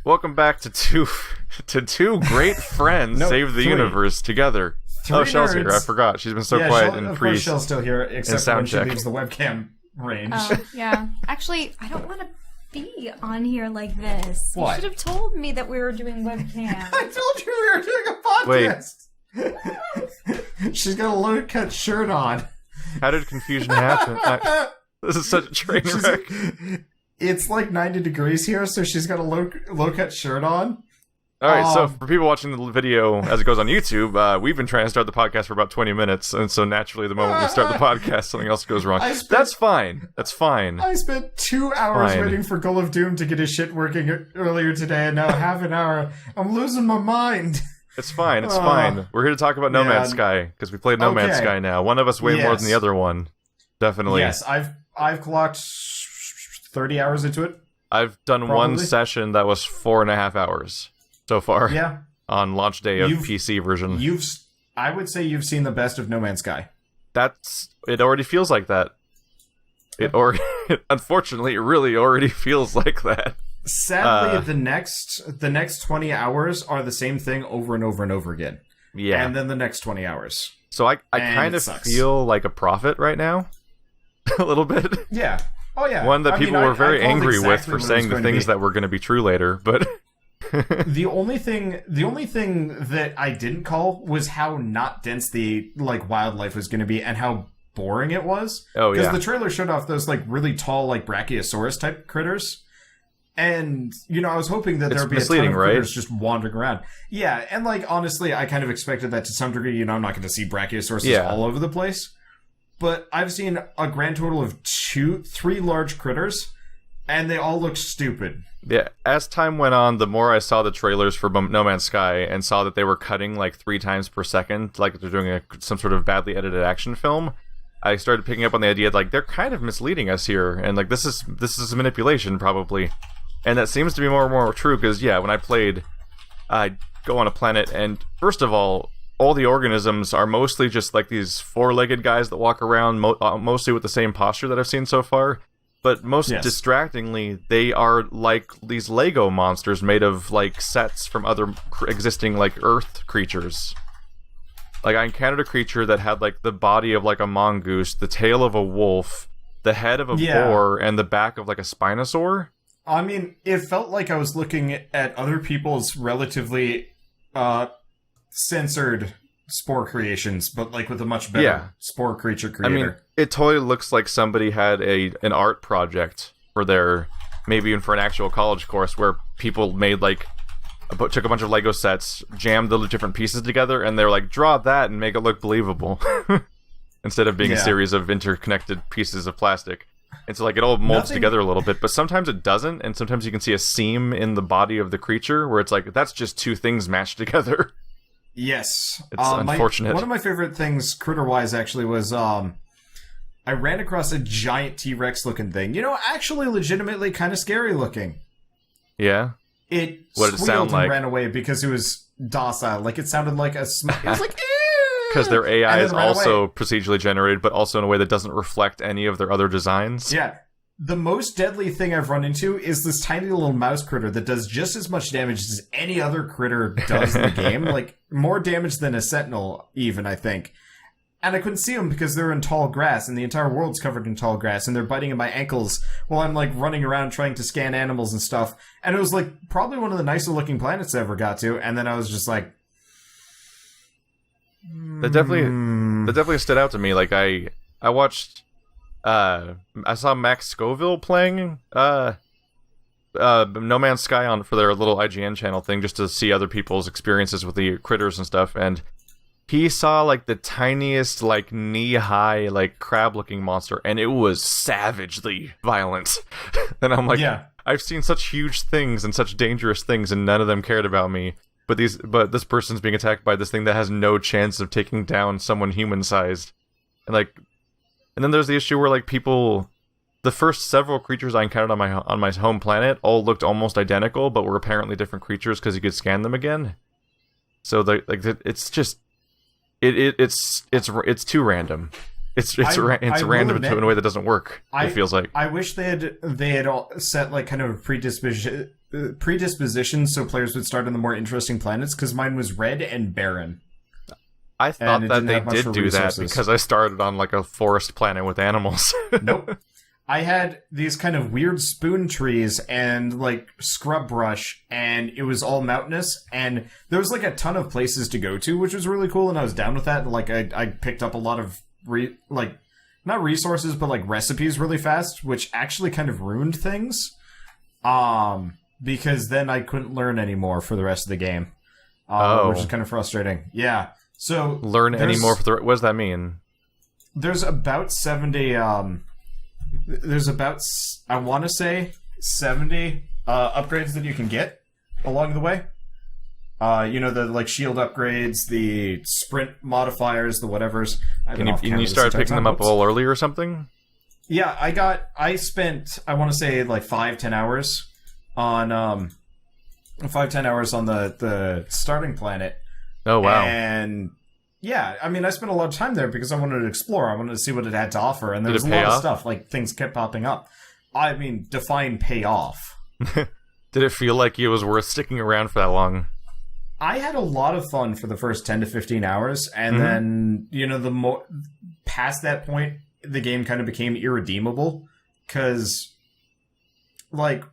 Welcome back to two great friends save the universe together. Three Shell's nerds. here. I forgot. She's been so quiet and of course Shell's still here, except when she leaves the webcam range. Yeah. Actually, I don't want to be on here like this. What? You should have told me that we were doing webcam. I told you we were doing a podcast. She's got a low-cut shirt on. How did confusion happen? This is such a train wreck. It's like 90 degrees here, so she's got a low-cut shirt on. Alright, so for people watching the video as it goes on YouTube, we've been trying to start the podcast for about 20 minutes, and so naturally the moment we start the podcast, something else goes wrong. That's fine. That's fine. I spent 2 hours waiting for Goal of Doom to get his shit working earlier today, and now half an hour. I'm losing my mind. It's fine, it's fine. We're here to talk about No Man's Sky, because we played No Man's Sky now. One of us way more than the other one. Definitely. Yes, I've clocked 30 hours into it. I've done one session that was 4.5 hours so far. Yeah. On launch day of PC version. I would say you've seen the best of No Man's Sky. It already feels like that. Unfortunately, it really already feels like that. Sadly, the next 20 hours are the same thing over and over and over again. Yeah. And then the next 20 hours. So I kind of feel like a prophet right now. A little bit. Yeah. Oh, yeah. One that people were very angry with for saying the things that were going to be true later, but... the only thing that I didn't call was how not dense the wildlife was going to be and how boring it was. Oh, yeah. Because the trailer showed off those really tall Brachiosaurus type critters. And, I was hoping that there would be a ton of critters just wandering around. Yeah, and, honestly, I kind of expected that to some degree. I'm not going to see Brachiosauruses all over the place. But I've seen a grand total of 3 large critters, and they all look stupid. Yeah, as time went on, the more I saw the trailers for No Man's Sky and saw that they were cutting 3 times per second, like they're doing some sort of badly edited action film, I started picking up on the idea they're kind of misleading us here, and this is manipulation probably. And that seems to be more and more true, because, when I played, I'd go on a planet, and first of all the organisms are mostly just these 4-legged guys that walk around, mostly with the same posture that I've seen so far. But most distractingly, they are like these Lego monsters made of, sets from other existing, Earth creatures. I encountered a creature that had, the body of, a mongoose, the tail of a wolf, the head of a boar, and the back of, a Spinosaur. I mean, it felt like I was looking at other people's relatively censored spore creations, but with a much better spore creature creator. I mean, it totally looks like somebody had an art project for maybe even for an actual college course where people made took a bunch of Lego sets, jammed the different pieces together, and they're draw that and make it look believable. Instead of being a series of interconnected pieces of plastic. And so, it all molds together a little bit, but sometimes it doesn't, and sometimes you can see a seam in the body of the creature where it's that's just 2 things matched together. Yes. It's unfortunate. One of my favorite things, critter-wise, actually, was, I ran across a giant T-Rex looking thing. Actually legitimately kind of scary looking. Yeah? It what did it sound and ran away because it was docile. It sounded like it was because their AI is also procedurally generated, but also in a way that doesn't reflect any of their other designs. Yeah. The most deadly thing I've run into is this tiny little mouse critter that does just as much damage as any other critter does in the game. More damage than a sentinel, even, I think. And I couldn't see them because they're in tall grass, and the entire world's covered in tall grass, and they're biting at my ankles while I'm, running around trying to scan animals and stuff. And it was, probably one of the nicer-looking planets I ever got to, and then I was just That definitely stood out to me. I watched, I saw Max Scoville playing No Man's Sky for their little IGN channel thing, just to see other people's experiences with the critters and stuff, and he saw the tiniest knee-high crab-looking monster, and it was savagely violent. And I'm I've seen such huge things and such dangerous things, and none of them cared about me. But this person's being attacked by this thing that has no chance of taking down someone human-sized. And then there's the issue where people, the first several creatures I encountered on my home planet all looked almost identical, but were apparently different creatures because you could scan them again. So it's just it's too random. It's random in a way that doesn't work. It feels like. I wish they had all set kind of a predispositioned so players would start on the more interesting planets, because mine was red and barren. I thought that they did do that because I started on like a forest planet with animals. Nope. I had these kind of weird spoon trees and like scrub brush, and it was all mountainous, and there was like a ton of places to go to, which was really cool, and I was down with that. Like I picked up a lot of not resources, but like recipes really fast, which actually kind of ruined things. Because then I couldn't learn anymore for the rest of the game. Which is kind of frustrating. Yeah. So learn any more for the... What does that mean? There's about 70... there's about, I want to say, 70 upgrades that you can get along the way. The like shield upgrades, the sprint modifiers, the whatevers. And you started picking them up a little early or something? Yeah, I spent, I want to say, like 5-10 hours on 5-10 hours on the starting planet. Oh, wow. And yeah, I mean, I spent a lot of time there because I wanted to explore. I wanted to see what it had to offer. And there was a lot of stuff, like things kept popping up. I mean, define payoff. Did it feel like it was worth sticking around for that long? I had a lot of fun for the first 10 to 15 hours. And then, past that point, the game kind of became irredeemable. Because, like,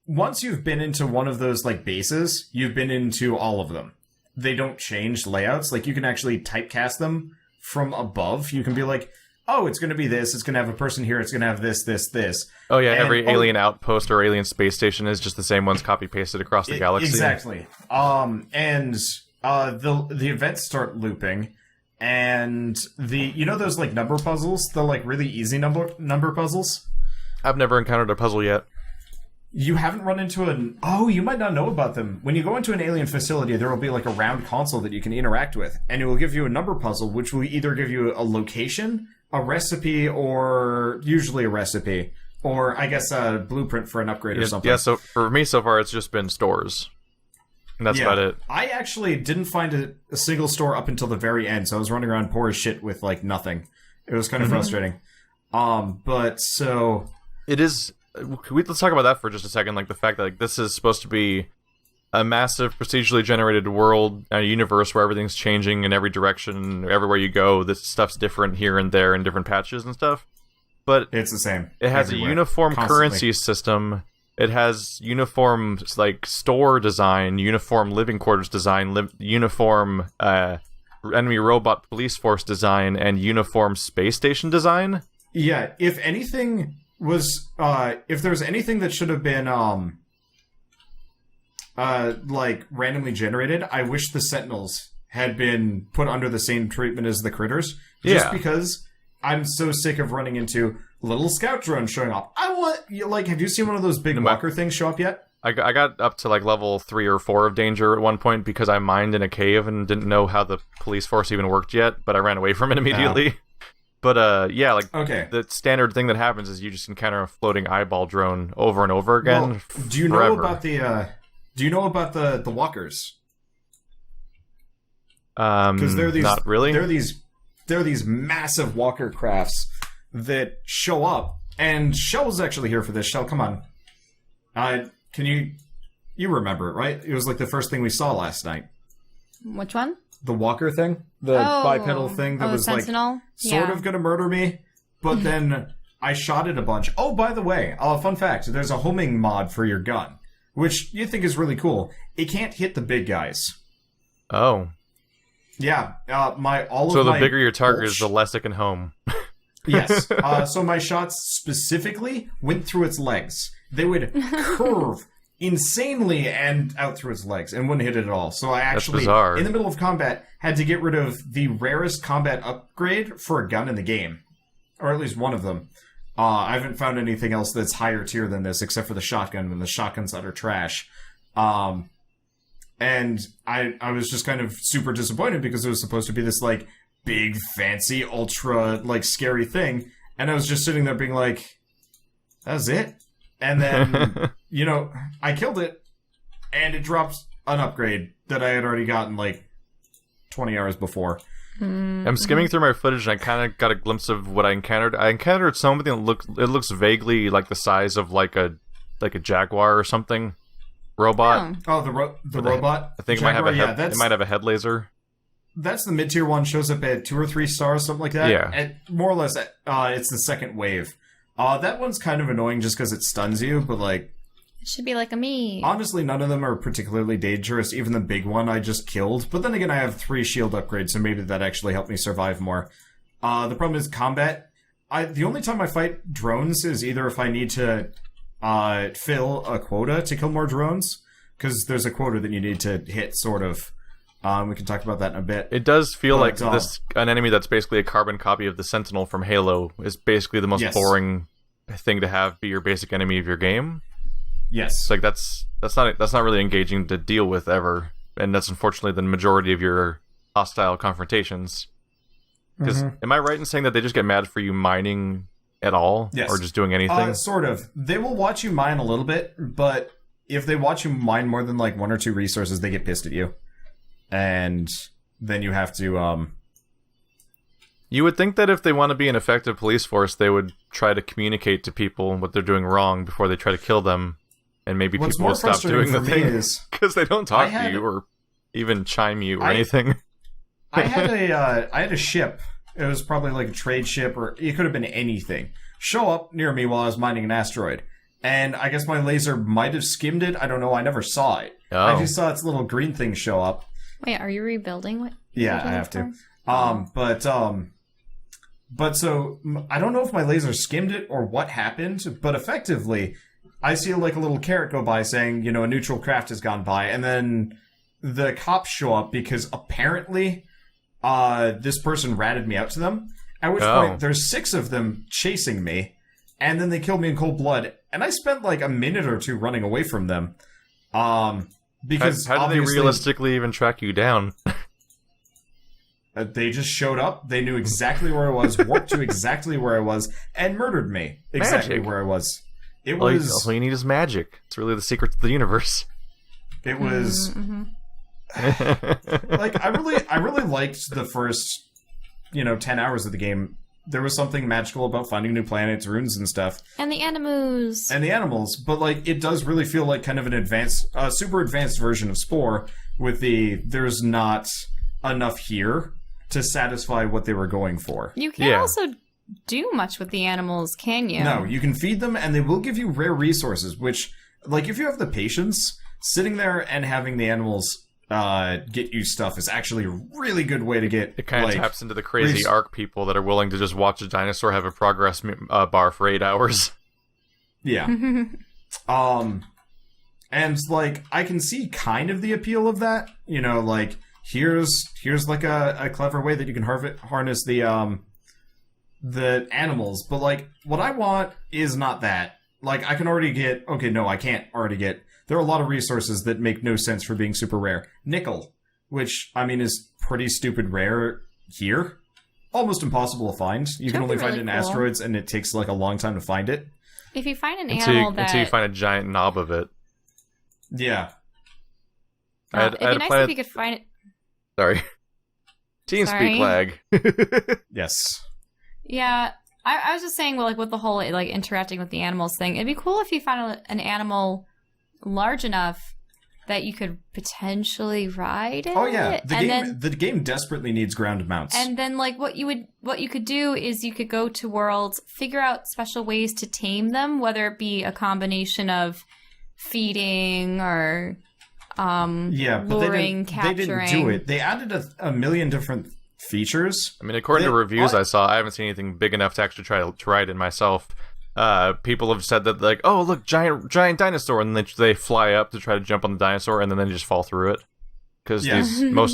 once you've been into one of those, like, bases, you've been into all of them. They don't change layouts. Like, you can actually typecast them from above. You can be like, oh, it's going to be this. It's going to have a person here. It's going to have this, this, this. Oh, yeah. Every alien outpost or alien space station is just the same ones copy-pasted across the galaxy. Exactly. And the events start looping. And those, like, number puzzles? The, like, really easy number puzzles? I've never encountered a puzzle yet. You haven't run into Oh, you might not know about them. When you go into an alien facility, there will be like a round console that you can interact with, and it will give you a number puzzle, which will either give you a location, a recipe, or usually a recipe, or I guess a blueprint for an upgrade or something. Yeah, so for me so far, it's just been stores. And that's about it. I actually didn't find a single store up until the very end, so I was running around poor as shit with like nothing. It was kind of frustrating. But so... It is... Let's talk about that for just a second. Like the fact that like this is supposed to be a massive procedurally generated world, a universe where everything's changing in every direction, everywhere you go. This stuff's different here and there in different patches and stuff. But it's the same. It has a uniform currency system. It has uniform like store design, uniform living quarters design, uniform enemy robot police force design, and uniform space station design. Yeah, if anything. If there was anything that should have been, like, randomly generated, I wish the Sentinels had been put under the same treatment as the critters. Just because I'm so sick of running into little scout drones showing up. Have you seen one of those big walker things show up yet? I got up to, like, level 3 or 4 of danger at one point because I mined in a cave and didn't know how the police force even worked yet, but I ran away from it immediately. But, the standard thing that happens is you just encounter a floating eyeball drone over and over again. Well, do you know about the walkers? Because not really. They're these massive walker crafts that show up, and Shell's actually here for this. Shell, come on. Can you remember it, right? It was like the first thing we saw last night. Which one? The walker thing, the bipedal thing that was Sentinel? Like sort of gonna murder me, but then I shot it a bunch. Oh, by the way, fun fact: there's a homing mod for your gun, which you think is really cool. It can't hit the big guys. Oh, yeah. So the bigger your target is, the less it can home. Yes. So my shots specifically went through its legs. They would curve insanely and out through its legs and wouldn't hit it at all. So I actually, in the middle of combat, had to get rid of the rarest combat upgrade for a gun in the game. Or at least one of them. I haven't found anything else that's higher tier than this except for the shotgun, and the shotgun's utter trash. And I was just kind of super disappointed because it was supposed to be this, like, big, fancy, ultra, like, scary thing. And I was just sitting there being like, that was it? And then, I killed it, and it drops an upgrade that I had already gotten, like, 20 hours before. I'm skimming through my footage, and I kind of got a glimpse of what I encountered. I encountered something that looks vaguely like the size of, like a jaguar or something. robot. Oh, the robot. I think Jaguar, it might have a head laser. That's the mid-tier one. Shows up at 2 or 3 stars, something like that. Yeah. More or less, it's the second wave. That one's kind of annoying just because it stuns you, but like... It should be like a me. Honestly, none of them are particularly dangerous. Even the big one I just killed. But then again, I have 3 shield upgrades, so maybe that actually helped me survive more. The problem is combat. The only time I fight drones is either if I need to fill a quota to kill more drones, because there's a quota that you need to hit, sort of. We can talk about that in a bit. It does feel like an enemy that's basically a carbon copy of the Sentinel from Halo is basically the most boring thing to have be your basic enemy of your game. Yes. It's like that's not really engaging to deal with ever, and that's unfortunately the majority of your hostile confrontations. Because am I right in saying that they just get mad for you mining at all, or just doing anything? Sort of. They will watch you mine a little bit, but if they watch you mine more than like 1 or 2 resources, they get pissed at you. And then you have to, You would think that if they want to be an effective police force, they would try to communicate to people what they're doing wrong before they try to kill them, and maybe people will stop doing the thing because they don't talk to you or even chime you or anything. I had a ship. It was probably like a trade ship, or it could have been anything. Show up near me while I was mining an asteroid. And I guess my laser might have skimmed it. I don't know. I never saw it. Oh. I just saw its little green thing show up. Wait, are you rebuilding? What? Yeah, I have to. But so I don't know if my laser skimmed it or what happened, but effectively, I see like a little carrot go by saying, a neutral craft has gone by, and then the cops show up because apparently this person ratted me out to them, at which point there's 6 of them chasing me, and then they killed me in cold blood, and I spent like a minute or 2 running away from them. Because how did they realistically even track you down? They just showed up. They knew exactly where I was, warped to exactly where I was, and murdered me exactly where I was. All you need is magic. It's really the secret to the universe. It was like I really liked the first 10 hours of the game. There was something magical about finding new planets, runes, and stuff. And the animals. But like it does really feel like kind of an super advanced version of Spore with there's not enough here to satisfy what they were going for. You can't also do much with the animals, can you? No, you can feed them and they will give you rare resources, which, like, if you have the patience, sitting there and having the animals get you stuff is actually a really good way to get... It kind of taps into the crazy ARC people that are willing to just watch a dinosaur have a progress bar for 8 hours. Yeah. And, like, I can see kind of the appeal of that. Like, here's like a clever way that you can harness the animals. But, like, what I want is not that. Like, I can already get... Okay, no, I can't already get... There are a lot of resources that make no sense for being super rare. Nickel, which, I mean, is pretty stupid rare here. Almost impossible to find. You can only find it in asteroids, and it takes, like, a long time to find it. If you find an animal until you find a giant knob of it. Yeah. It'd be nice if you could find it... Sorry. TeamSpeak lag. Yes. Yeah, I was just saying, well, like, with the whole, like, interacting with the animals thing, it'd be cool if you found an animal large enough that you could potentially ride it. Oh yeah, the game desperately needs ground mounts. And then, like, what you could do is you could go to worlds, figure out special ways to tame them, whether it be a combination of feeding or luring, capturing. They didn't do it. They added a million different features. I mean, according to reviews I saw, I haven't seen anything big enough to actually try to ride it myself. People have said that, like, oh, look, giant dinosaur, and then they fly up to try to jump on the dinosaur, and then they just fall through it. Because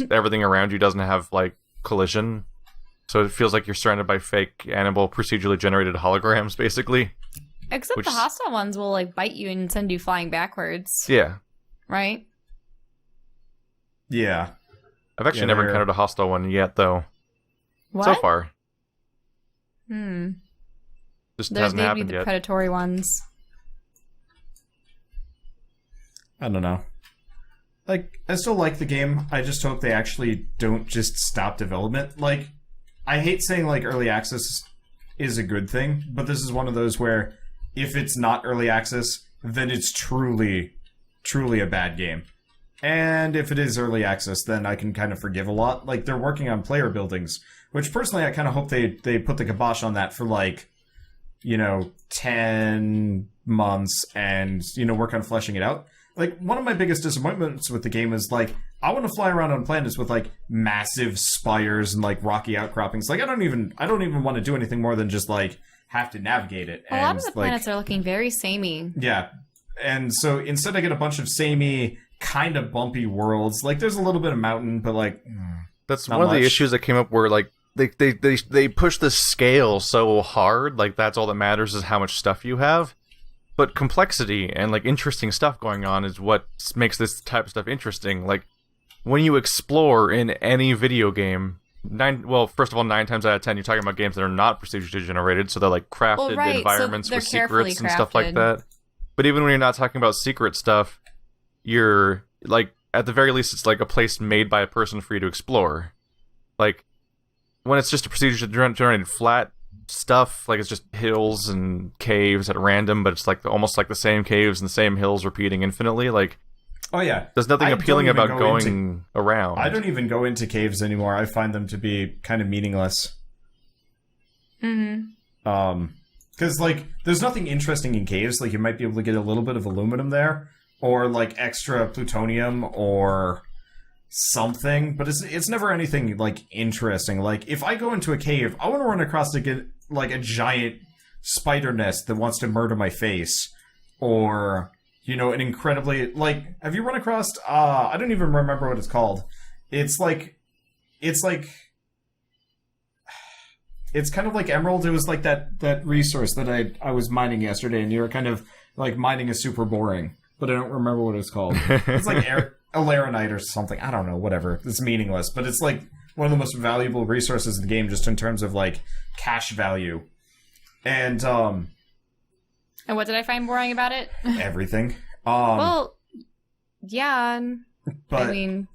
everything around you doesn't have, like, collision. So it feels like you're surrounded by fake animal procedurally generated holograms, basically. Except the hostile ones will, like, bite you and send you flying backwards. Yeah. Right? Yeah. I've actually never encountered a hostile one yet, though. What? So far. Just There's hasn't happened the yet. predatory ones. I don't know. Like, I still like the game. I just hope they actually don't just stop development. Like, I hate saying, like, early access is a good thing, but this is one of those where if it's not early access, then it's truly truly a bad game. And if it is early access, then I can kind of forgive a lot. Like, they're working on player buildings, which personally I kind of hope they put the kibosh on that for, like, 10 months and, work on fleshing it out. Like, one of my biggest disappointments with the game is, like, I want to fly around on planets with, like, massive spires and, like, rocky outcroppings. Like, I don't even want to do anything more than just, like, have to navigate it. A lot of the planets are looking very samey. Yeah. And so instead I get a bunch of samey, kind of bumpy worlds. Like, there's a little bit of mountain, but, like, that's one of the issues that came up where, like, they push the scale so hard. Like, that's all that matters is how much stuff you have. But complexity and, like, interesting stuff going on is what makes this type of stuff interesting. Like, when you explore in any video game, first of all, 9 times out of 10, you're talking about games that are not procedurally generated, so they're, like, crafted environments with secrets and stuff like that. But even when you're not talking about secret stuff, you're, like, at the very least, it's, like, a place made by a person for you to explore. Like, when it's just a procedurally generated flat stuff, like, it's just hills and caves at random, but it's, like, almost like the same caves and the same hills repeating infinitely, like... Oh, yeah. There's nothing appealing about going around. I don't even go into caves anymore. I find them to be kind of meaningless. Mm-hmm. Because, like, there's nothing interesting in caves. Like, you might be able to get a little bit of aluminum there, or, like, extra plutonium, or something, but it's never anything, like, interesting. Like, if I go into a cave, I want to run across to get, like, a giant spider nest that wants to murder my face, or... an incredibly, like, have you run across, I don't even remember what it's called. It's kind of like Emerald. It was like that resource that I was mining yesterday, and you were kind of, like, mining is super boring, but I don't remember what it's called. It's like Alaronite or something. I don't know, whatever. It's meaningless, but it's, like, one of the most valuable resources in the game, just in terms of, like, cash value. And what did I find boring about it? Everything. Well, yeah. But, I mean...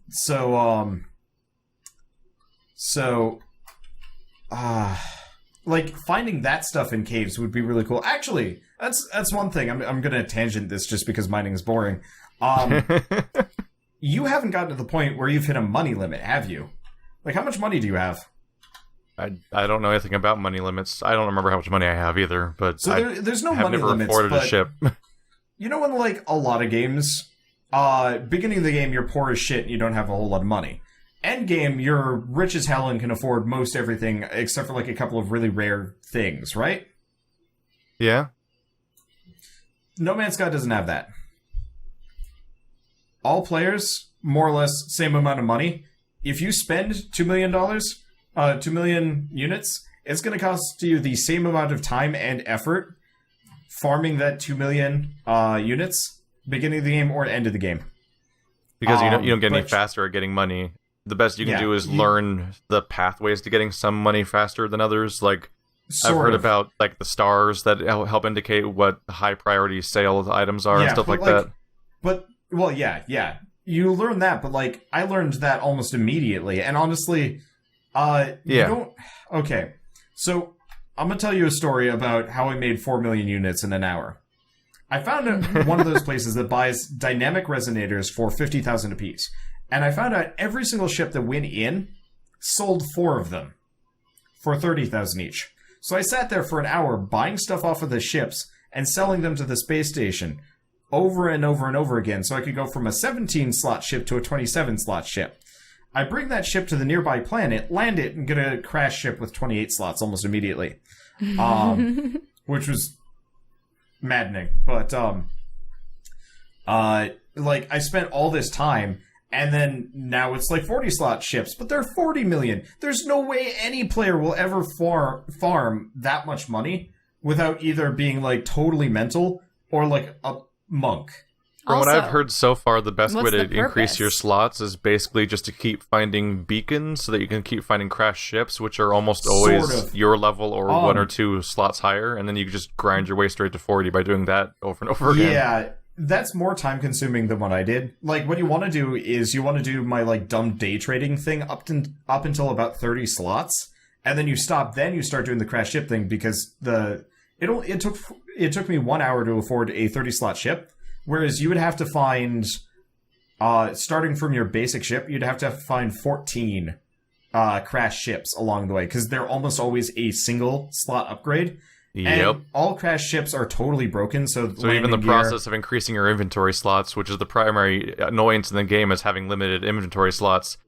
like, finding that stuff in caves would be really cool. Actually, that's one thing. I'm gonna tangent this just because mining is boring. You haven't gotten to the point where you've hit a money limit, have you? Like, how much money do you have? I don't know anything about money limits. I don't remember how much money I have either, but so there's no money limits. I've never afforded a ship. In, like, a lot of games, beginning of the game, you're poor as shit and you don't have a whole lot of money. End game, you're rich as hell and can afford most everything except for, like, a couple of really rare things, right? Yeah. No Man's Sky doesn't have that. All players, more or less, same amount of money. If you spend $2 million... 2 million units, it's going to cost you the same amount of time and effort farming that 2 million units, beginning of the game or end of the game. Because you don't get any faster at getting money. The best you can do is learn the pathways to getting some money faster than others. Like, I've heard about, like, the stars that help indicate what high priority sale items are and stuff like that. But, well, yeah. You learn that, but, like, I learned that almost immediately. And honestly... You don't... Okay, so I'm gonna tell you a story about how I made 4 million units in an hour. I found one of those places that buys dynamic resonators for 50,000 apiece. And I found out every single ship that went in sold 4 of them for 30,000 each. So I sat there for an hour buying stuff off of the ships and selling them to the space station over and over and over again, so I could go from a 17-slot ship to a 27-slot ship. I bring that ship to the nearby planet, land it, and get a crash ship with 28 slots almost immediately. Which was maddening. But, like, I spent all this time, and then now it's like 40-slot ships, but they're 40 million. There's no way any player will ever farm that much money without either being, like, totally mental or, like, a monk. From what I've heard so far, the best way to increase your slots is basically just to keep finding beacons so that you can keep finding crashed ships, which are almost always your level or 1 or 2 slots higher, and then you can just grind your way straight to 40 by doing that over and over again. Yeah, that's more time-consuming than what I did. Like, what you want to do is you want to do my, like, dumb day trading thing up until about 30 slots, and then you stop, then you start doing the crash ship thing, because it took me 1 hour to afford a 30-slot ship, Whereas you would have to find, starting from your basic ship, you'd have to find 14 crashed ships along the way, because they're almost always a single slot upgrade. Yep. And all crashed ships are totally broken, so even the process of increasing your inventory slots, which is the primary annoyance in the game, is having limited inventory slots.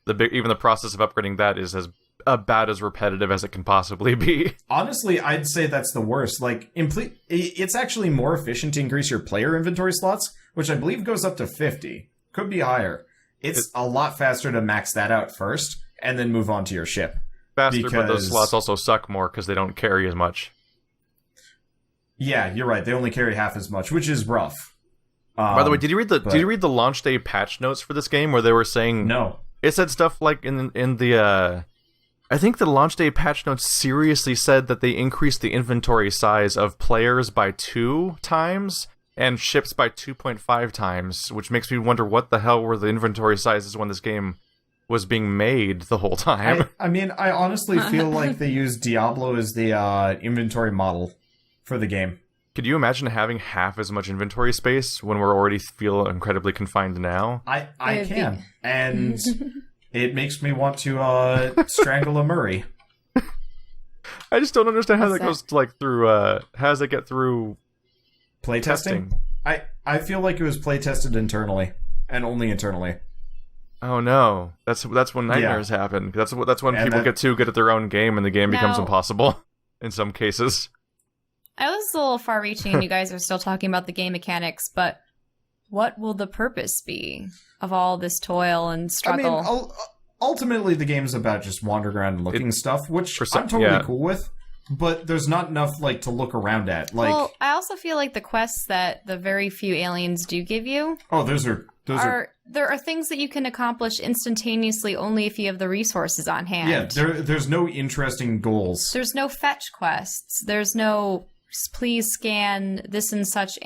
Even the process of upgrading that is as about as repetitive as it can possibly be. Honestly, I'd say that's the worst. Like, it's actually more efficient to increase your player inventory slots, which I believe goes up to 50. Could be higher. It's a lot faster to max that out first, and then move on to your ship. Faster, but those slots also suck more because they don't carry as much. Yeah, you're right. They only carry half as much, which is rough. By the way, did you read the launch day patch notes for this game where they were saying no? It said stuff like in the I think the launch day patch notes seriously said that they increased the inventory size of players by 2 times and ships by 2.5 times, which makes me wonder what the hell were the inventory sizes when this game was being made the whole time. I mean, I honestly feel like they used Diablo as the inventory model for the game. Could you imagine having half as much inventory space when we're already feel incredibly confined now? I can. And it makes me want to strangle a Murray. I just don't understand how that goes through how does it get through playtesting? I feel like it was playtested internally and only internally. Oh no. That's when nightmares happen. That's when people get too good at their own game and the game becomes impossible in some cases. I was a little far-reaching, and you guys are still talking about the game mechanics, but what will the purpose be of all this toil and struggle? I mean, ultimately, the game's about just wandering around and looking stuff, which I'm totally cool with, but there's not enough, to look around at. Well, I also feel like the quests that the very few aliens do give you... Oh, those are... There are things that you can accomplish instantaneously only if you have the resources on hand. Yeah, there's no interesting goals. There's no fetch quests. There's no... please scan this and such.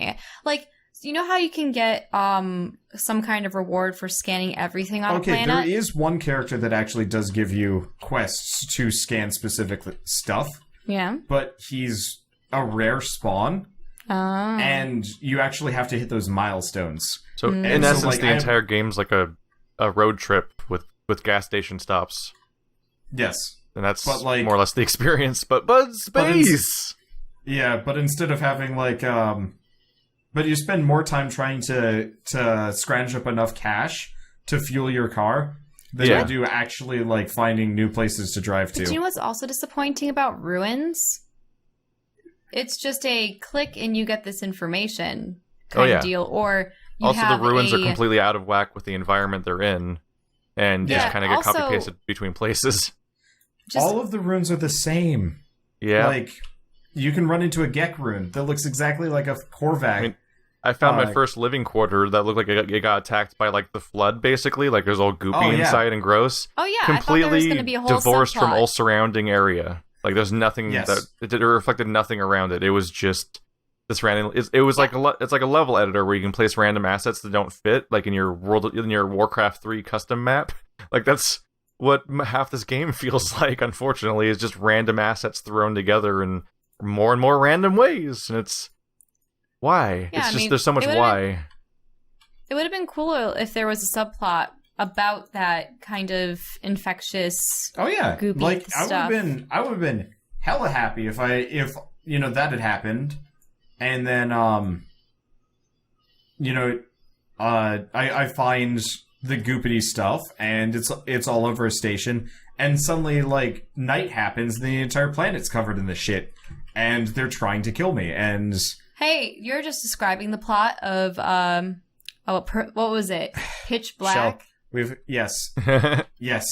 You know how you can get some kind of reward for scanning everything on a planet? Okay, there is one character that actually does give you quests to scan specific stuff. Yeah. But he's a rare spawn. Oh. And you actually have to hit those milestones. So, in essence, the entire game's like a road trip with gas station stops. Yes. And that's more or less the experience, but space! Yeah, but instead of having but you spend more time trying to scrounge up enough cash to fuel your car than you do actually finding new places to drive to. But you know what's also disappointing about Ruins? It's just a click and you get this information kind of deal, or you also the ruins are completely out of whack with the environment they're in, and just kind of get copy pasted between places. All of the ruins are the same. Yeah. You can run into a Gek rune that looks exactly like a Korvac. I found my first living quarter that looked like it got attacked by the flood, basically. It was all goopy inside and gross. Oh yeah, completely I thought there was going to be a whole divorced subplot. from all surrounding area. There's nothing that it reflected nothing around it. It was just this random. It was it's like a level editor where you can place random assets that don't fit, in your Warcraft 3 custom map. That's what half this game feels like. Unfortunately, is just random assets thrown together in more and more random ways, and it's why there's so much why. It would have been cooler if there was a subplot about that kind of infectious. Oh yeah, goopy stuff. I would have been hella happy if that had happened, and then I find the goopity stuff, and it's all over a station, and suddenly night happens, and the entire planet's covered in this shit. And they're trying to kill me, and... Hey, you're just describing the plot of, what was it? Pitch Black? Yes. Yes.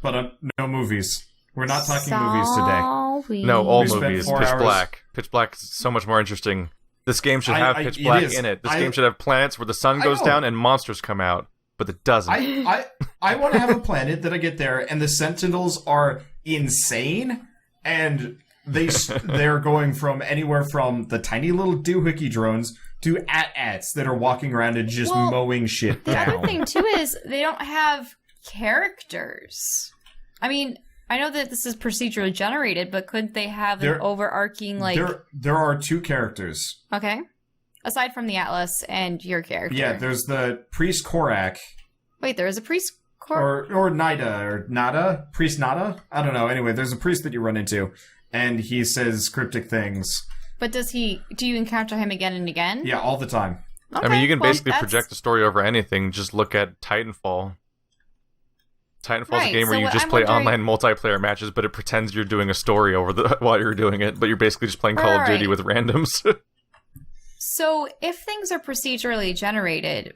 But no movies. We're not talking movies today. No, all movies. Pitch Black. Pitch Black is so much more interesting. This game should have Pitch Black in it. This game should have planets where the sun goes down and monsters come out. But it doesn't. I want to have a planet that I get there, and the Sentinels are insane, and... They're going from anywhere from the tiny little doohickey drones to AT-ATs that are walking around and just mowing shit down. The other thing, too, is they don't have characters. I mean, I know that this is procedurally generated, but couldn't they have an overarching, There are 2 characters. Okay. Aside from the Atlas and your character. Yeah, there's the Priest Korak. Wait, there is a Priest Or Nada? Priest Nada? I don't know. Anyway, there's a priest that you run into, and he says cryptic things. But do you encounter him again and again? Yeah, all the time. Okay, I mean, you can basically project a story over anything. Just look at Titanfall. Titanfall's a game where you just play online multiplayer matches, but it pretends you're doing a story while you're doing it, but you're basically just playing Call of Duty with randoms. So, if things are procedurally generated,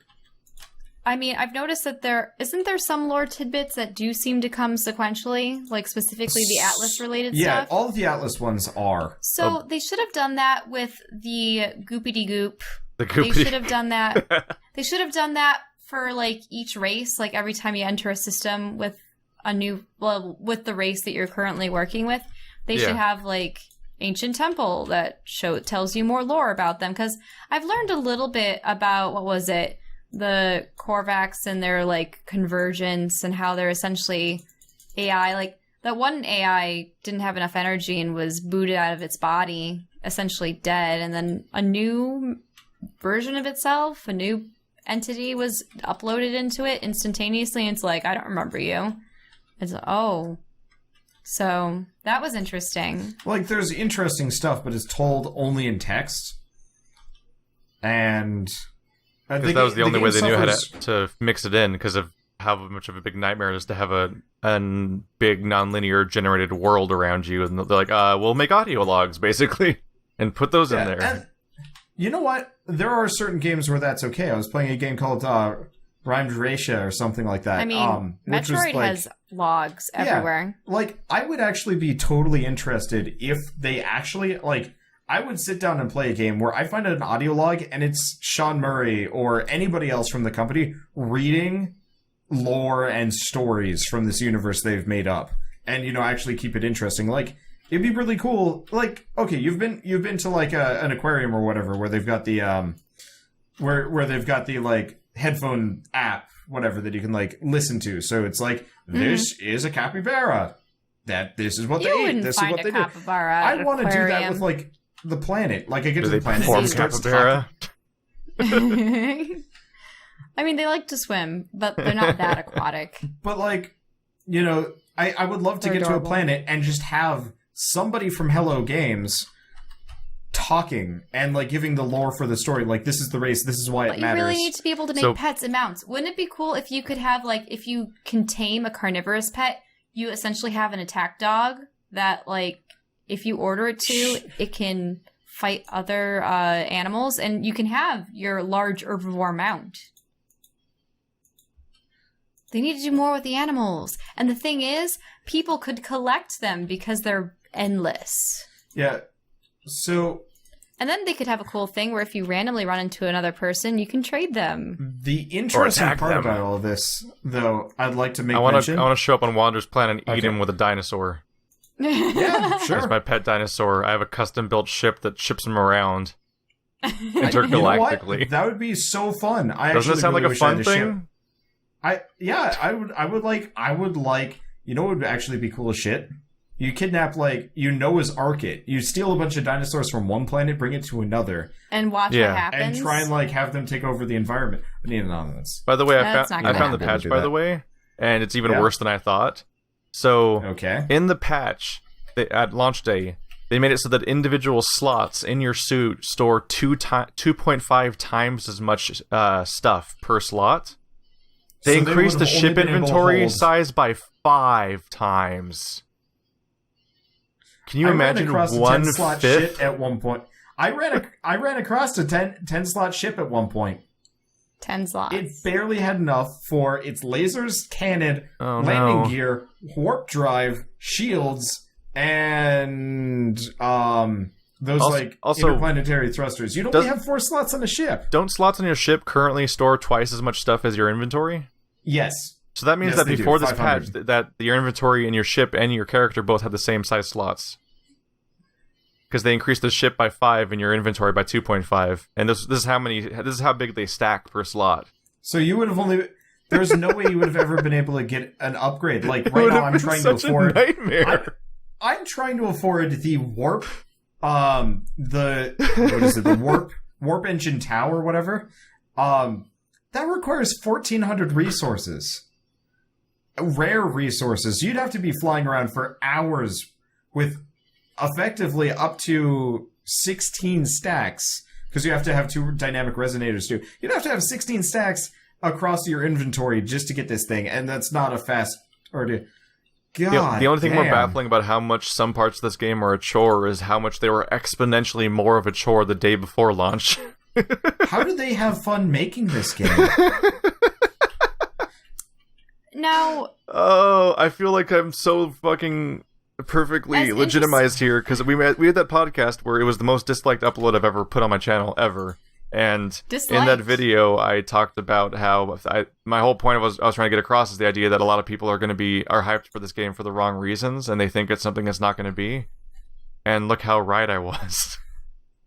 I mean, I've noticed that isn't there some lore tidbits that do seem to come sequentially, like specifically the Atlas-related stuff? Yeah, all of the Atlas ones are. So, they should have done that with the Goopity-Goop. They should have done that. They should have done that for, like, each race, like, every time you enter a system with with the race that you're currently working with, they should have, like, Ancient Temple that tells you more lore about them, because I've learned a little bit about, the Korvax and their, like, convergence and how they're essentially AI. Like, that one AI didn't have enough energy and was booted out of its body, essentially dead, and then a new version of itself, a new entity was uploaded into it instantaneously, and it's like, I don't remember you. It's so that was interesting. Like, there's interesting stuff, but it's told only in text. And because that was the only way they knew how to mix it in, because of how much of a big nightmare it is to have a big non-linear generated world around you, and they're like, we'll make audio logs basically and put those in there. And you know what? There are certain games where that's okay. I was playing a game called Rhymed Ratia or something like that. I mean, Metroid has logs everywhere. Yeah, like, I would actually be totally interested if they actually, like, I would sit down and play a game where I find an audio log and it's Sean Murray or anybody else from the company reading lore and stories from this universe they've made up, and, you know, actually keep it interesting. Like, it'd be really cool. Like, okay, you've been to like an aquarium or whatever where they've got the where they've got the, like, headphone app, whatever, that you can, like, listen to. So it's like, this is a capybara. This is what they eat. This is what they do. I want to do that with, like, the planet. Like, I get to the planet and it starts capybara? I mean, they like to swim, but they're not that aquatic. But, like, you know, I would love to get to a planet and just have somebody from Hello Games talking and, like, giving the lore for the story. Like, this is the race, this is why it matters. You really need to be able to make pets and mounts. Wouldn't it be cool if you could have, like, if you can tame a carnivorous pet, you essentially have an attack dog that, like, if you order it to, it can fight other animals, and you can have your large herbivore mount. They need to do more with the animals. And the thing is, people could collect them because they're endless. Yeah. So... And then they could have a cool thing where if you randomly run into another person, you can trade them. The interesting part about all of this, though, I'd like to make mention... I want to show up on Wander's planet and eat him with a dinosaur. Yeah, sure. As my pet dinosaur. I have a custom-built ship that ships him around intergalactically. You know what? That would be so fun. Doesn't it sound like a fun thing? I would like, you know what would actually be cool as shit? You kidnap, like, you Noah's Ark it. You steal a bunch of dinosaurs from one planet, bring it to another. And watch what happens. And try and, like, have them take over the environment. But, you know, that's... By the way, I found the patch, by the way, and it's even worse than I thought. So, in the patch, at launch day, they made it so that individual slots in your suit store 2.5 times as much stuff per slot. They increased the ship inventory size by 5 times. Can you imagine 1/5 ship at one point? I ran across a 10 slot ship at one point. 10 slots. It barely had enough for its lasers, cannon, landing gear, warp drive, shields, and those interplanetary thrusters. You'd only have 4 slots on a ship. Don't slots on your ship currently store twice as much stuff as your inventory? Yes. So that means that before this patch, that your inventory and your ship and your character both have the same size slots. Because they increased the ship by 5 and your inventory by 2.5, and this is how big they stack per slot. So you would have there's no way you would have ever been able to get an upgrade. Like, right now, I'm trying to afford. I'm trying to afford the warp, the warp Warp Engine Tau or whatever, that requires 1,400 resources. Rare resources. You'd have to be flying around for hours with effectively up to 16 stacks, because you have to have 2 dynamic resonators too. You'd have to have 16 stacks across your inventory just to get this thing, and that's not a fast... God, the only thing damn. more baffling about how much some parts of this game are a chore is how much they were exponentially more of a chore the day before launch. How do they have fun making this game? Now... Oh, I feel like I'm so fucking perfectly legitimized here, because we had that podcast where it was the most disliked upload I've ever put on my channel ever. And in that video, I talked about how my whole point I was trying to get across is the idea that a lot of people are hyped for this game for the wrong reasons, and they think it's something it's not going to be. And look how right I was.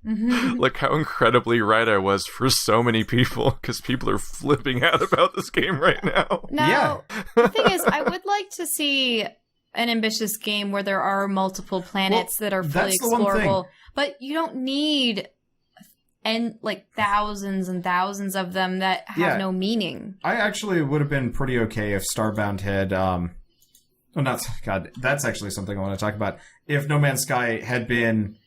Mm-hmm. Look how incredibly right I was for so many people, because people are flipping out about this game right now. Now, the thing is, I would like to see an ambitious game where there are multiple planets that are fully explorable, but you don't need... and like thousands and thousands of them that have no meaning. I actually would have been pretty okay if Starbound had, that's actually something I want to talk about. If No Man's Sky had been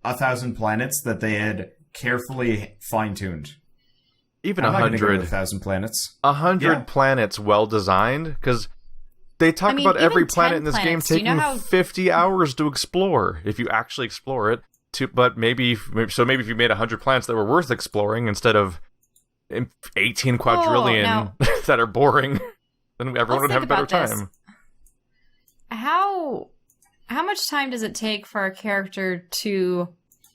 1,000 planets that they had carefully fine-tuned. Even 100. 1,000 planets. 100 planets well designed, because they talk about every planet in this game taking 50 hours to explore, if you actually explore it. But maybe if you made 100 planets that were worth exploring instead of 18 quadrillion that are boring, then everyone would have a better time. How much time does it take for a character to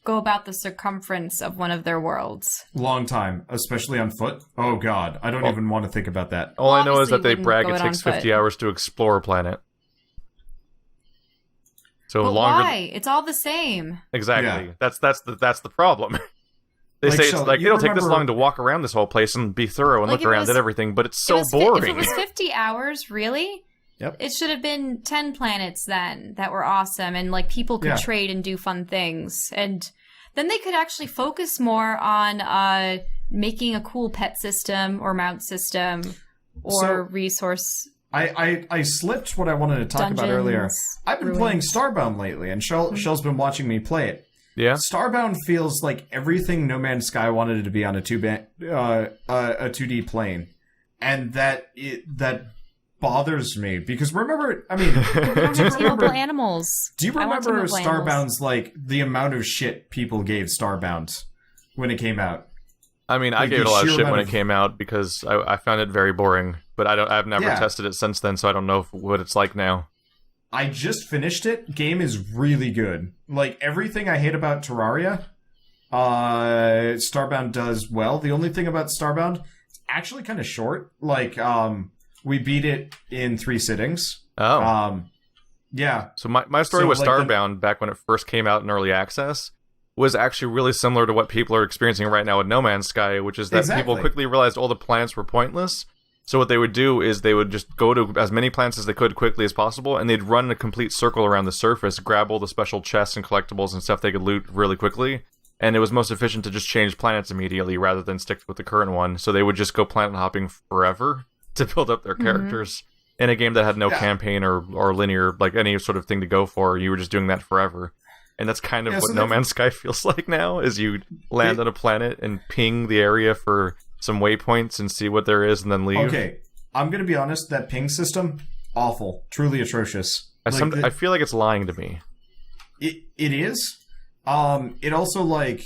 go about the circumference of one of their worlds? Long time, especially on foot. Oh god, I don't even want to think about that. All I know is that they brag it takes 50 hours to explore a planet. So but why? It's all the same. Exactly. Yeah. That's the problem. They say it's like it'll take this long to walk around this whole place and be thorough and look around at everything, but it's so boring. If it was 50 hours, really? Yep. It should have been 10 planets then that were awesome, and like people could trade and do fun things, and then they could actually focus more on making a cool pet system or mount system or resource. I slipped what I wanted to talk about earlier. I've been playing Starbound lately, and Shell's been watching me play it. Yeah. Starbound feels like everything No Man's Sky wanted it to be on a 2D plane, and that bothers me because remember, I mean, do you remember animals? Do you remember Starbound's like the amount of shit people gave Starbound when it came out? I mean, I gave it a lot of shit when it came out because I found it very boring. But I've never tested it since then, so I don't know what it's like now. I just finished it. Game is really good. Like, everything I hate about Terraria, Starbound does well. The only thing about Starbound, it's actually kind of short. Like, we beat it in 3 sittings. Oh. Yeah. So my story with Starbound, back when it first came out in early access, was actually really similar to what people are experiencing right now with No Man's Sky, which is that people quickly realized all the planets were pointless. So what they would do is they would just go to as many planets as they could quickly as possible, and they'd run a complete circle around the surface, grab all the special chests and collectibles and stuff they could loot really quickly, and it was most efficient to just change planets immediately rather than stick with the current one. So they would just go planet hopping forever to build up their characters. In a game that had no campaign or linear, like any sort of thing to go for, you were just doing that forever. And that's kind of what No Man's Sky feels like now, is you land on a planet and ping the area for some waypoints and see what there is and then leave. Okay, I'm going to be honest, that ping system, awful. Truly atrocious. I feel like it's lying to me. It is. It also, like...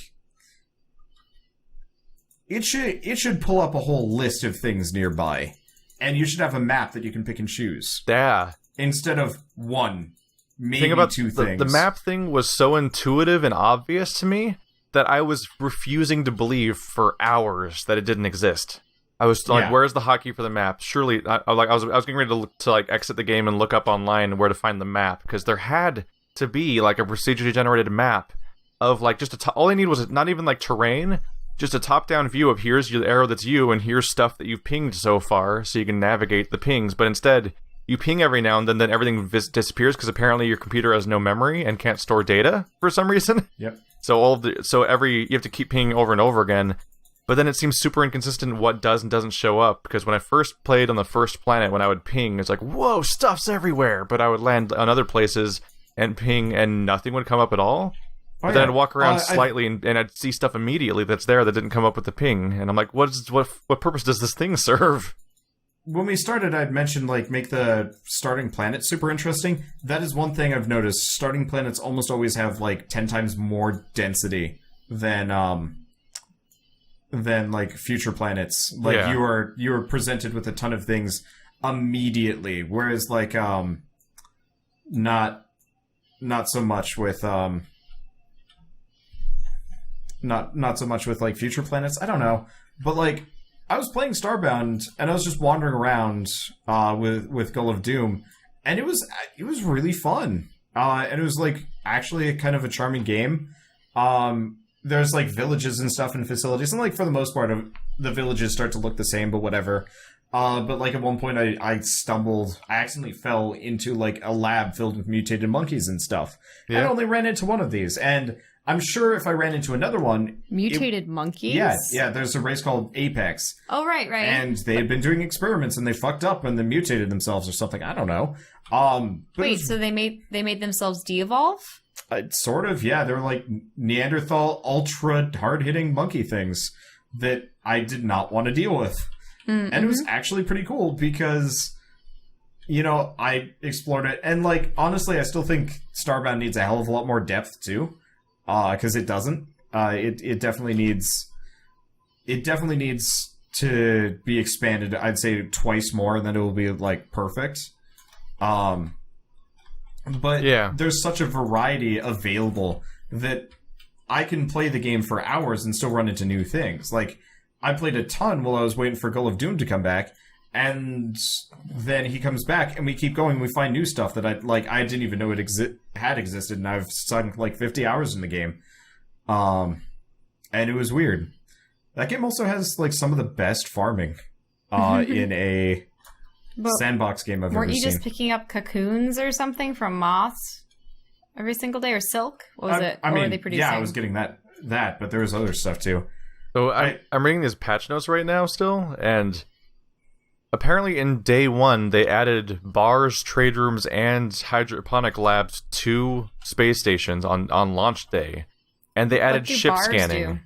It should pull up a whole list of things nearby. And you should have a map that you can pick and choose. Yeah. Instead of one, maybe 2 things. The map thing was so intuitive and obvious to me that I was refusing to believe for hours that it didn't exist. I was like, "Where's the hotkey for the map?" Surely, I was getting ready to like exit the game and look up online where to find the map, because there had to be like a procedurally generated map of like just all I need was not even like terrain, just a top-down view of here's your arrow that's you, and here's stuff that you've pinged so far, so you can navigate the pings. But instead, you ping every now and then everything disappears because apparently your computer has no memory and can't store data for some reason. Yep. So you have to keep pinging over and over again. But then it seems super inconsistent what does and doesn't show up, because when I first played on the first planet, when I would ping, it's like, whoa, stuff's everywhere. But I would land on other places and ping, and nothing would come up at all. But then I'd walk around slightly, and I'd see stuff immediately that's there that didn't come up with the ping. And I'm like, what purpose does this thing serve? When we started, I'd mentioned, like, make the starting planet super interesting. That is one thing I've noticed. Starting planets almost always have, like, 10 times more density than like future planets. Like you are presented with a ton of things immediately, whereas like not so much with not so much with like future planets. I don't know, but like I was playing Starbound and I was just wandering around with Gull of Doom, and it was really fun, and it was like actually a kind of a charming game. There's like villages and stuff and facilities, and like for the most part the villages start to look the same, but whatever. But like at one point I accidentally fell into like a lab filled with mutated monkeys and stuff. Yeah. I only ran into one of these, and I'm sure if I ran into another one... Mutated monkeys? Yeah, there's a race called Apex. Oh, right. And they had been doing experiments, and they fucked up and then mutated themselves or something. I don't know. Wait, so they made themselves de-evolve? Sort of, yeah. They were like Neanderthal, ultra hard-hitting monkey things that I did not want to deal with. Mm-hmm. And it was actually pretty cool because, you know, I explored it. And, like, honestly, I still think Starbound needs a hell of a lot more depth, too. Because it doesn't. It definitely needs to be expanded, I'd say, twice more, and then it will be, like, perfect. But yeah, there's such a variety available that I can play the game for hours and still run into new things. Like, I played a ton while I was waiting for Gull of Doom to come back, and then he comes back, and we keep going, and we find new stuff that I didn't even know it had existed, and I've sunk like 50 hours in the game. And it was weird. That game also has like some of the best farming in a sandbox game I've ever seen. Weren't you just picking up cocoons or something from moths every single day, or silk? What was it? I mean, were they producing? Yeah, I was getting that, but there was other stuff too. So I'm reading these patch notes right now still, and apparently in day one they added bars, trade rooms, and hydroponic labs to space stations on launch day, and they added ship scanning. Do?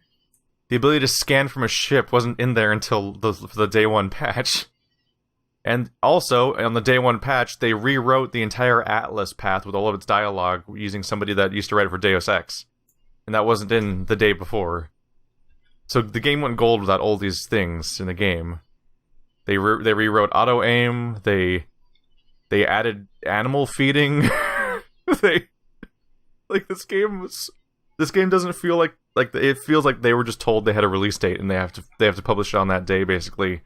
The ability to scan from a ship wasn't in there until the day one patch. And also, on the day one patch, they rewrote the entire Atlas path with all of its dialogue using somebody that used to write it for Deus Ex. And that wasn't in the day before. So the game went gold without all these things in the game. They rewrote auto-aim, they added animal feeding. This game doesn't feel like it feels like they were just told they had a release date and they have to publish it on that day, basically.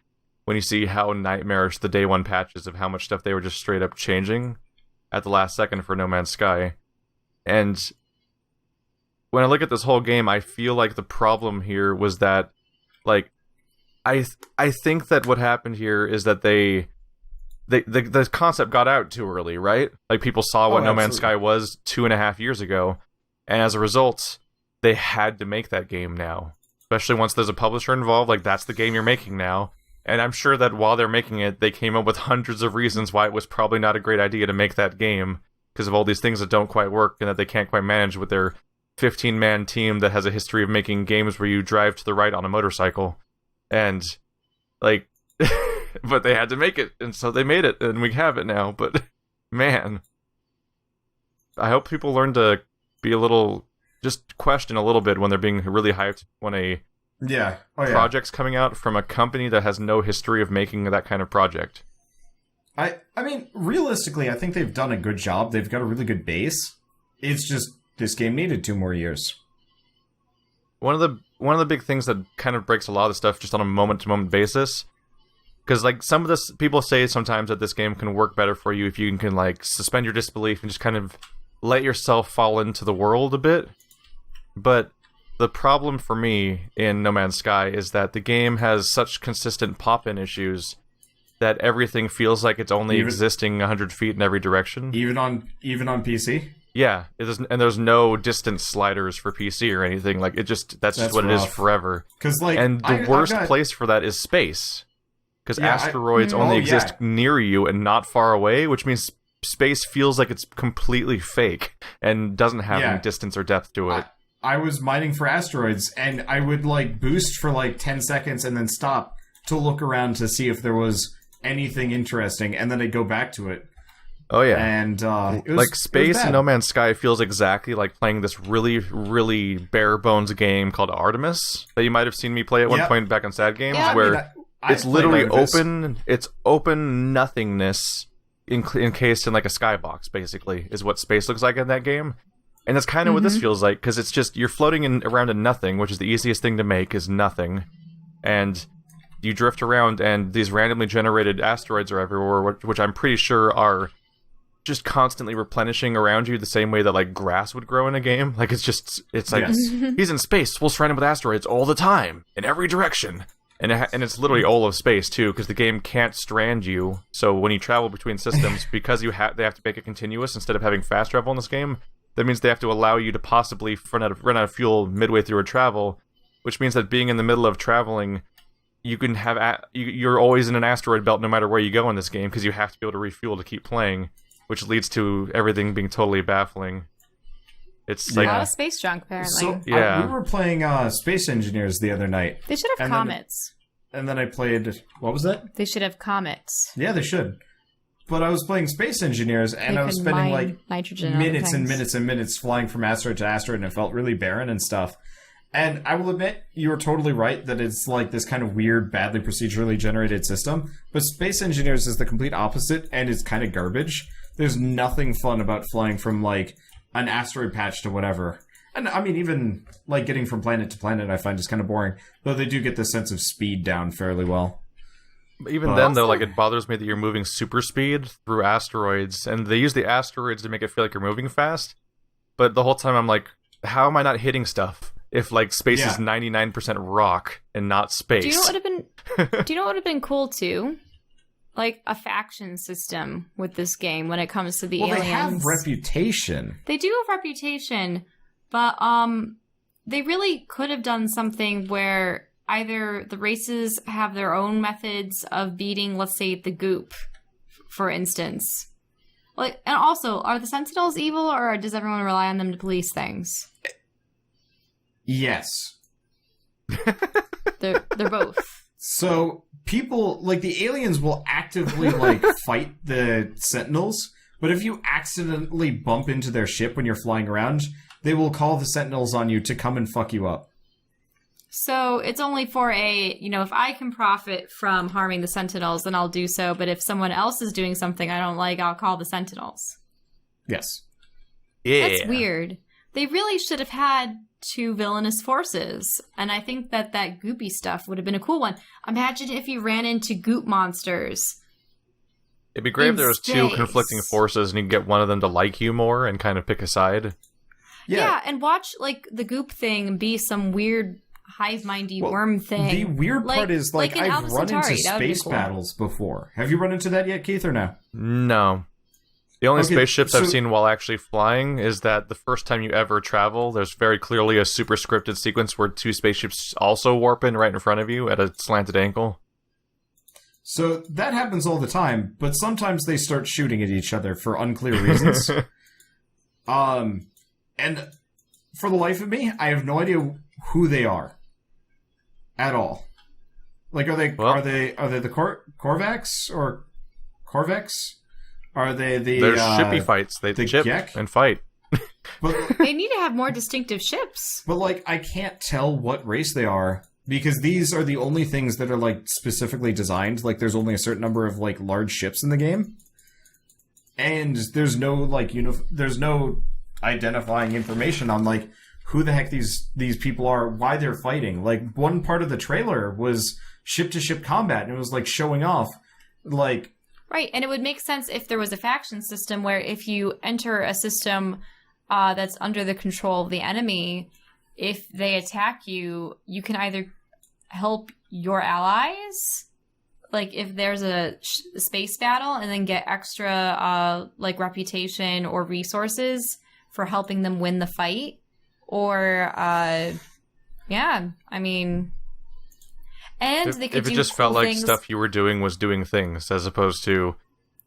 When you see how nightmarish the day one patches of how much stuff they were just straight up changing at the last second for No Man's Sky. And when I look at this whole game, I feel like the problem here was that, like, I think that what happened here is that the concept got out too early, right? Like, people saw what No Man's Sky was 2.5 years ago, and as a result, they had to make that game now. Especially once there's a publisher involved, like, that's the game you're making now. And I'm sure that while they're making it, they came up with hundreds of reasons why it was probably not a great idea to make that game, because of all these things that don't quite work and that they can't quite manage with their 15-man team that has a history of making games where you drive to the right on a motorcycle. And, like, but they had to make it, and so they made it, and we have it now. But, man, I hope people learn to be just question a little bit when they're being really hyped when a project's coming out from a company that has no history of making that kind of project. I mean, realistically, I think they've done a good job. They've got a really good base. It's just this game needed 2 more years. One of the big things that kind of breaks a lot of the stuff just on a moment-to-moment basis, because like some of this, people say sometimes that this game can work better for you if you can like suspend your disbelief and just kind of let yourself fall into the world a bit. But the problem for me in No Man's Sky is that the game has such consistent pop-in issues that everything feels like it's only existing 100 feet in every direction. Even on PC? Yeah, and there's no distance sliders for PC or anything. Like that's just what rough. It is forever. And the worst place for that is space, because asteroids only exist near you and not far away, which means space feels like it's completely fake and doesn't have any distance or depth to it. I was mining for asteroids, and I would like boost for like 10 seconds and then stop to look around to see if there was anything interesting, and then I'd go back to it. Oh yeah, and Space and No Man's Sky feels exactly like playing this really, really bare bones game called Artemis that you might have seen me play at one point back on Sad Games, where it's literally open. It's open nothingness encased in like a skybox. Basically, is what space looks like in that game, and that's kind of what this feels like, because it's just you're floating around in nothing, which is the easiest thing to make is nothing, and you drift around, and these randomly generated asteroids are everywhere, which I'm pretty sure are just constantly replenishing around you the same way that like grass would grow in a game. Like it's like he's in space, we'll surround him with asteroids all the time in every direction, and it's literally all of space too, because the game can't strand you. So when you travel between systems, because they have to make it continuous instead of having fast travel in this game, that means they have to allow you to possibly run out of fuel midway through a travel, which means that being in the middle of traveling, you can have you're always in an asteroid belt no matter where you go in this game, because you have to be able to refuel to keep playing, which leads to everything being totally baffling. It's like a lot of space junk, apparently. So, we were playing Space Engineers the other night. They should have comets. And then I played... What was that? They should have comets. Yeah, they should. But I was playing Space Engineers, and I was spending like minutes and minutes and minutes flying from asteroid to asteroid, and it felt really barren and stuff. And I will admit, you were totally right that it's like this kind of weird, badly procedurally generated system. But Space Engineers is the complete opposite, and it's kind of garbage. There's nothing fun about flying from, like, an asteroid patch to whatever. And, I mean, even, like, getting from planet to planet I find is kind of boring. Though they do get the sense of speed down fairly well. Even then, though, like, it bothers me that you're moving super speed through asteroids. And they use the asteroids to make it feel like you're moving fast. But the whole time I'm like, how am I not hitting stuff if, like, space is 99% rock and not space? Do you know what would have been cool, too? Like a faction system with this game when it comes to the aliens. They have reputation. They do have reputation, but they really could have done something where either the races have their own methods of beating, let's say, the goop, for instance. Like, and also, are the Sentinels evil, or does everyone rely on them to police things? Yes. They're both. So people, like, the aliens will actively, like, fight the Sentinels, but if you accidentally bump into their ship when you're flying around, they will call the Sentinels on you to come and fuck you up. So it's only for if I can profit from harming the Sentinels, then I'll do so, but if someone else is doing something I don't like, I'll call the Sentinels. Yes. Yeah. That's weird. They really should have had two villainous forces, and I think that goopy stuff would have been a cool one. Imagine if you ran into goop monsters. It'd be great if there was two conflicting forces and you could get one of them to like you more and kind of pick a side. Yeah, and watch like the goop thing be some weird hive-mindy worm thing. The weird part is like I've run into space battles before. Have you run into that yet, Keith, or no? No. The only spaceships I've seen while actually flying is that the first time you ever travel, there's very clearly a super scripted sequence where two spaceships also warp in right in front of you at a slanted angle. So that happens all the time, but sometimes they start shooting at each other for unclear reasons. And for the life of me, I have no idea who they are at all. Like, are they the Korvax or Corvex? Are they the... They're shippy fights. They ship Gek? and fight. But they need to have more distinctive ships. But, like, I can't tell what race they are, because these are the only things that are, like, specifically designed. Like, there's only a certain number of, like, large ships in the game. And there's no, like, there's no identifying information on, like, who the heck these people are, why they're fighting. Like, one part of the trailer was ship-to-ship combat, and it was, like, showing off, like... Right, and it would make sense if there was a faction system where if you enter a system that's under the control of the enemy, if they attack you, you can either help your allies, like if there's a space battle, and then get extra like reputation or resources for helping them win the fight. Or, yeah, I mean... And they could if do it just felt cool like things. stuff you were doing was doing things, as opposed to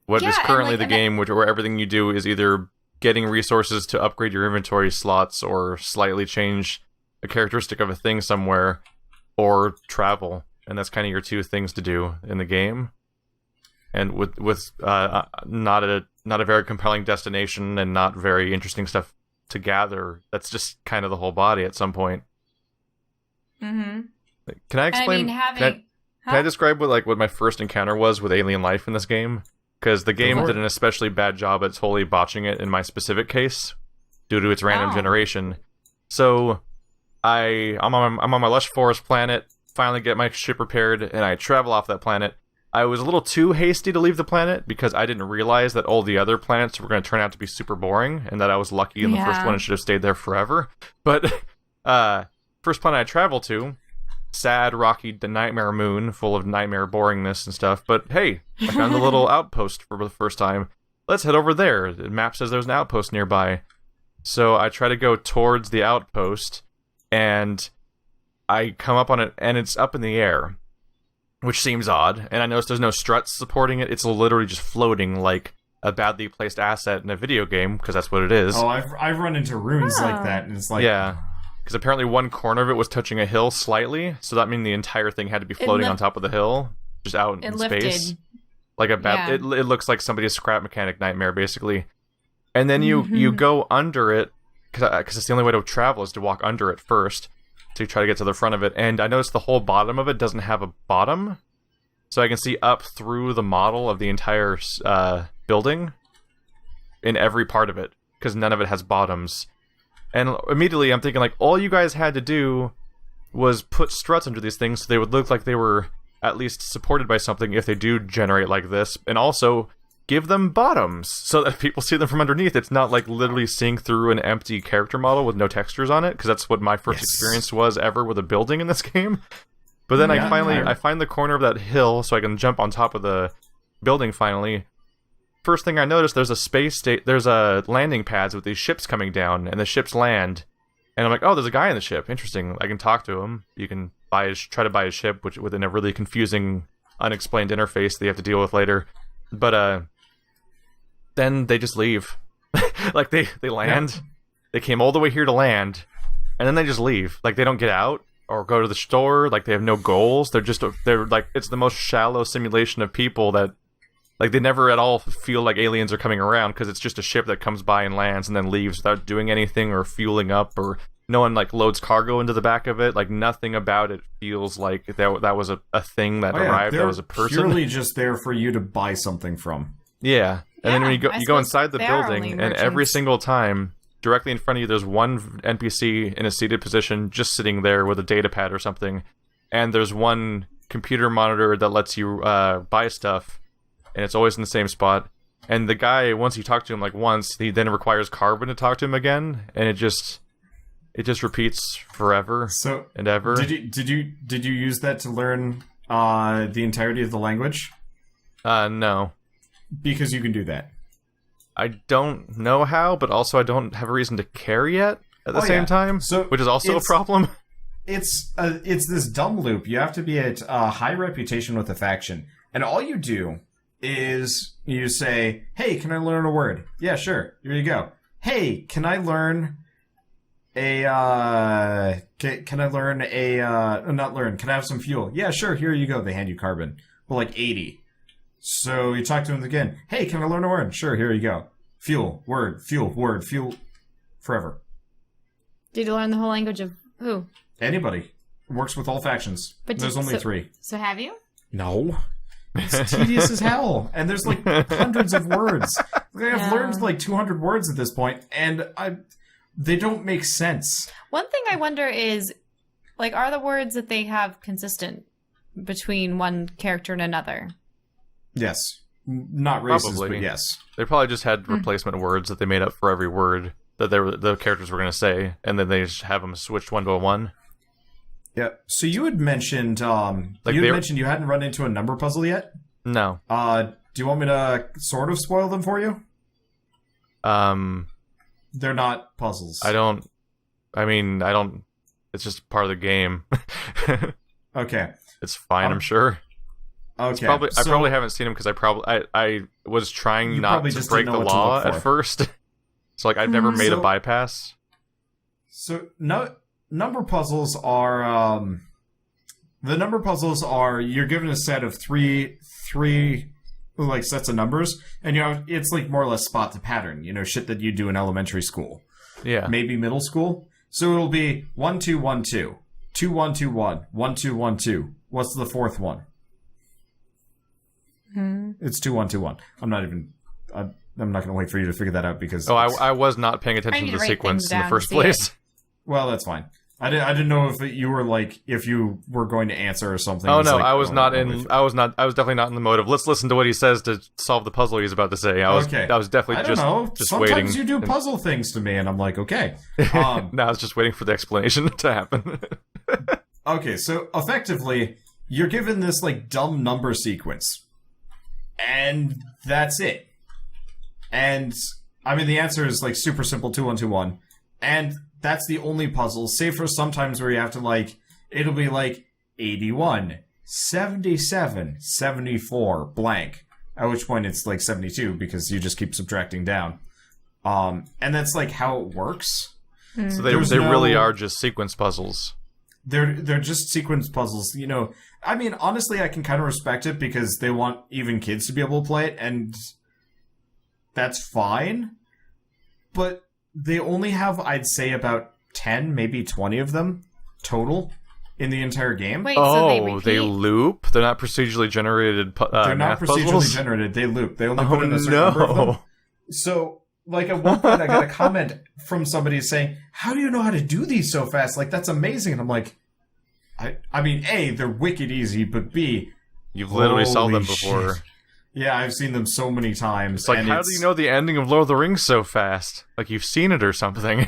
what is currently the game, where everything you do is either getting resources to upgrade your inventory slots or slightly change a characteristic of a thing somewhere, or travel. And that's kind of your two things to do in the game. And with not a very compelling destination and not very interesting stuff to gather, that's just kind of the whole body at some point. Mm-hmm. Can I explain? Can I describe what my first encounter was with alien life in this game? Because the game did an especially bad job at totally botching it in my specific case, due to its random generation. So, I'm on my lush forest planet, finally get my ship repaired, and I travel off that planet. I was a little too hasty to leave the planet, because I didn't realize that all the other planets were going to turn out to be super boring, and that I was lucky in the first one and should have stayed there forever. But, first planet I traveled to, sad, rocky, nightmare moon, full of nightmare boringness and stuff. But hey, I found a little outpost for the first time. Let's head over there. The map says there's an outpost nearby. So I try to go towards the outpost, and I come up on it, and it's up in the air, which seems odd. And I notice there's no struts supporting it. It's literally just floating like a badly placed asset in a video game, because that's what it is. Oh, I've run into runes like that, and it's like... Yeah. Because apparently one corner of it was touching a hill slightly, so that means the entire thing had to be floating on top of the hill, just out in space. Like a bad, it looks like somebody's scrap mechanic nightmare, basically. And then you go under it, because it's the only way to travel is to walk under it first, to try to get to the front of it. And I noticed the whole bottom of it doesn't have a bottom, so I can see up through the model of the entire building in every part of it, because none of it has bottoms. And immediately I'm thinking, like, all you guys had to do was put struts under these things so they would look like they were at least supported by something if they do generate like this. And also, give them bottoms so that people see them from underneath. It's not like literally seeing through an empty character model with no textures on it, because that's what my first experience was ever with a building in this game. But then I find the corner of that hill so I can jump on top of the building finally. First thing I noticed, there's a landing pads with these ships coming down, and the ships land, and I'm like, oh, there's a guy in the ship. Interesting. I can talk to him. You can try to buy his ship, which within a really confusing, unexplained interface that you have to deal with later. But then they just leave. Like they land. They came all the way here to land, and then they just leave. Like they don't get out or go to the store. Like they have no goals. They're like, it's the most shallow simulation of people that. Like, they never at all feel like aliens are coming around, because it's just a ship that comes by and lands and then leaves without doing anything or fueling up, or no one, like, loads cargo into the back of it. Like, nothing about it feels like that was a thing that arrived, that was a person. They're purely just there for you to buy something from. Yeah. And then when you go inside the building, and every single time, directly in front of you, there's one NPC in a seated position, just sitting there with a data pad or something, and there's one computer monitor that lets you buy stuff, and it's always in the same spot. And the guy, once you talk to him once, he then requires Carbon to talk to him again, and it just repeats forever and ever. Did you use that to learn the entirety of the language? No. Because you can do that. I don't know how, but also I don't have a reason to care yet at the same time, which is also a problem. It's this dumb loop. You have to be at high reputation with a faction, and all you do is you say, hey, can I learn a word? Yeah, sure. Here you go. Hey, can I learn can I have some fuel? Yeah, sure. Here you go. They hand you Carbon. Well, like 80. So you talk to him again. Hey, can I learn a word? Sure, here you go. Fuel, word, fuel, forever. Did you learn the whole language of who? Anybody. Works with all factions. But there's only 3. So have you? No. It's tedious as hell. And there's like hundreds of words. I've learned like 200 words at this point, and they don't make sense. One thing I wonder is, like, are the words that they have consistent between one character and another? Yes. Not racist, but yes. They probably just had replacement words that they made up for every word that the characters were going to say, and then they just have them switched one to one. Yeah. So you had mentioned you hadn't run into a number puzzle yet? No. Do you want me to sort of spoil them for you? They're not puzzles. I don't. It's just part of the game. Okay. It's fine, I'm sure. Okay. I probably haven't seen them because I was trying not to break the law at first. So like I've never made a bypass. So number puzzles are the number puzzles are you're given a set of three like sets of numbers, and it's like more or less spot the pattern, shit that you do in elementary school. Yeah. Maybe middle school. So it'll be 1 2 1 2, 2 1 2 1, 1 2 1 2. What's the fourth one? It's 2 1 2 1. I'm not going to wait for you to figure that out because I was not paying attention to the sequence in the first place. Well, that's fine. I didn't know if you were going to answer or something. Oh no, I was definitely not in the mode of let's listen to what he says to solve the puzzle he's about to say. I was definitely just waiting. Sometimes you do puzzle things to me, and I'm like, okay. No, I was just waiting for the explanation to happen. Okay, so effectively, you're given this like dumb number sequence, and that's it. And I mean, the answer is like super simple: 2 1 2 1, and that's the only puzzle, save for sometimes where you have to it'll be 81, 77, 74, blank. At which point it's 72 because you just keep subtracting down. And that's how it works. So they really are just sequence puzzles. They're just sequence puzzles. I mean, honestly, I can kind of respect it because they want even kids to be able to play it, and that's fine. But they only have, I'd say, about 10, maybe 20 of them total in the entire game. Wait, so they loop? They're not procedurally generated They're not procedurally puzzles? generated. They loop. They only put in a certain number of them. So, at one point, I got a comment from somebody saying, how do you know how to do these so fast? That's amazing. And I'm like, I mean, A, they're wicked easy, but B, you've literally saw them before. Shit. Yeah, I've seen them so many times. It's how do you know the ending of Lord of the Rings so fast? You've seen it or something.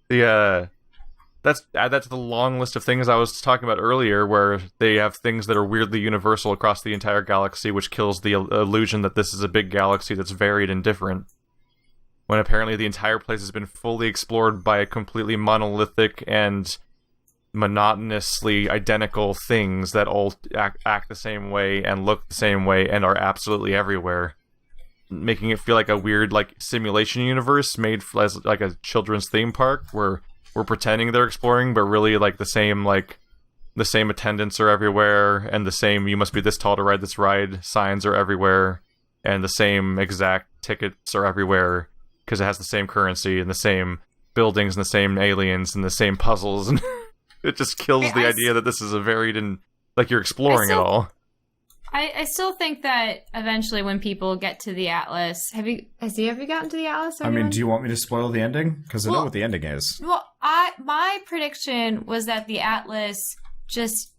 That's the long list of things I was talking about earlier, where they have things that are weirdly universal across the entire galaxy, which kills the illusion that this is a big galaxy that's varied and different. When apparently the entire place has been fully explored by a completely monolithic and monotonously identical things that all act the same way and look the same way and are absolutely everywhere, making it feel like a weird simulation universe made as a children's theme park where we're pretending they're exploring, but really the same attendants are everywhere, and the same "you must be this tall to ride this ride" signs are everywhere, and the same exact tickets are everywhere because it has the same currency and the same buildings and the same aliens and the same puzzles and it just kills the idea that this is a varied and you're exploring it all. I still think that eventually when people get to the Atlas... Has he ever gotten to the Atlas? I mean, do you want me to spoil the ending? Because I know what the ending is. Well, my prediction was that the Atlas just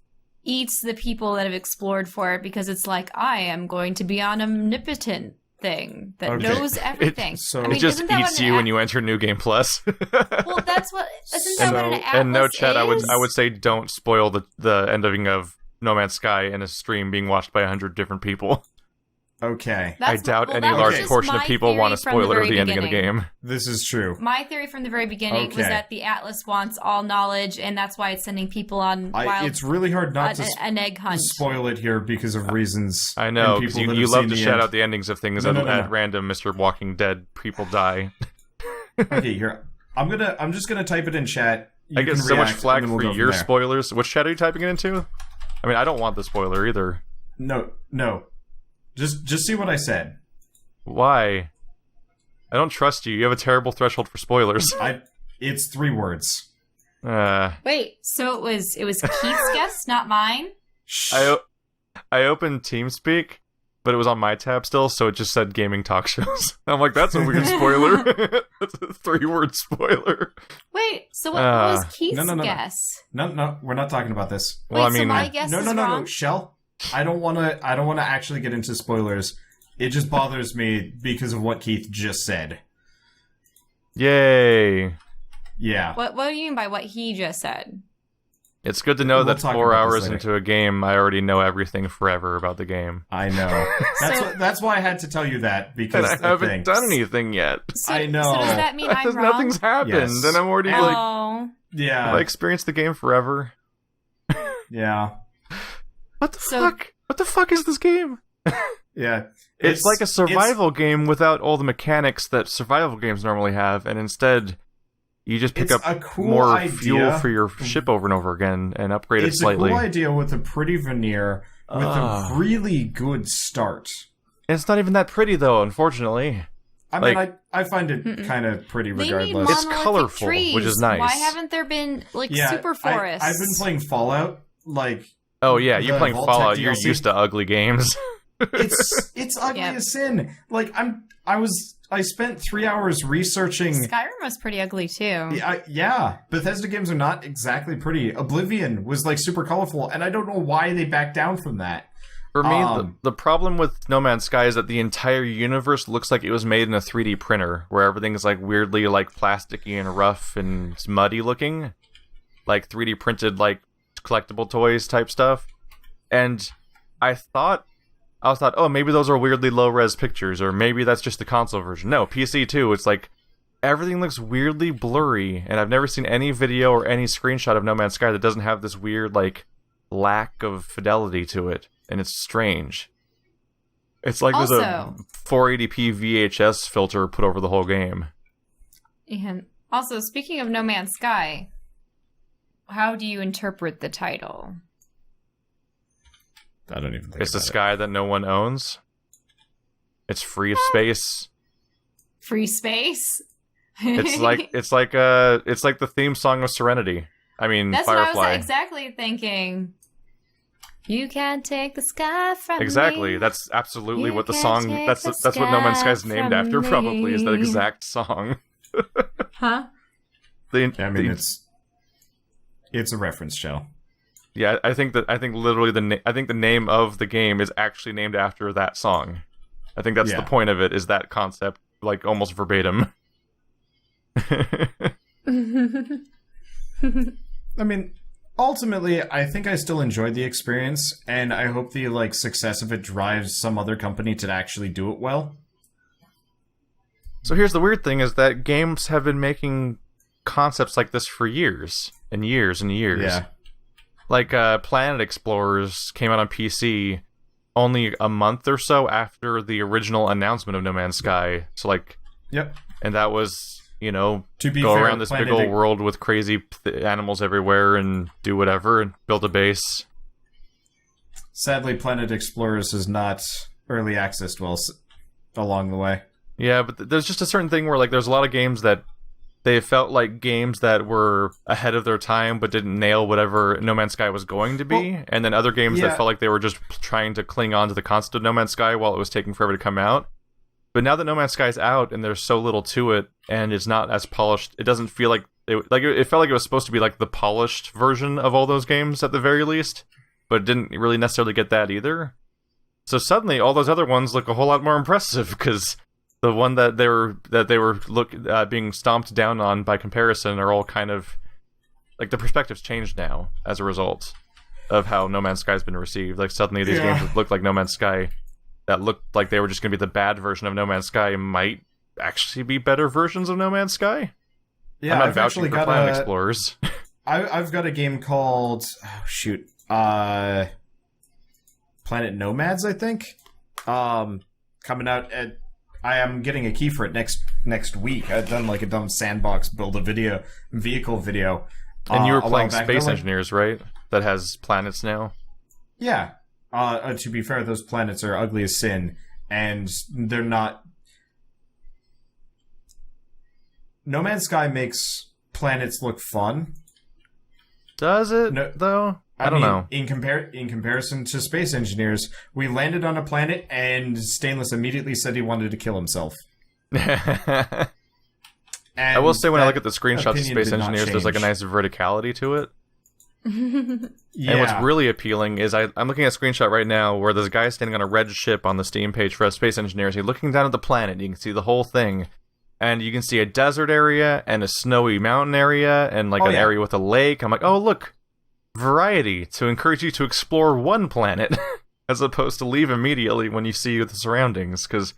eats the people that have explored for it because it's I am going to be an omnipotent thing that knows everything. It just eats you when you enter New Game Plus. Well, that's what... Isn't that what an Atlas and no, Chad, is? I would say don't spoil the ending of No Man's Sky in a stream being watched by 100 different people. Okay. I doubt any large portion of people want to spoiler the ending of the game. This is true. My theory from the very beginning was that the Atlas wants all knowledge, and that's why it's sending people on it's really hard not an egg hunt. Spoil it here because of reasons. I know, because you love to shout out the endings of things at random, Mr. Walking Dead, people die. Okay, here. I'm just gonna type it in chat. I get so much flack for your spoilers. Which chat are you typing it into? I mean, I don't want the spoiler either. No. Just see what I said. Why? I don't trust you. You have a terrible threshold for spoilers. It's 3 words. Wait, so it was Keith's guess, not mine? I opened TeamSpeak, but it was on my tab still, so it just said gaming talk shows. I'm like, that's a weird spoiler. That's a 3-word spoiler. Wait, so what was Keith's guess? No, we're not talking about this. Well, so my guess is wrong? No, Shell. I don't want to actually get into spoilers. It just bothers me because of what Keith just said. Yay. Yeah. What do you mean by what he just said? It's good to know that 4 hours into a game, I already know everything forever about the game. I know. That's why I had to tell you that, because and I haven't done anything yet. I know. So does that mean I'm wrong? Nothing's happened, and I'm already yeah. Have I experienced the game forever? Yeah. What the fuck? What the fuck is this game? Yeah. It's like a survival game without all the mechanics that survival games normally have, and instead you just pick up more fuel for your ship over and over again and upgrade it slightly. It's a cool idea with a pretty veneer, with a really good start. It's not even that pretty, though, unfortunately. I mean, I find it kind of pretty regardless. It's colorful, which is nice. Why haven't there been, super forests? I've been playing Fallout, Oh, yeah, you're playing Fallout. You're used to ugly games. It's ugly as sin. I spent 3 hours researching. Skyrim was pretty ugly too. Yeah. Bethesda games are not exactly pretty. Oblivion was super colorful, and I don't know why they backed down from that. For me, the problem with No Man's Sky is that the entire universe looks like it was made in a 3D printer, where everything is weirdly plasticky and rough and muddy looking, 3D printed collectible toys type stuff. And I thought, oh, maybe those are weirdly low-res pictures, or maybe that's just the console version. No, PC too, it's everything looks weirdly blurry, and I've never seen any video or any screenshot of No Man's Sky that doesn't have this weird, lack of fidelity to it, and it's strange. It's there's a 480p VHS filter put over the whole game. And also, speaking of No Man's Sky, how do you interpret the title? I don't even think it's a sky that no one owns. It's free space. Free space? It's like the theme song of Serenity. I mean, that's Firefly. What I was exactly thinking. You can't take the sky from me. Exactly. That's absolutely what the song. That's what No Man's Sky is named after. Probably is that exact song. Huh? It's a reference show. Yeah, I think literally the name of the game is actually named after that song. I think that's the point of it, is that concept, almost verbatim. I mean, ultimately, I think I still enjoyed the experience, and I hope the success of it drives some other company to actually do it well. So here's the weird thing, is that games have been making concepts like this for years and years and years. Yeah. Planet Explorers came out on PC only a month or so after the original announcement of No Man's Sky. So, Yep. And that was, to be go fair, around this big old world with crazy animals everywhere and do whatever and build a base. Sadly, Planet Explorers is not early accessed well along the way. Yeah, but there's just a certain thing where, there's a lot of games that they felt like games that were ahead of their time but didn't nail whatever No Man's Sky was going to be, and then other games that felt like they were just trying to cling on to the concept of No Man's Sky while it was taking forever to come out. But now that No Man's Sky's out and there's so little to it and it's not as polished, it doesn't feel it felt like it was supposed to be the polished version of all those games at the very least, but it didn't really necessarily get that either. So suddenly all those other ones look a whole lot more impressive, because the one that they were being stomped down on by comparison are all kind of the perspective's changed now as a result of how No Man's Sky's been received. Suddenly these games that look like No Man's Sky, that looked like they were just going to be the bad version of No Man's Sky, might actually be better versions of No Man's Sky. Yeah, I'm not vouching for Planet Explorers. I've got a game called Planet Nomads, I think. Coming out at. I am getting a key for it next week. I've done a dumb sandbox vehicle video. And you were playing Space Engineers, right? That has planets now? Yeah. To be fair, those planets are ugly as sin, and they're not... No Man's Sky makes planets look fun. Does it, though? I don't know. In comparison to Space Engineers, we landed on a planet and Stainless immediately said he wanted to kill himself. I will say, when I look at the screenshots of Space Engineers, there's a nice verticality to it. Yeah. And what's really appealing is I'm looking at a screenshot right now where there's a guy standing on a red ship on the Steam page for Space Engineers. He's looking down at the planet. You can see the whole thing. And you can see a desert area and a snowy mountain area and an area with a lake. I'm like, oh, look. variety to encourage you to explore one planet as opposed to leave immediately when you see the surroundings, because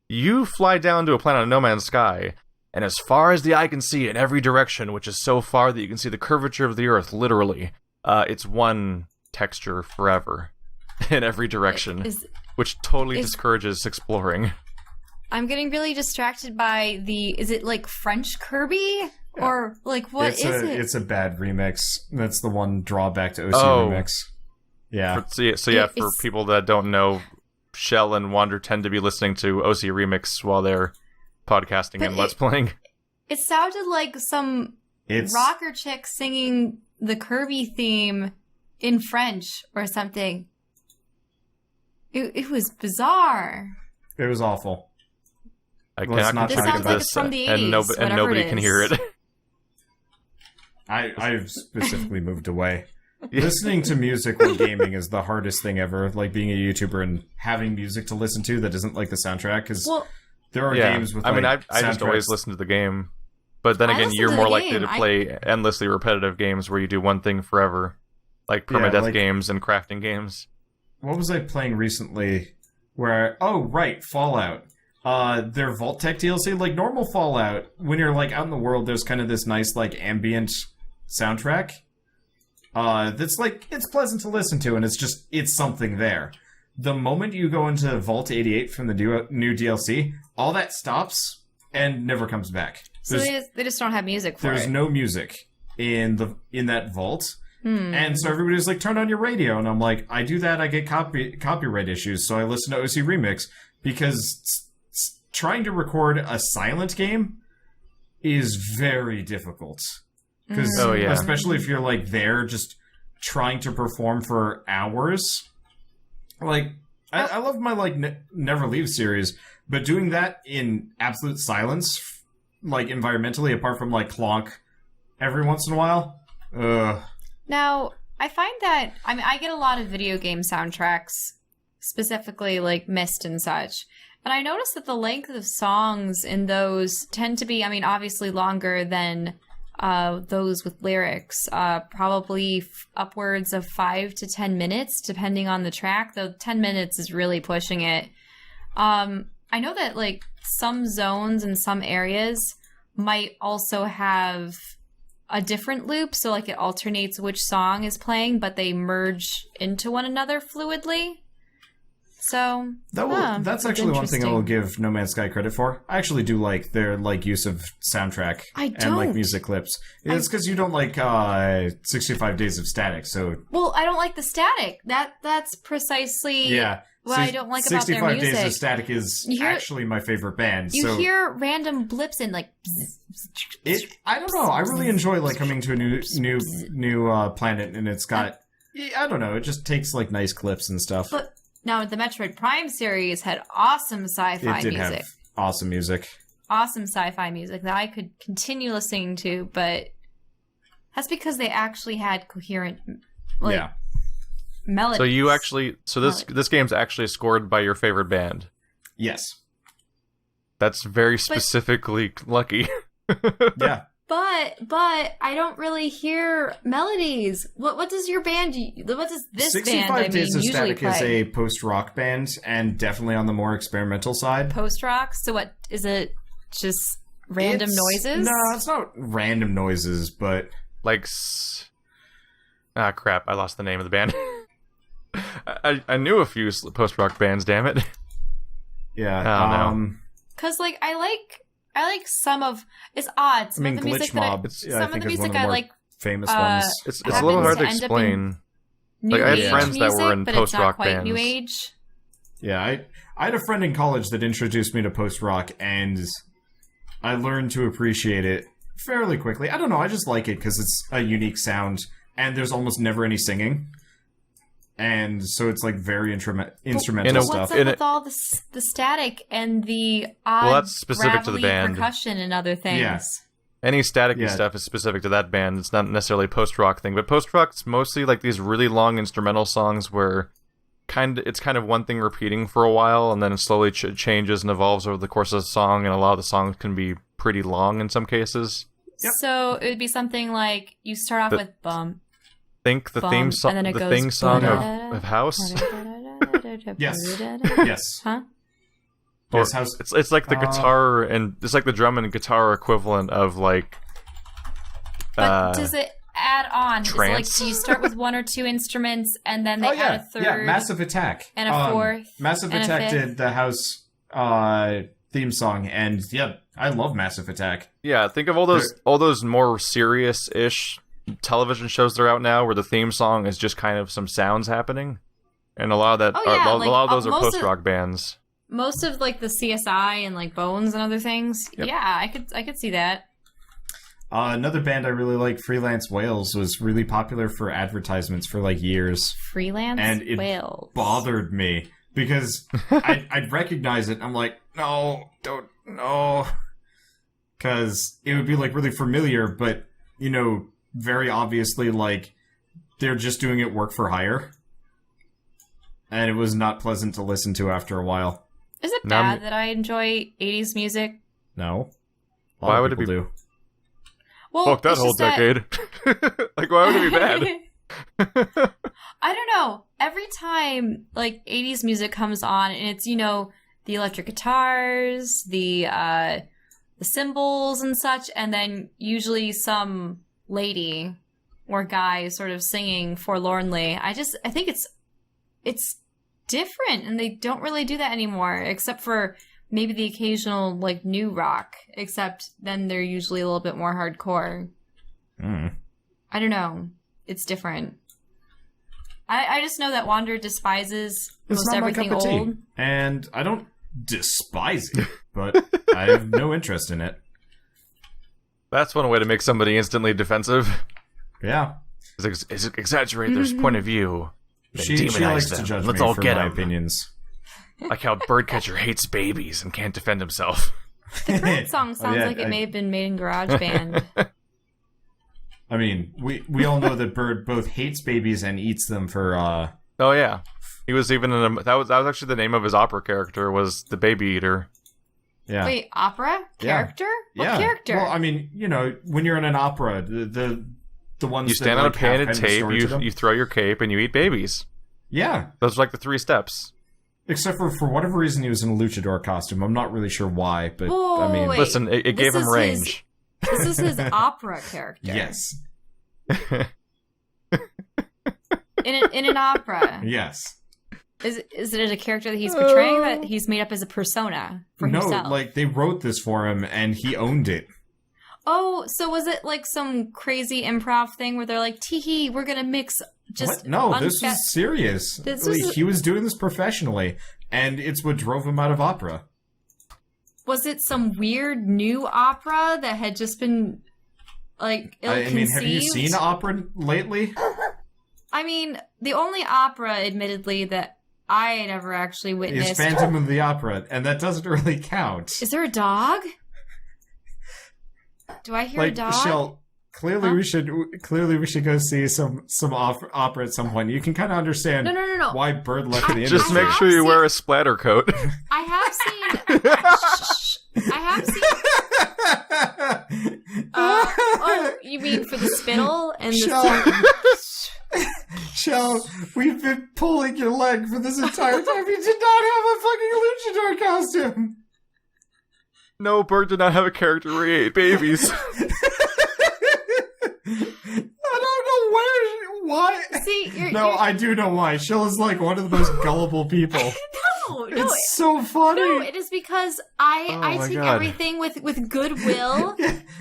you fly down to a planet of No Man's Sky, and as far as the eye can see in every direction, which is so far that you can see the curvature of the Earth, literally, it's one texture forever in every direction, which totally discourages exploring. I'm getting really distracted by is it like French Kirby? Yeah. Or, like, what is it? It's a bad remix. That's the one drawback to OC remix. Yeah. For people that don't know, Shell and Wander tend to be listening to OC remix while they're podcasting and Let's Playing. It sounded like some rocker chick singing the Kirby theme in French or something. It was bizarre. It was awful. I cannot contribute to this, and nobody can hear it. I've specifically moved away. Listening to music while gaming is the hardest thing ever. Like being a YouTuber and having music to listen to that isn't like the soundtrack. Because there are games with. I just always listen to the game, but then again, you're more likely to play endlessly repetitive games where you do one thing forever, like permadeath games and crafting games. What was I playing recently? Fallout. Their Vault Tech DLC, like normal Fallout, when you're like out in the world, there's kind of this nice like ambient soundtrack. That's like, it's pleasant to listen to, and it's something there. The moment you go into Vault 88 from the new DLC, all that stops and never comes back. So they just don't have music for it. There's no music in that vault. And so everybody's like, turn on your radio. And I'm like, I do that, I get copyright issues, so I listen to OC Remix, because trying to record a silent game is very difficult. Because especially if you're like there just trying to perform for hours. Like, I love my like Never Leave series, but doing that in absolute silence, like environmentally, apart from like clonk every once in a while. Now, I find that, I get a lot of video game soundtracks, specifically like Myst and such. And I noticed that the length of songs in those tend to be, obviously longer than those with lyrics. Probably upwards of 5 to 10 minutes, depending on the track. Though 10 minutes is really pushing it. I know that like some zones and some areas might also have a different loop, so like it alternates which song is playing, but they merge into one another fluidly. So that's actually one thing I will give No Man's Sky credit for. I actually do like their like use of soundtrack and like music clips. It's because you don't like 65 Days of Static. So I don't like the static. That's precisely what I don't like about their music. 65 Days of Static is actually my favorite band. You hear random blips in like. I don't know. I really enjoy like coming to a new planet, and it's got. I don't know. It just takes like nice clips and stuff. But now the Metroid Prime series had awesome sci-fi music. It did have awesome music. Awesome sci-fi music that I could continue listening to, but that's because they actually had coherent melodies. So this game's actually scored by your favorite band. Yes. That's very specifically lucky. Yeah. But I don't really hear melodies. What does your band? What does this 65 Days of Static is a post-rock band, and definitely on the more experimental side. Post-rock? So what is it? Just random noises? No, it's not random noises, but like crap! I lost the name of the band. I knew a few post-rock bands. Damn it! Yeah. I don't know. Because like I like some of it's odd. Some of the music Glitch Mob. Some of the music I like. Famous ones. It's a little hard to explain. Like I had friends that were in post-rock bands. New age. Yeah, I had a friend in college that introduced me to post-rock, and I learned to appreciate it fairly quickly. I don't know. I just like it because it's a unique sound, and there's almost never any singing. And so it's like very instrumental stuff. What's up with all the static and the odd, that's specific to the band. Percussion and other things? Yeah. Any staticky stuff is specific to that band. It's not necessarily a post-rock thing, but post-rock's mostly like these really long instrumental songs where it's kind of one thing repeating for a while, and then it slowly changes and evolves over the course of the song, and a lot of the songs can be pretty long in some cases. Yep. So it would be something like you start off with bum, Think the theme song, the theme song of House. Yes. Yes. Huh? Or yes, House. It's like the guitar and it's like the drum and guitar equivalent of like. But does it add on? Trance? Is it like, do you start with one or two instruments and then they add a third? Yeah, Massive Attack. And a fourth. Massive Attack did the House theme song, and yeah, I love Massive Attack. Yeah, think of all those more serious-ish television shows that are out now where the theme song is just kind of some sounds happening. And a lot of that, a lot of those are post-rock bands. Most of like the CSI and like Bones and other things. Yep. Yeah, I could see that. Another band I really like, Freelance Whales, was really popular for advertisements for like years. Freelance Whales. It bothered me because I'd recognize it. I'm like, no, don't, no. Because it would be like really familiar, but you know, very obviously like they're just doing it work for hire. And it was not pleasant to listen to after a while. Is it bad that I enjoy 80s music? No. Why would it be? Do. Well, fuck that whole decade. Like, why would it be bad? I don't know. Every time, like, 80s music comes on, and it's, you know, the electric guitars, the cymbals and such, and then usually some lady or guy sort of singing forlornly. I think it's different, and they don't really do that anymore, except for maybe the occasional, like, new rock, except then they're usually a little bit more hardcore. I don't know. It's different. I just know that Wander despises most everything old. And I don't despise it, but I have no interest in it. That's one way to make somebody instantly defensive. Yeah. Is exaggerate their point of view. She likes to judge me for my opinions. Like how Birdcatcher hates babies and can't defend himself. The Bird song sounds like it may have been made in GarageBand. I mean, we all know that Bird both hates babies and eats them for. Oh yeah, he was even in that was actually the name of his opera character was the Baby Eater. Yeah. Wait, opera character? Yeah. What character? Well, I mean, you know, when you're in an opera, the ones you stand on a painted tape, you throw your cape, and you eat babies. Yeah, those are like the 3 steps. Except for whatever reason he was in a luchador costume. I'm not really sure why, but I mean... Wait. Listen, it gave him range. This is his opera character. Yes. in an opera. Yes. Is it a character that he's portraying that he's made up as a persona for himself? No, like they wrote this for him and he owned it. Oh, so was it like some crazy improv thing where they're like, tee-hee, we're gonna mix just... What? No, this was serious. He was doing this professionally, and it's what drove him out of opera. Was it some weird new opera that had just been, like, ill-conceived? I mean, have you seen opera lately? I mean, the only opera, admittedly, that I had ever actually witnessed... is Phantom of the Opera, and that doesn't really count. Is there a dog? Do I hear a dog? Shell, clearly we should go see some opera at some point. You can kind of understand why Bird left the industry. Just make sure you wear a splatter coat. I have seen. Oh, you mean for the spittle and Shell, we've been pulling your leg for this entire time. You did not have a fucking luchador costume. No, Bird did not have a character where he ate babies. I don't know why. See, I do know why. Shell is like one of the most gullible people. No, it's so funny. No, it is because I take everything with goodwill.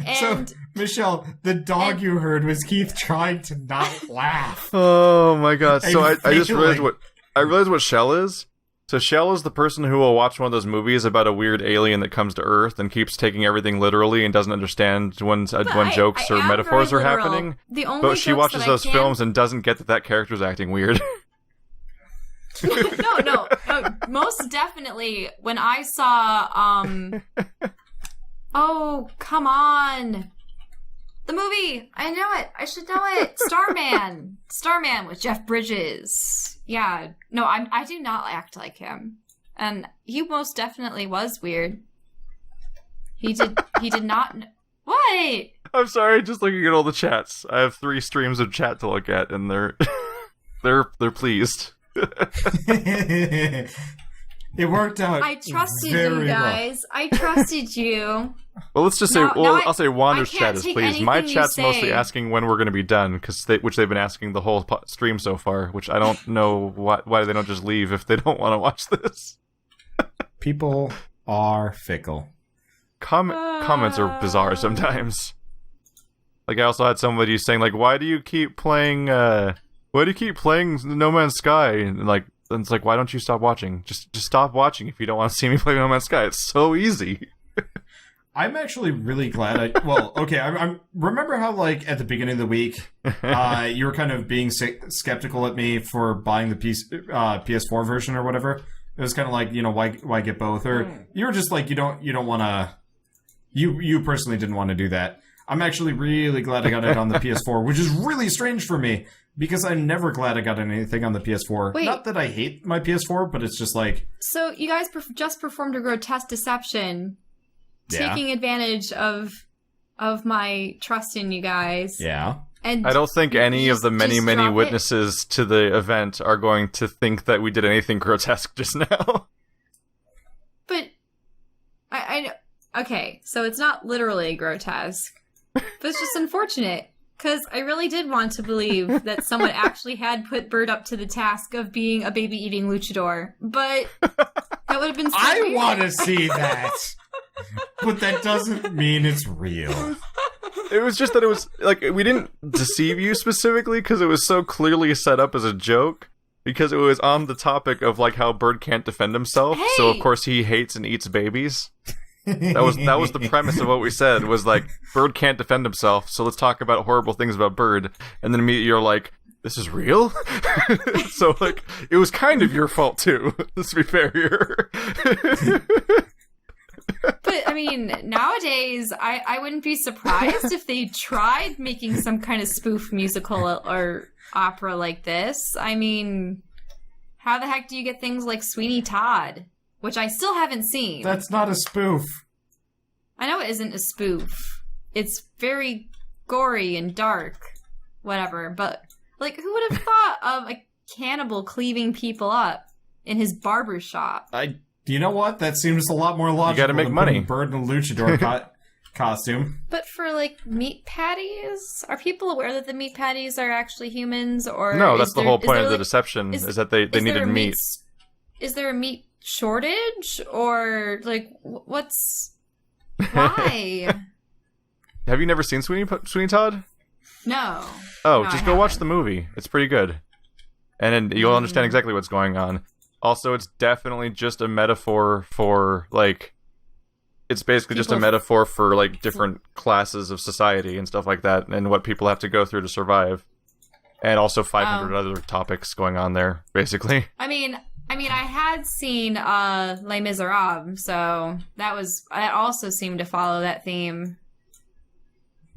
And so, Michelle, the dog you heard was Keith trying to not laugh. Oh my god! So I just realized what Shell is. So Shell is the person who will watch one of those movies about a weird alien that comes to Earth and keeps taking everything literally and doesn't understand when jokes or metaphors are happening. But she watches those films and doesn't get that character's acting weird. No, most definitely when I saw oh, come on. The movie! I know it! I should know it! Starman with Jeff Bridges. Yeah. No, I do not act like him. And he most definitely was weird. He did not... What? I'm sorry, just looking at all the chats. I have 3 streams of chat to look at, and they're pleased. It worked out. I trusted you guys. Well. I trusted you. Well, let's just say, I'll say Wander's chat is pleased. My chat's mostly asking when we're going to be done, which they've been asking the whole stream so far, which I don't know why they don't just leave if they don't want to watch this. People are fickle. Comments are bizarre sometimes. Like, I also had somebody saying, like, why do you keep playing No Man's Sky? And like, it's like, why don't you stop watching? Just stop watching if you don't want to see me play No Man's Sky. It's so easy. I'm actually really glad I'm remember how, like, at the beginning of the week, you were kind of being skeptical at me for buying the PS4 version or whatever? It was kind of like, why get both? Or you were just like, you don't want to... You personally didn't want to do that. I'm actually really glad I got it on the PS4, which is really strange for me, because I'm never glad I got anything on the PS4. Wait. Not that I hate my PS4, but it's just like... So you guys just performed a grotesque deception, taking advantage of my trust in you guys. Yeah. And I don't think any of the many witnesses to the event are going to think that we did anything grotesque just now. But okay, so it's not literally grotesque, but it's just unfortunate, because I really did want to believe that someone actually had put Bird up to the task of being a baby-eating luchador, but that would have been so I want to see that, but that doesn't mean it's real. It was just that it was, like, we didn't deceive you specifically, because it was so clearly set up as a joke, because it was on the topic of, like, how Bird can't defend himself, so of course he hates and eats babies. That was the premise of what we said, was like, Bird can't defend himself, so let's talk about horrible things about Bird. And then immediately you're like, this is real? So, like, it was kind of your fault too, let's be fair here. But, I mean, nowadays, I wouldn't be surprised if they tried making some kind of spoof musical or opera like this. I mean, how the heck do you get things like Sweeney Todd? Which I still haven't seen. That's not a spoof. I know it isn't a spoof. It's very gory and dark. Whatever. But, like, who would have thought of a cannibal cleaving people up in his barber shop? You know what? That seems a lot more logical. You gotta make money. Bird in a luchador costume. But for, like, meat patties? Are people aware that the meat patties are actually humans? Or no, that's the whole point of the deception, is that they needed meat. Is there a meat shortage, or like why? Have you never seen Sweeney Todd? No. Oh, just go watch the movie. It's pretty good, and then you'll understand exactly what's going on. Also, it's definitely just a metaphor for, like, it's basically just a metaphor for, like, different classes of society and stuff like that, and what people have to go through to survive, and also 500 other topics going on there, basically. I mean, I had seen Les Miserables, so that also seemed to follow that theme.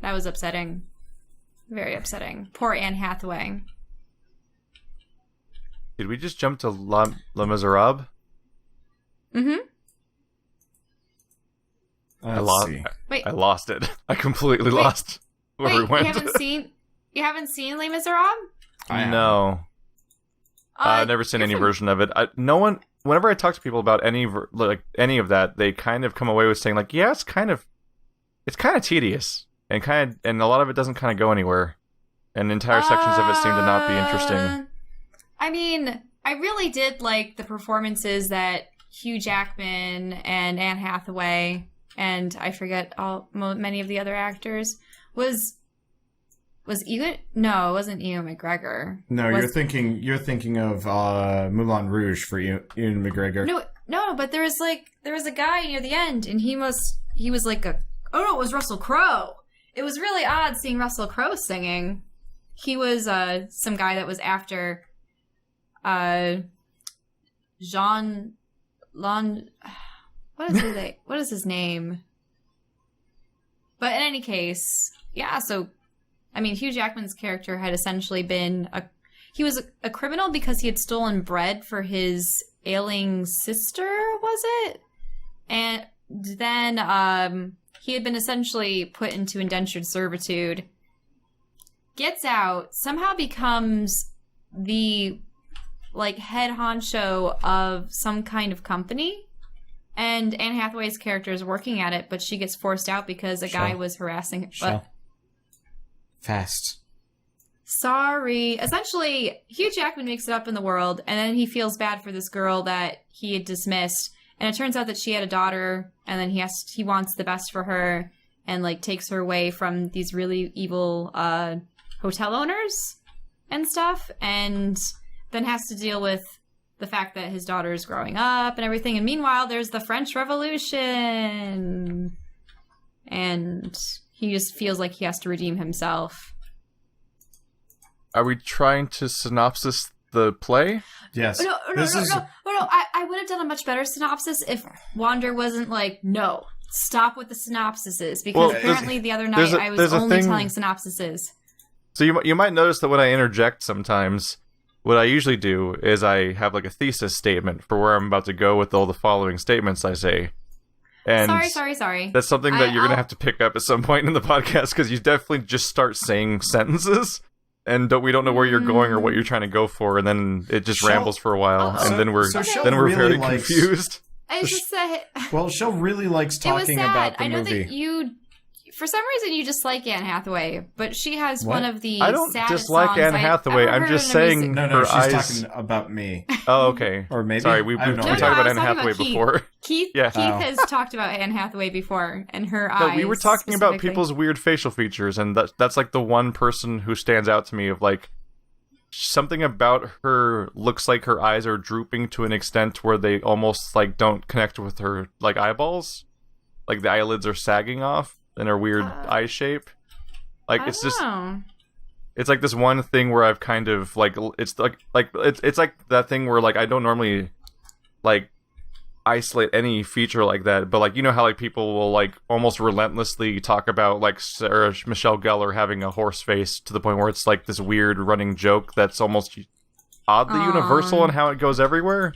That was upsetting. Very upsetting. Poor Anne Hathaway. Did we just jump to Les Miserables? Mm-hmm. I lost it. I completely lost where we went. You haven't seen Les Miserables? No. I've never seen any version of it. Whenever I talk to people about any of that, they kind of come away with saying, like, yeah, it's kind of tedious, and a lot of it doesn't kind of go anywhere, and entire sections of it seem to not be interesting. I mean, I really did like the performances that Hugh Jackman and Anne Hathaway, and I forget many of the other actors, was Ewan? No, it wasn't Ewan McGregor. No, you're thinking of Moulin Rouge for Ewan McGregor. No, but there was a guy near the end, and he was like it was Russell Crowe. It was really odd seeing Russell Crowe singing. He was some guy that was after Jean Lon. What is his name? But in any case, yeah. So, I mean, Hugh Jackman's character had essentially been he was a criminal because he had stolen bread for his ailing sister, was it? And then he had been essentially put into indentured servitude, gets out, somehow becomes the, like, head honcho of some kind of company. And Anne Hathaway's character is working at it, but she gets forced out because a guy was harassing her. Fast. Sorry. Essentially, Hugh Jackman makes it up in the world, and then he feels bad for this girl that he had dismissed. And it turns out that she had a daughter, and then he wants the best for her, and, like, takes her away from these really evil hotel owners and stuff, and then has to deal with the fact that his daughter is growing up and everything. And meanwhile, there's the French Revolution, and he just feels like he has to redeem himself. Are we trying to synopsis the play? Yes. No. I would have done a much better synopsis if Wander wasn't like, no, stop with the synopsises. Because apparently the other night I was only telling synopsises. So you might notice that when I interject sometimes, what I usually do is I have like a thesis statement for where I'm about to go with all the following statements I say. And sorry. That's something that you're going to have to pick up at some point in the podcast, because you definitely just start saying sentences. And we don't know where you're going or what you're trying to go for, and then it just rambles for a while, and then we're really very confused. Shell really likes talking about the movie. I know that you, for some reason, you dislike Anne Hathaway, but she has one of the I don't saddest dislike songs Anne Hathaway. I'm just saying her eyes. She's talking about me. Oh, okay. Or maybe. Sorry, we talked about Anne Hathaway before. Keith has talked about Anne Hathaway before, and her eyes. No, we were talking about people's weird facial features, and that's like the one person who stands out to me of like something about her looks like her eyes are drooping to an extent where they almost like don't connect with her like eyeballs, like the eyelids are sagging off in her weird eye shape. Like it's just. It's like this one thing where I've kind of like it's like that thing where like I don't normally like isolate any feature like that, but like you know how like people will like almost relentlessly talk about like Sarah Michelle Gellar having a horse face to the point where it's like this weird running joke that's almost oddly universal in how it goes everywhere.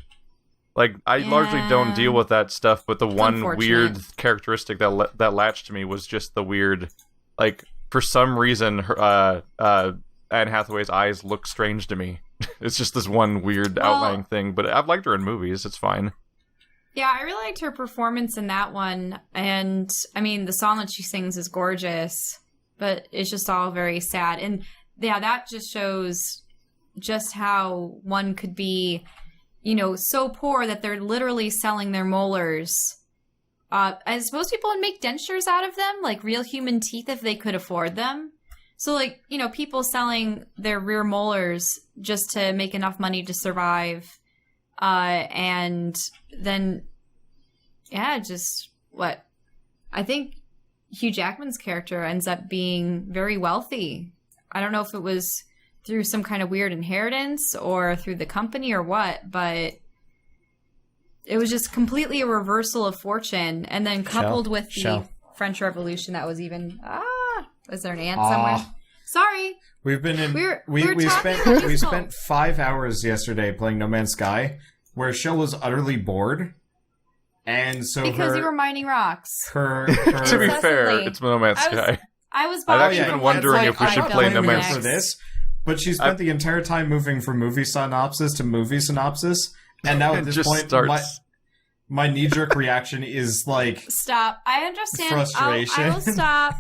Like I largely don't deal with that stuff, but the one weird characteristic that latched to me was just the weird like. For some reason, her, Anne Hathaway's eyes look strange to me. It's just this one weird outlying thing, but I've liked her in movies. It's fine. Yeah, I really liked her performance in that one. And, I mean, the song that she sings is gorgeous, but it's just all very sad. And, yeah, that just shows just how one could be, you know, so poor that they're literally selling their molars. I suppose people would make dentures out of them, like real human teeth if they could afford them. So, like, you know, people selling their rear molars just to make enough money to survive. And then, I think Hugh Jackman's character ends up being very wealthy. I don't know if it was through some kind of weird inheritance or through the company or what, but... It was just completely a reversal of fortune, and then coupled with the French Revolution, that was even was there an ant somewhere? Sorry, we've been in. We spent 5 hours yesterday playing No Man's Sky, where Shell was utterly bored, and so because you were mining rocks. To be fair, it's No Man's Sky. I've actually been wondering if we should play No Man's Sky for this, but she spent the entire time moving from movie synopsis to movie synopsis. And now at this point, my knee-jerk reaction is like... Stop. I understand. Frustration. I will stop.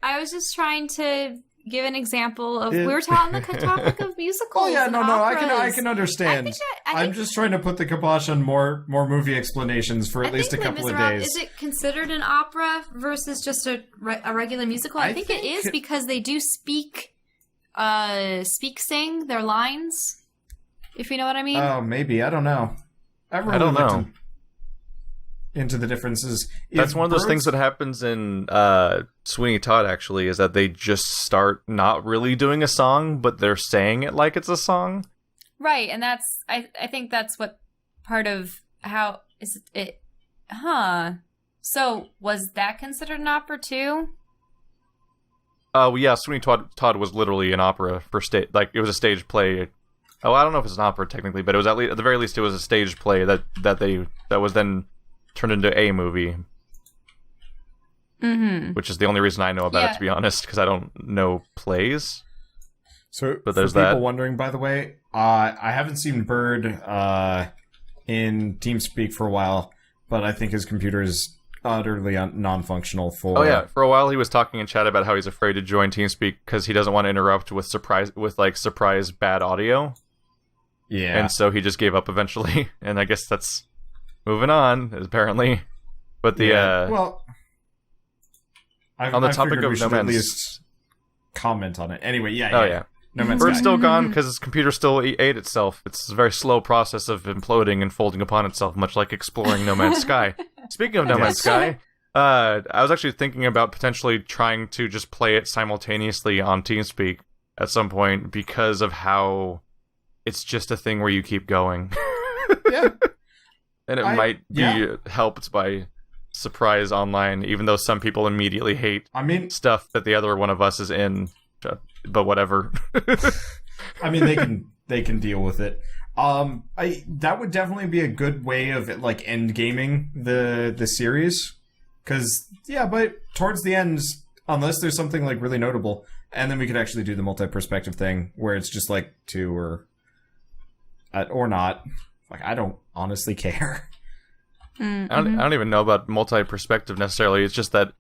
I was just trying to give an example of... we were on the topic of musicals. Oh, yeah, and I can understand. I'm just trying to put the kibosh on more movie explanations for at least a couple of days. Is it considered an opera versus just a regular musical? I think it is because they do sing their lines. If you know what I mean. Oh, maybe. I don't know. I don't know. Into the differences. That's one of those things that happens in Sweeney Todd, actually, is that they just start not really doing a song, but they're saying it like it's a song. Right, and that's... I think that's what part of how... Is it... Huh. So, was that considered an opera, too? Well, yeah, Sweeney Todd was literally an opera for stage... Like, it was a stage play... Oh, I don't know if it's an opera technically, but it was at the very least it was a stage play that was then turned into a movie. which is the only reason I know about it, to be honest, because I don't know plays. So, but there's for people wondering, by the way, I haven't seen Bird in TeamSpeak for a while, but I think his computer is utterly non-functional for... Oh yeah, for a while he was talking in chat about how he's afraid to join TeamSpeak because he doesn't want to interrupt with surprise bad audio. Yeah. And so he just gave up eventually, and I guess that's moving on, apparently. But the... well... on the topic of No Man's... comment on it. Anyway, yeah. No Man's Bird's Sky. still gone because his computer still ate itself. It's a very slow process of imploding and folding upon itself, much like exploring No Man's Sky. Speaking of No Man's Sky, I was actually thinking about potentially trying to just play it simultaneously on TeamSpeak at some point because of how it's just a thing where you keep going. Yeah. And it might be helped by Surprise Online, even though some people immediately hate stuff that the other one of us is in. But whatever. I mean, they can deal with it. That would definitely be a good way of like end gaming the series, because but towards the end, unless there's something like really notable, and then we could actually do the multi-perspective thing where it's just like 2 or not. Like, I don't honestly care. Mm-hmm. I don't even know about multi-perspective necessarily. It's just that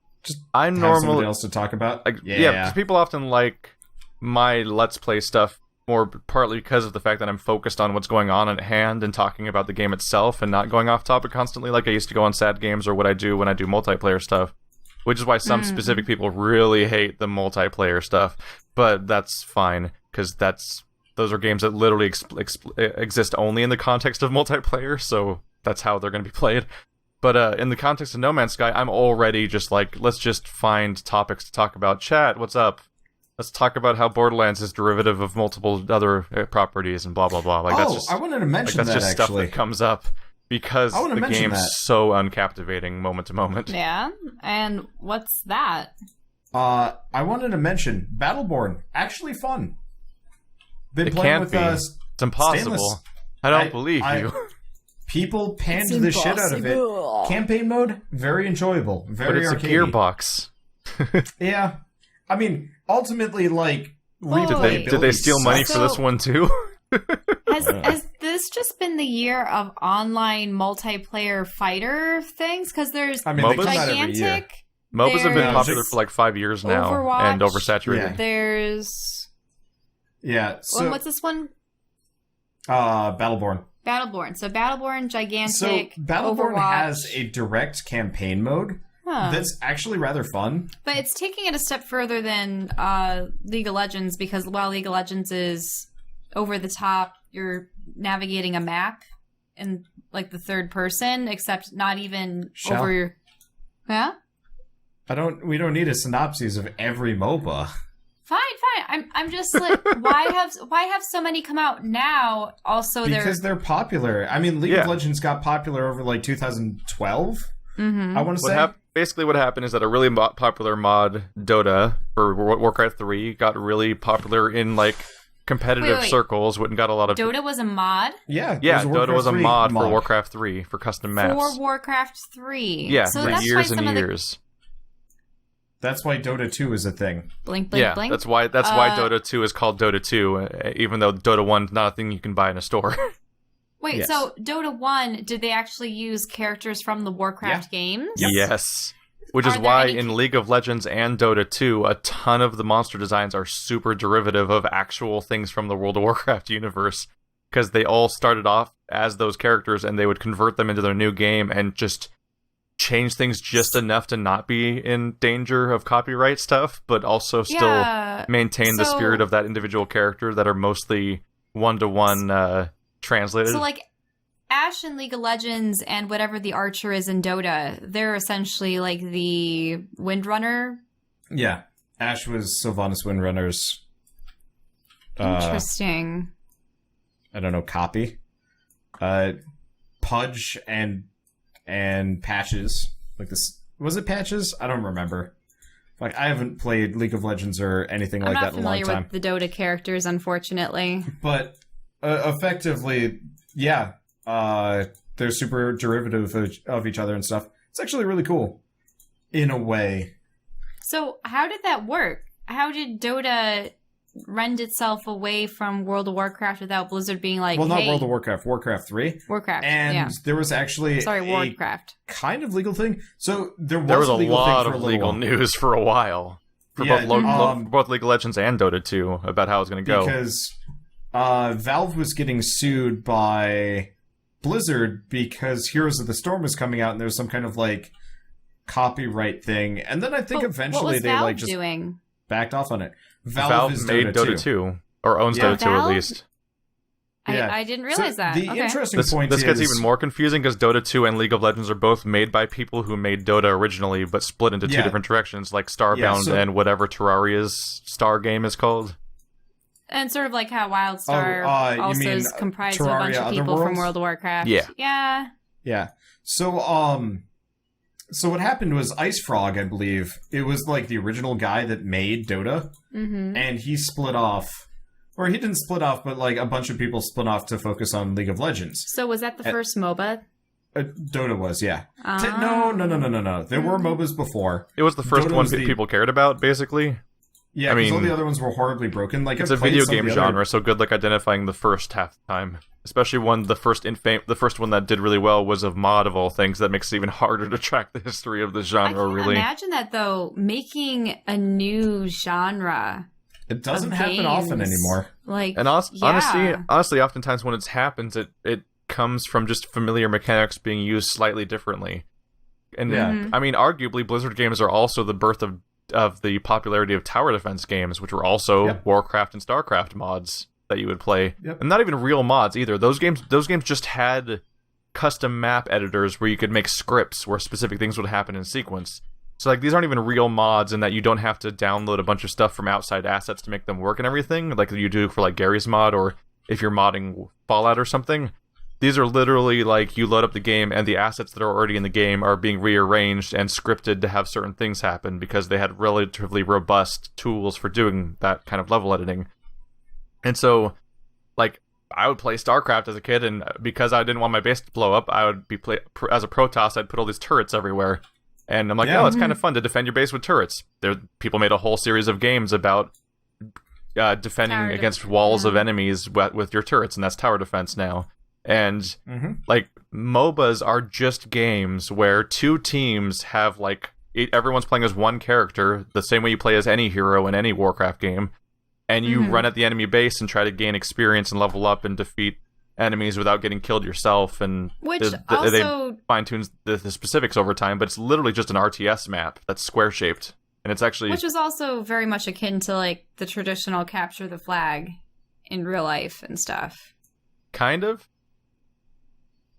I normally somebody else to talk about. Because people often like my Let's Play stuff more partly because of the fact that I'm focused on what's going on at hand and talking about the game itself and not going off topic constantly like I used to go on sad games or what I do when I do multiplayer stuff. Which is why some specific people really hate the multiplayer stuff. But that's fine, because those are games that literally exist only in the context of multiplayer, so that's how they're going to be played. But in the context of No Man's Sky, I'm already just like, let's just find topics to talk about. Chat, what's up? Let's talk about how Borderlands is derivative of multiple other properties and blah, blah, blah. Like, that's just, I wanted to mention that's that, just actually. stuff that comes up because the game's so uncaptivating moment to moment. Yeah, and what's that? I wanted to mention Battleborn. Actually fun. Been playing with It's impossible. Stainless. I don't believe you. People panned the shit out of it. Campaign mode, very enjoyable. Very arcadey. But it's a Gearbox. Yeah. I mean, ultimately, like... Did they steal money for this one, too? Has this just been the year of online multiplayer fighter things? Because there's Gigantic... MOBAs have been popular for like 5 years now. Overwatch, and oversaturated. Yeah. There's... Yeah, so... what's this one? Battleborn. So Battleborn, Gigantic, So Battleborn Overwatch. has a direct campaign mode that's actually rather fun. But it's taking it a step further than League of Legends, because while League of Legends is over the top, you're navigating a map in like the third person, except not even over your... Yeah? We don't need a synopsis of every MOBA. Fine. I'm just like, why have so many come out now? Also, because they're popular. I mean, League of Legends got popular over like 2012. I want to say. Basically, what happened is that a really popular mod, Dota, for Warcraft 3, got really popular in like competitive circles. And got a lot of. Dota was a mod. Yeah, Dota was a mod for Warcraft 3 for custom maps. For Warcraft 3. Yeah, so for years and years. That's why Dota 2 is a thing. Blink, blink. That's why Dota 2 is called Dota 2, even though Dota 1 is not a thing you can buy in a store. Wait, so Dota 1, did they actually use characters from the Warcraft games? Yes. Which is why in League of Legends and Dota 2, a ton of the monster designs are super derivative of actual things from the World of Warcraft universe. Because they all started off as those characters, and they would convert them into their new game and just change things just enough to not be in danger of copyright stuff, but also still maintain the spirit of that individual character that are mostly one-to-one translated. So, like, Ashe in League of Legends and whatever the Archer is in Dota, they're essentially like the Windrunner. Yeah. Ashe was Sylvanas Windrunner's... Interesting. I don't know, copy. Pudge and Patches, like this, was it Patches? I don't remember. Like, I haven't played League of Legends or anything like that in a long time. I'm not familiar with the Dota characters, unfortunately. But effectively, they're super derivative of each other and stuff. It's actually really cool. in a way. So how did that work? How did Dota rend itself away from World of Warcraft without Blizzard being like, well, not hey, World of Warcraft, Warcraft 3. Warcraft, and there was actually Warcraft. Kind of legal thing. So there was a legal lot thing for of a legal while. news for a while. For both League of Legends and Dota 2 about how it's going to go. Because Valve was getting sued by Blizzard because Heroes of the Storm was coming out and there was some kind of like copyright thing. And then I think eventually they Valve just doing? Backed off on it. Valve is made Dota 2. Or owns Dota 2 at least. I didn't realize that. The interesting point this gets even more confusing because Dota 2 and League of Legends are both made by people who made Dota originally, but split into two different directions, like Starbound and whatever Terraria's Star game is called. And sort of like how WildStar also is comprised of a bunch of people from World of Warcraft. Yeah. So, what hiced was Ice Frog, I believe. It was like the original guy that made Dota, and he split off. Or he didn't split off, but like a bunch of people split off to focus on League of Legends. So was that the first MOBA? Dota was, yeah. No. There were MOBAs before. It was the first one people cared about, basically. Yeah, because all the other ones were horribly broken. Like it's a video game genre, so good luck identifying the first half the time. Especially the first one that did really well was of mod of all things. That makes it even harder to track the history of the genre. I can't imagine that though. Making a new genre. It doesn't happen often anymore. Honestly, oftentimes when it happens, it comes from just familiar mechanics being used slightly differently. And I mean, arguably, Blizzard games are also the birth of the popularity of tower defense games, which were also Warcraft and Starcraft mods that you would play, and not even real mods either. Those games just had custom map editors where you could make scripts where specific things would happen in sequence. So, like, these aren't even real mods in that you don't have to download a bunch of stuff from outside assets to make them work and everything, like you do for, like, Gary's mod, or if you're modding Fallout or something. These are literally, like, you load up the game, and the assets that are already in the game are being rearranged and scripted to have certain things happen, because they had relatively robust tools for doing that kind of level editing. And so, like, I would play StarCraft as a kid, and because I didn't want my base to blow up, I would be as a Protoss, I'd put all these turrets everywhere. And I'm like, it's kind of fun to defend your base with turrets. People made a whole series of games about defending against walls of enemies with your turrets, and that's tower defense now. And, like, MOBAs are just games where two teams have, like, everyone's playing as one character, the same way you play as any hero in any Warcraft game, and you run at the enemy base and try to gain experience and level up and defeat enemies without getting killed yourself, and they fine-tune the specifics over time, but it's literally just an RTS map that's square-shaped, and it's actually... Which is also very much akin to, like, the traditional capture the flag in real life and stuff. Kind of.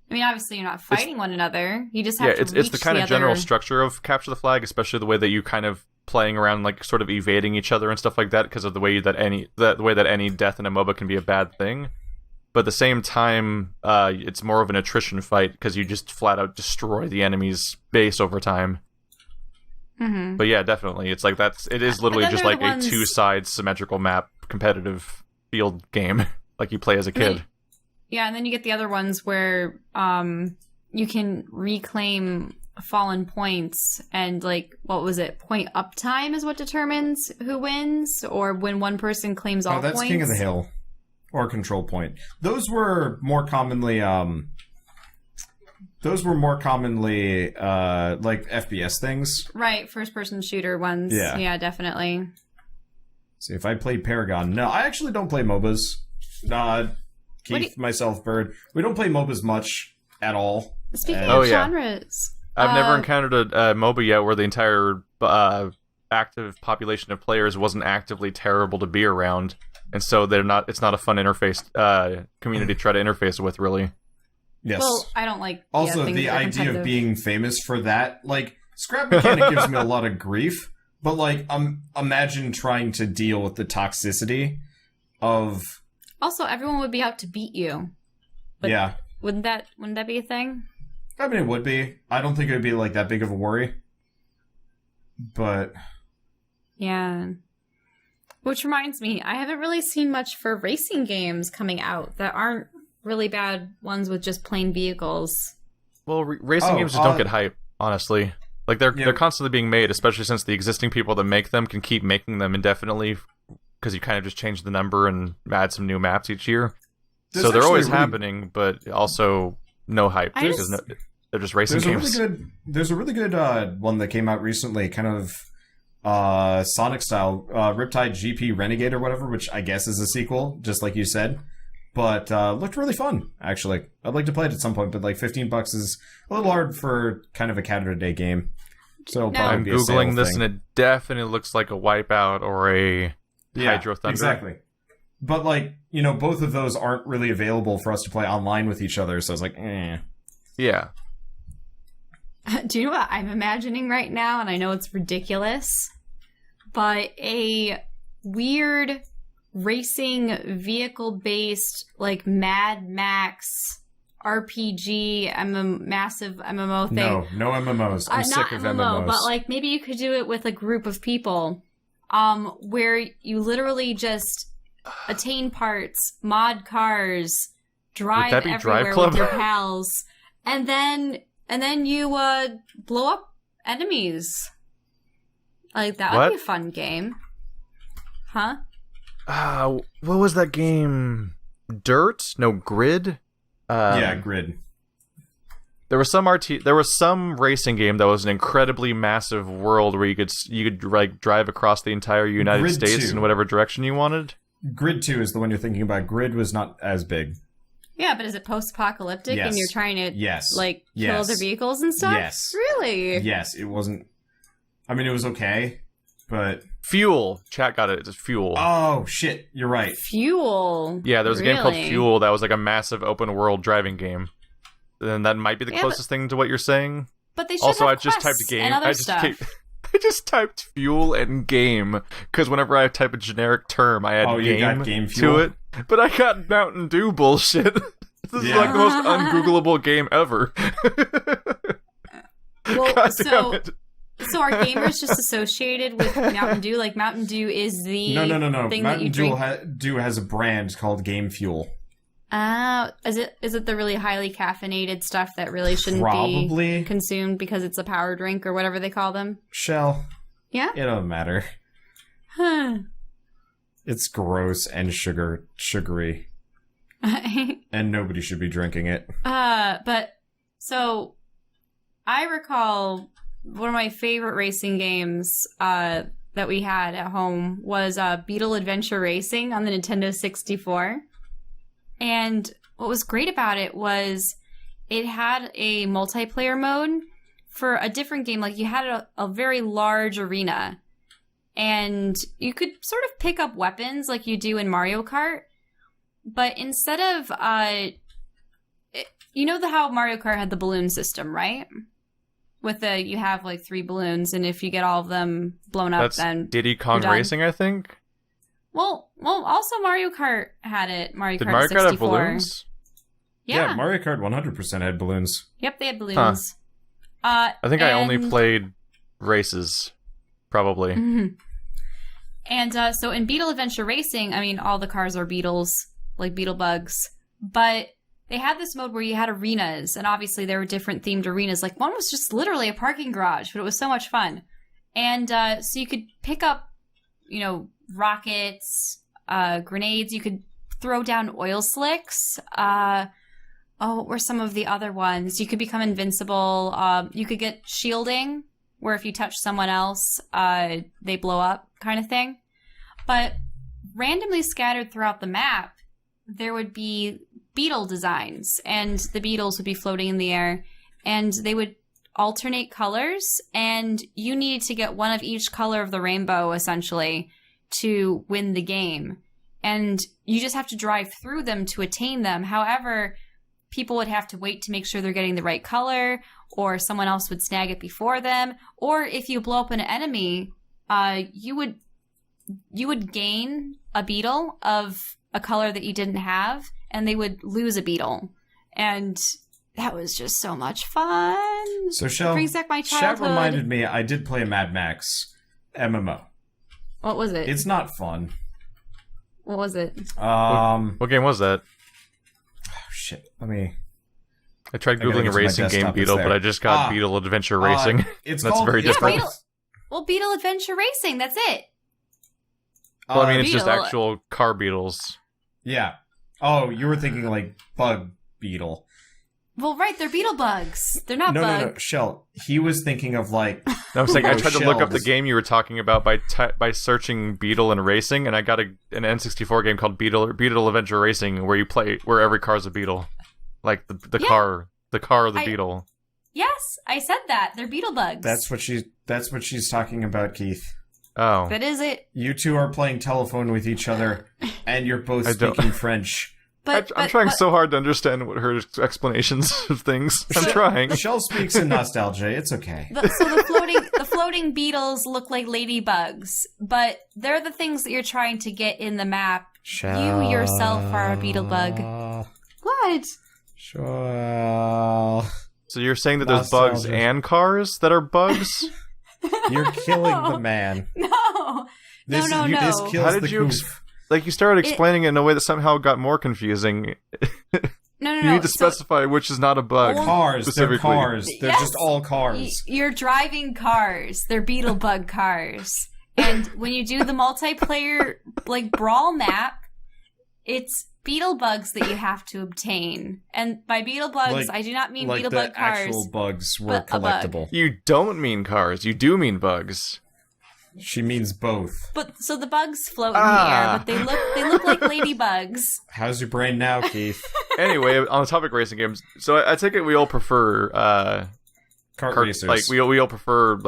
I mean, obviously you're not fighting one another, you just have to reach it's the kind of general structure of capture the flag, especially the way that you kind of playing around, like, sort of evading each other and stuff like that, because of the way that any death in a MOBA can be a bad thing. But at the same time, it's more of an attrition fight because you just flat out destroy the enemy's base over time. But yeah, definitely, it's like it is literally just like a two-side symmetrical map competitive field game like you play as a kid. And then you get the other ones where you can reclaim fallen points, and like, what was it? Point uptime is what determines who wins, or when one person claims all points. Oh, that's King of the Hill. Or control point. Those were more commonly like FPS things. Right, first person shooter ones. Yeah, definitely. See, if I played Paragon. No, I actually don't play MOBAs. Myself, Bird. We don't play MOBAs much at all. Speaking of genres. I've never encountered a MOBA yet where the entire active population of players wasn't actively terrible to be around. And so it's not a fun interface community to try to interface with, really. Yes. Well, I don't like... Also, the idea of being famous for that, like, scrap mechanic gives me a lot of grief, but, like, imagine trying to deal with the toxicity of... Also, everyone would be out to beat you. But yeah. Wouldn't that be a thing? I mean, it would be. I don't think it would be, like, that big of a worry. But... Yeah... Which reminds me, I haven't really seen much for racing games coming out that aren't really bad ones with just plain vehicles. Well, racing games just don't get hype, honestly. Like they're constantly being made, especially since the existing people that make them can keep making them indefinitely, because you kind of just change the number and add some new maps each year. So they're always happening, but also no hype because they're just racing games. There's a really good one that came out recently, kind of Sonic style, Riptide GP Renegade or whatever, which I guess is a sequel, just like you said. But looked really fun, actually. I'd like to play it at some point, but like $15 is a little hard for kind of a Canada-Day game. So I'm Googling this, and it definitely looks like a Wipeout or a Hydro Thunder. Exactly. But like, both of those aren't really available for us to play online with each other, so I was like, Yeah. Do you know what I'm imagining right now? And I know it's ridiculous, but a weird racing vehicle-based, like Mad Max RPG, massive MMO thing. No MMOs. I'm sick of MMOs. But like maybe you could do it with a group of people, where you literally just attain parts, mod cars, drive everywhere with your pals, and then you blow up enemies. Like that would be a fun game, huh? What was that game? Dirt? No, Grid. Grid. There was some racing game that was an incredibly massive world where you could like drive across the entire United States in whatever direction you wanted. Grid 2 is the one you're thinking about. Grid was not as big. Yeah, but is it post-apocalyptic and you're trying to kill other vehicles and stuff? Yes. Really? Yes, it wasn't. I mean, it was okay, but Fuel. Chat got it. It's Fuel. Oh shit, you're right. Fuel. Yeah, there was a game called Fuel that was like a massive open world driving game. Then that might be the closest thing to what you're saying. But they should have I just typed game. And other stuff. I just typed Fuel and game because whenever I type a generic term, I add game to it. But I got Mountain Dew bullshit. This is like the most ungoogleable game ever. Well, so are gamers just associated with Mountain Dew? Like Mountain Dew is the thing that you drink? Mountain Dew has a brand called Game Fuel. Is it the really highly caffeinated stuff that really shouldn't be consumed because it's a power drink or whatever they call them? Shell. Yeah? It don't matter. Huh. It's gross and sugary. And nobody should be drinking it. But so I recall one of my favorite racing games that we had at home was Beetle Adventure Racing on the Nintendo 64. And what was great about it was it had a multiplayer mode for a different game. Like you had a very large arena and you could sort of pick up weapons like you do in Mario Kart. But instead of, how Mario Kart had the balloon system, right? With you have like 3 balloons, and if you get all of them blown up, then Diddy Kong Racing, I think. Well, also Mario Kart had it. Did Mario Kart have balloons? Yeah, Mario Kart 100% had balloons. Yep, they had balloons. I think I only played races, probably. Mm-hmm. And so in Beetle Adventure Racing, I mean, all the cars are beetles, like beetle bugs, but they had this mode where you had arenas, and obviously there were different themed arenas. Like one was just literally a parking garage, but it was so much fun. And so you could pick up, rockets, grenades. You could throw down oil slicks. What were some of the other ones? You could become invincible. You could get shielding, where if you touch someone else, they blow up, kind of thing. But randomly scattered throughout the map, there would be beetle designs, and the beetles would be floating in the air, and they would alternate colors, and you needed to get one of each color of the rainbow, essentially, to win the game. And you just have to drive through them to attain them. However, people would have to wait to make sure they're getting the right color, or someone else would snag it before them. Or if you blow up an enemy, you would gain a beetle of a color that you didn't have, and they would lose a beetle. And that was just so much fun. So Shell, it brings back my childhood. Chat reminded me I did play a Mad Max MMO. What was it? It's not fun. What was it? What game was that? Oh, shit. Let me... I tried Googling a racing game Beetle, but I just got Beetle Adventure Racing. That's very different. Beetle Adventure Racing, that's it. Well, I mean, it's just actual car beetles. Yeah. Oh, you were thinking like bug beetle. Well, right, they're beetle bugs. They're not bugs. No, Shell. He was thinking of like... No, I was saying, I tried to look up the game you were talking about by searching Beetle and Racing, and I got an N64 game called Beetle Adventure Racing, where every car's a beetle. Like the car or the beetle. Yes, I said that. They're beetle bugs. That's what she's talking about, Keith. Oh. That is it. You two are playing telephone with each other, and you're both speaking French. I'm trying so hard to understand what her explanations of things. I'm trying. Shell speaks in nostalgia. It's okay. So the floating beetles look like ladybugs, but they're the things that you're trying to get in the map. Shell. You yourself are a beetle bug. What? Shell. So you're saying that there's bugs and cars that are bugs? You're killing the man. No. This kills How did you... you started explaining it in a way that somehow got more confusing. No. You need to specify which is not a bug. Cars. They're cars. They're just all cars. You're driving cars. They're beetle bug cars. And when you do the multiplayer, brawl map, it's beetle bugs that you have to obtain. And by beetle bugs, I do not mean beetle bug cars. Actual bugs were collectible. You don't mean cars. You do mean bugs. She means both. But so the bugs float in the air, but they look like ladybugs. How's your brain now, Keith? Anyway, on the topic of racing games, so I take it we all prefer kart racers. Like we all prefer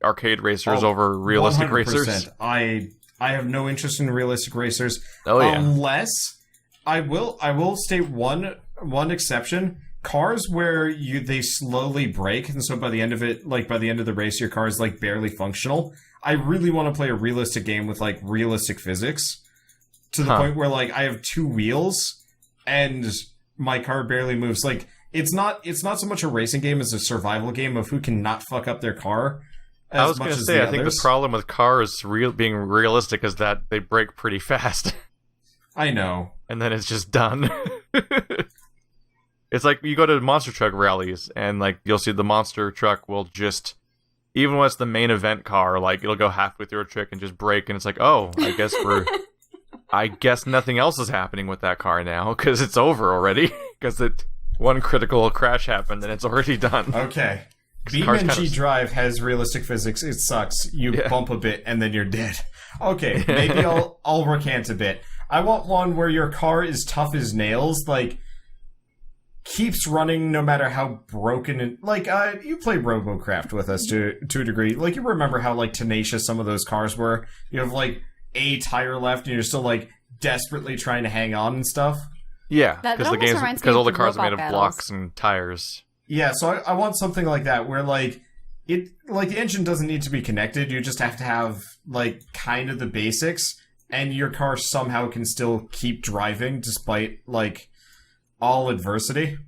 arcade racers over realistic 100%. racers. I have no interest in realistic racers. Oh yeah. Unless I will state one exception. Cars where they slowly break, and so by the end of the race, your car is barely functional. I really want to play a realistic game with realistic physics, to the point where I have two wheels and my car barely moves. It's not so much a racing game as a survival game of who can not fuck up their car. I was going to say, I think the problem with cars being realistic is that they break pretty fast. I know, and then it's just done. It's like you go to monster truck rallies, and you'll see the monster truck will just, even when it's the main event car, it'll go halfway through a trick and just break, and it's like, oh, I guess nothing else is happening with that car now because it's over already. Because one critical crash happened and it's already done. Okay, BeamNG Drive has realistic physics. It sucks. You bump a bit and then you're dead. Okay, maybe I'll recant a bit. I want one where your car is tough as nails, keeps running no matter how broken and you play RoboCraft with us to a degree. You remember how tenacious some of those cars were. You have a tire left and you're still desperately trying to hang on and stuff. Yeah, because all the cars are made of blocks and tires. Yeah, so I want something like that where the engine doesn't need to be connected. You just have to have kind of the basics, and your car somehow can still keep driving despite all adversity.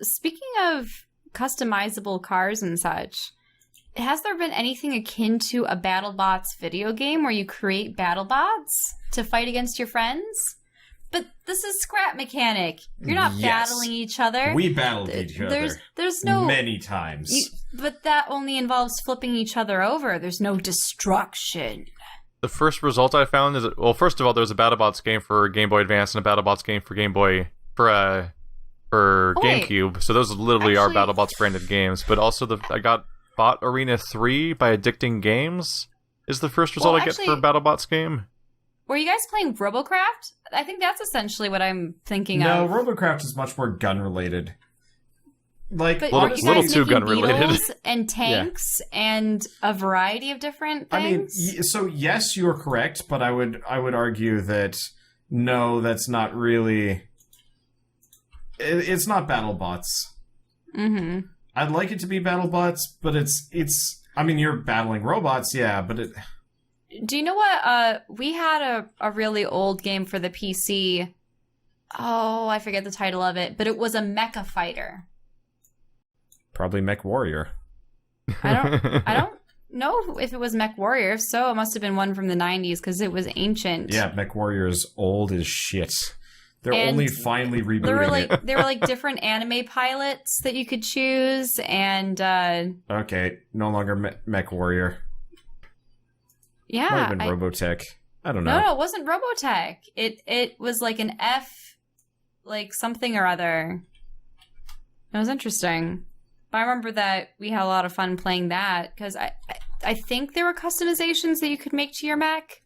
Speaking of customizable cars and such, has there been anything akin to a BattleBots video game where you create BattleBots to fight against your friends? But this is scrap mechanic. You're not battling each other. We battled each other. There's no many times. But that only involves flipping each other over. There's no destruction. The first result I found is, first of all, there was a BattleBots game for Game Boy Advance and a BattleBots game for Game Boy for GameCube. So those literally are BattleBots branded games. But also I got Bot Arena 3 by Addicting Games is the first result I get for a BattleBots game. Were you guys playing RoboCraft? I think that's essentially what I'm thinking of. No, RoboCraft is much more gun related. But little too gun related, and tanks and a variety of different things. I mean, so yes, you are correct, but I would argue that no, that's not really. It's not BattleBots. Mm-hmm. I'd like it to be BattleBots, but it's. I mean, you're battling robots, yeah, but it. Do you know what? We had a really old game for the PC. Oh, I forget the title of it, but it was a mecha fighter. Probably Mech Warrior. I don't know if it was Mech Warrior. If so, it must have been one from the 90s because it was ancient. Yeah, Mech Warrior is old as shit. They're only finally rebooting it. There were like different anime pilots that you could choose, and okay, no longer Mech Warrior. Yeah, might have been Robotech. I don't know. No, it wasn't Robotech. It was like an F, like something or other. It was interesting. But I remember that we had a lot of fun playing that because I think there were customizations that you could make to your mech.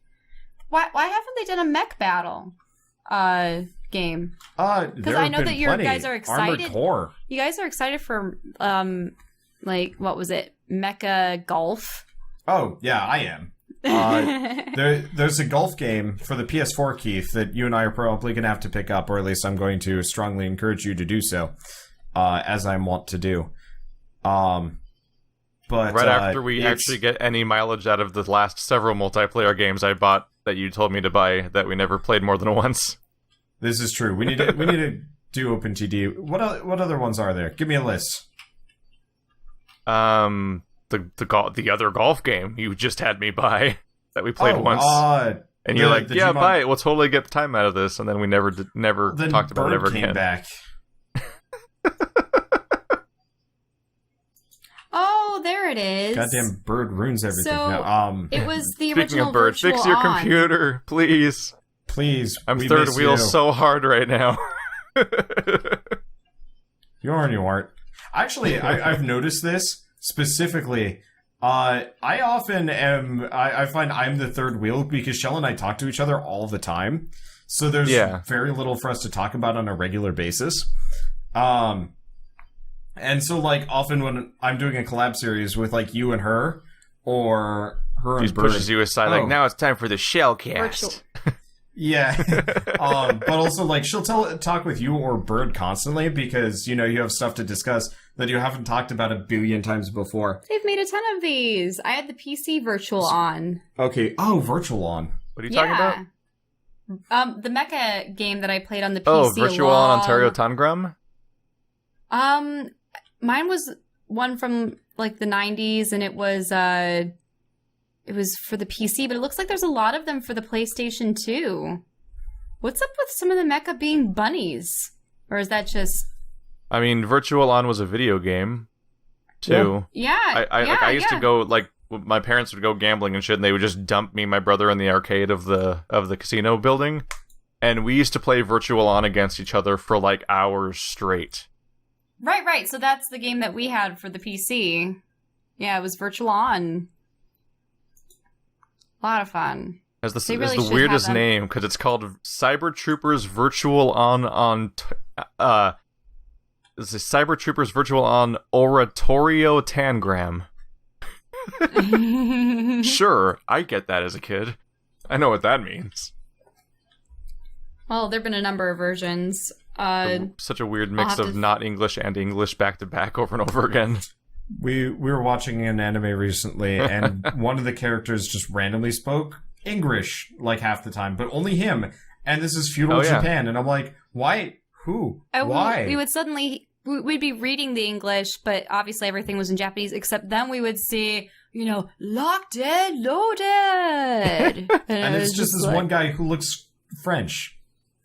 Why haven't they done a mech battle game? Because I know that you guys are excited. Armored Core. You guys are excited for like what was it? Mecha Golf. Oh yeah, I am. There's a golf game for the PS4, Keith, that you and I are probably going to have to pick up, or at least I'm going to strongly encourage you to do so, as I'm wont to do. But right after we actually get any mileage out of the last several multiplayer games I bought that you told me to buy that we never played more than once. This is true. We need to do OpenTD. What other ones are there? Give me a list. The other golf game you just had me buy that we played once, and you're like, yeah, buy it. We'll totally get the time out of this, and then we never talked about it ever again. Back. Oh, there it is. Goddamn bird ruins everything. So now, it was the speaking original of bird, Virtual fix your On. computer, please. Please, I'm third wheel so hard right now. You aren't. Actually, I've noticed this. Specifically, I often am. I find I'm the third wheel because Shell and I talk to each other all the time, so there's very little for us to talk about on a regular basis. And so like often when I'm doing a collab series with like you and her, or her and Bird, pushes you aside like, now it's time for the Shell cast. Yeah, but also like she'll talk with you or Bird constantly because you have stuff to discuss that you haven't talked about a billion times before. They've made a ton of these. I had the PC Virtual On. Okay. Oh, Virtual On. What are you talking about? The mecha game that I played on the PC. Oh, Virtual On Ontario Tangram? Mine was one from like the 90s, and it was for the PC, but it looks like there's a lot of them for the PlayStation 2. What's up with some of the mecha being bunnies? Or is that just... I mean, Virtual On was a video game, too. Yeah. I used to go, like, my parents would go gambling and shit, and they would just dump me and my brother in the arcade of the casino building. And we used to play Virtual On against each other for, like, hours straight. Right. So that's the game that we had for the PC. Yeah, it was Virtual On. A lot of fun. It's the weirdest name, because it's called Cyber Troopers Virtual On this is Cyber Troopers Virtual On Oratorio Tangram. Sure, I get that as a kid. I know what that means. Well, there have been a number of versions. Such a weird mix of not English and English back to back over and over again. We were watching an anime recently, and one of the characters just randomly spoke English like half the time, but only him. And this is feudal Japan, and I'm like, why? Who? Why? We'd be reading the English, but obviously everything was in Japanese, except then we would see, locked and loaded. And it's just this one guy who looks French.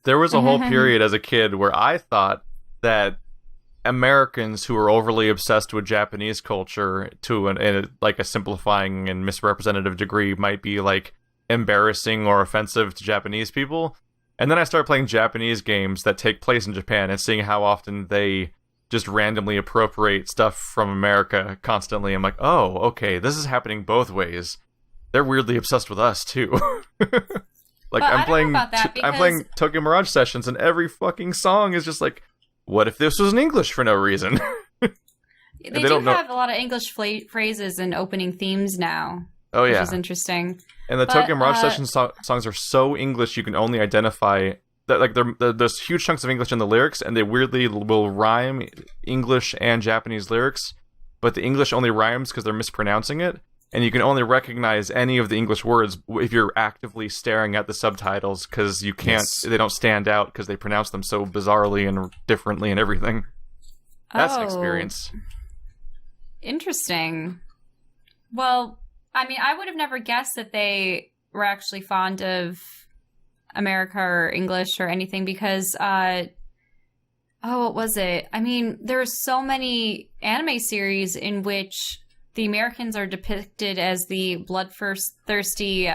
There was a whole period as a kid where I thought that Americans who are overly obsessed with Japanese culture to a simplifying and misrepresentative degree might be like embarrassing or offensive to Japanese people. And then I started playing Japanese games that take place in Japan and seeing how often they just randomly appropriate stuff from America constantly. I'm like, oh, okay, this is happening both ways. They're weirdly obsessed with us too. Like I'm playing Tokyo Mirage Sessions, and every fucking song is just like, what if this was in English for no reason? They do have a lot of English phrases and opening themes now. Oh yeah, which is interesting. And the Tokyo Mirage Sessions songs are so English you can only identify that, like, there's huge chunks of English in the lyrics, and they weirdly will rhyme English and Japanese lyrics, but the English only rhymes because they're mispronouncing it. And you can only recognize any of the English words if you're actively staring at the subtitles, because you can't. Yes. They don't stand out because they pronounce them so bizarrely and differently and everything. That's an experience. Interesting. Well, I mean, I would have never guessed that they were actually fond of America or English or anything because, what was it? I mean, there are so many anime series in which the Americans are depicted as the bloodthirsty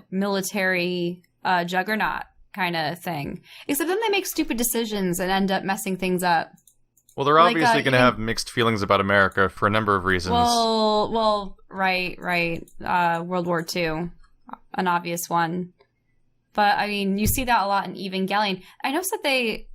military juggernaut kind of thing. Except then they make stupid decisions and end up messing things up. Well, they're obviously going to have mixed feelings about America for a number of reasons. Well, right. World War II, an obvious one. But, I mean, you see that a lot in Evangelion. I noticed that they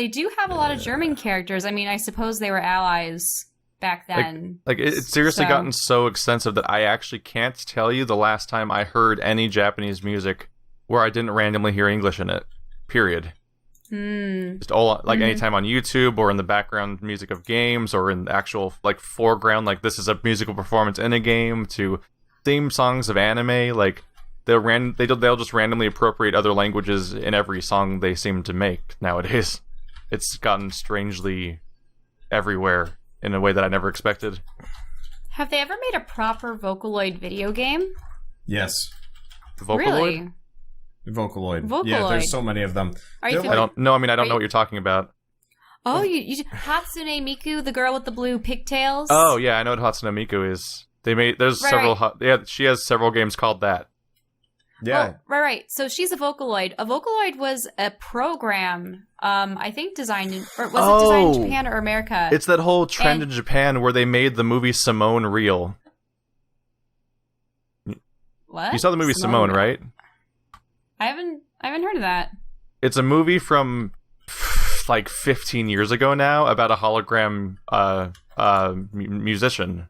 do have a lot of German characters. I mean, I suppose they were allies back then. It's seriously gotten so extensive that I actually can't tell you the last time I heard any Japanese music where I didn't randomly hear English in it. Period. Just all anytime on YouTube or in the background music of games or in the actual foreground, this is a musical performance in a game, to theme songs of anime. They'll just randomly appropriate other languages in every song they seem to make nowadays. It's gotten strangely everywhere in a way that I never expected. Have they ever made a proper Vocaloid video game? Yes. Vocaloid? Really? Vocaloid. Yeah, there's so many of them. Are you I don't know what you're talking about. Oh, you Hatsune Miku, the girl with the blue pigtails? Oh, yeah, I know what Hatsune Miku is. She has several games called that. Yeah. Well, right. So she's a Vocaloid. A Vocaloid was a program, I think designed it designed in Japan or America? It's that whole trend in Japan where they made the movie Simone real. What? You saw the movie Simone, right? I haven't heard of that. It's a movie from 15 years ago now about a hologram musician.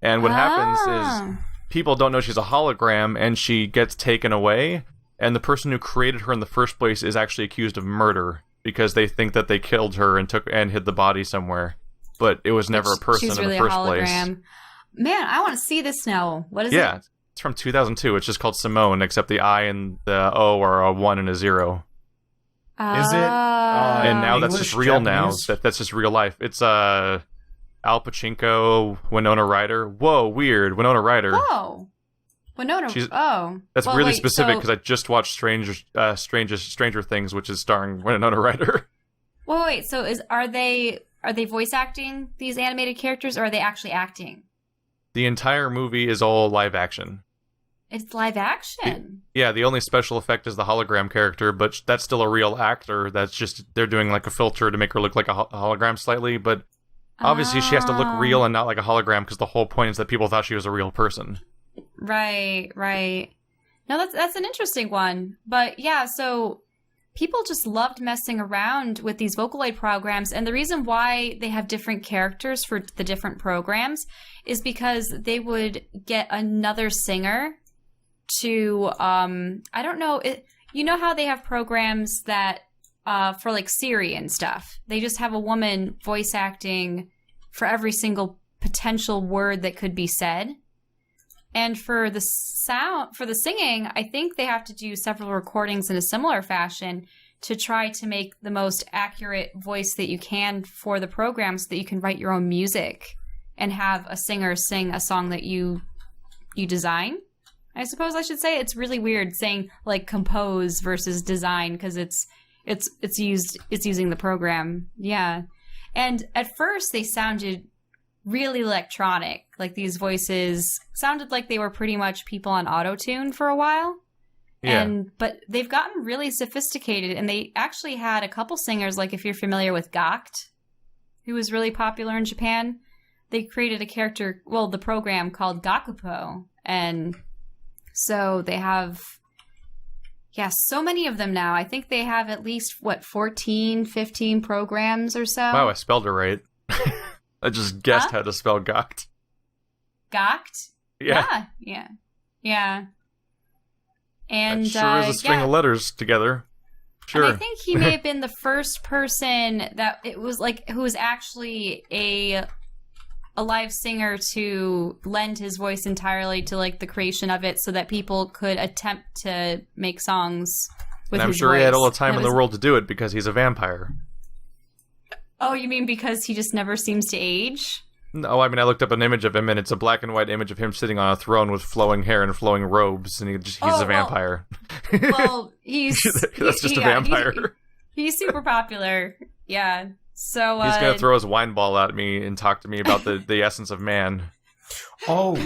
And what happens is people don't know she's a hologram and she gets taken away, and the person who created her in the first place is actually accused of murder because they think that they killed her and hid the body somewhere. But it was never a person in the first place. Man, I want to see this now. What is it? Yeah. It's from 2002. It's just called Simone, except the I and the O are a 1 and a 0. Is it? And now English, that's just real Japanese? now. That's just real life. It's Al Pacino, Winona Ryder. Whoa, weird. Winona Ryder. Whoa. Winona. That's really specific because I just watched Stranger Things, which is starring Winona Ryder. Wait. So are they voice acting these animated characters, or are they actually acting? The entire movie is all live action. It's live action? The only special effect is the hologram character, but that's still a real actor. That's just, they're doing a filter to make her look like a hologram slightly, but obviously she has to look real and not like a hologram because the whole point is that people thought she was a real person. Right. No, that's an interesting one. But yeah, so people just loved messing around with these Vocaloid programs, and the reason why they have different characters for the different programs is because they would get another singer to, I don't know, you know how they have programs that, for Siri and stuff, they just have a woman voice acting for every single potential word that could be said. And for the singing, I think they have to do several recordings in a similar fashion to try to make the most accurate voice that you can for the program so that you can write your own music and have a singer sing a song that you design. I suppose I should say. It's really weird saying compose versus design because it's using the program. Yeah. And at first they sounded really electronic. These voices sounded like they were pretty much people on auto-tune for a while. Yeah. But they've gotten really sophisticated, and they actually had a couple singers, if you're familiar with Gact, who was really popular in Japan. They created a character, the program called Gakupo, and so they have, so many of them now. I think they have at least, 14, 15 programs or so. Wow, I spelled it right. I just guessed how to spell Gact. Gact? Yeah. Yeah. And that sure is a string of letters together. Sure. And I think he may have been the first person that it was who was actually a live singer to lend his voice entirely to the creation of it so that people could attempt to make songs with his voice. And I'm sure he had all the time in the world to do it because he's a vampire. Oh, you mean because he just never seems to age? No, I mean, I looked up an image of him, and it's a black and white image of him sitting on a throne with flowing hair and flowing robes, and he's a vampire. Well, that's just a vampire. He's super popular. Yeah. So he's gonna throw his wine ball at me and talk to me about the essence of man. Oh,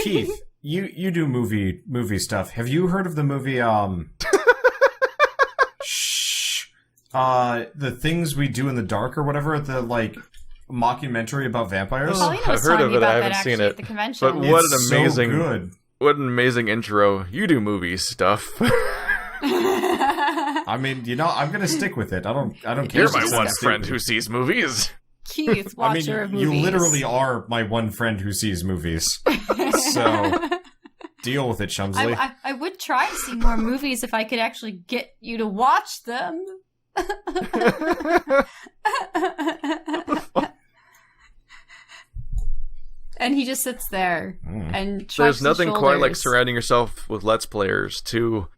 Keith, you do movie stuff. Have you heard of the movie The Things We Do in the Dark or whatever, the like mockumentary about vampires? I've heard of it. I haven't seen it. But what it's an amazing, so good. What an amazing intro. You do movie stuff. I mean, I'm gonna stick with it. I don't care. You're my one friend who sees movies. Keith, watcher of movies. You literally are my one friend who sees movies. So deal with it, Chumsley. I would try to see more movies if I could actually get you to watch them. And he just sits there and there's nothing quite like surrounding yourself with Let's Players to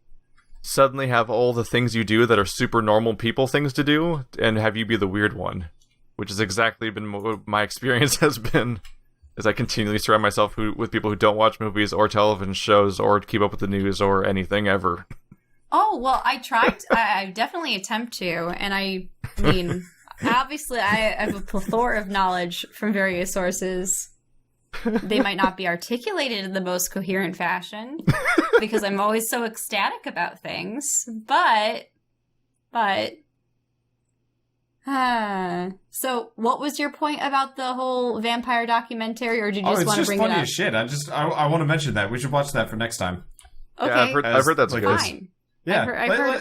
suddenly have all the things you do that are super normal people things to do and have you be the weird one, which has exactly been what my experience has been as I continually surround myself with people who don't watch movies or television shows or keep up with the news or anything ever. Oh, well, I tried. I definitely attempt to, and I mean, obviously I have a plethora of knowledge from various sources. They might not be articulated in the most coherent fashion, because I'm always so ecstatic about things, but... So, what was your point about the whole vampire documentary, or did you just want to bring it up? It's just funny as shit. I want to mention that. We should watch that for next time. Okay. Yeah, I've heard that's like fine. Yeah,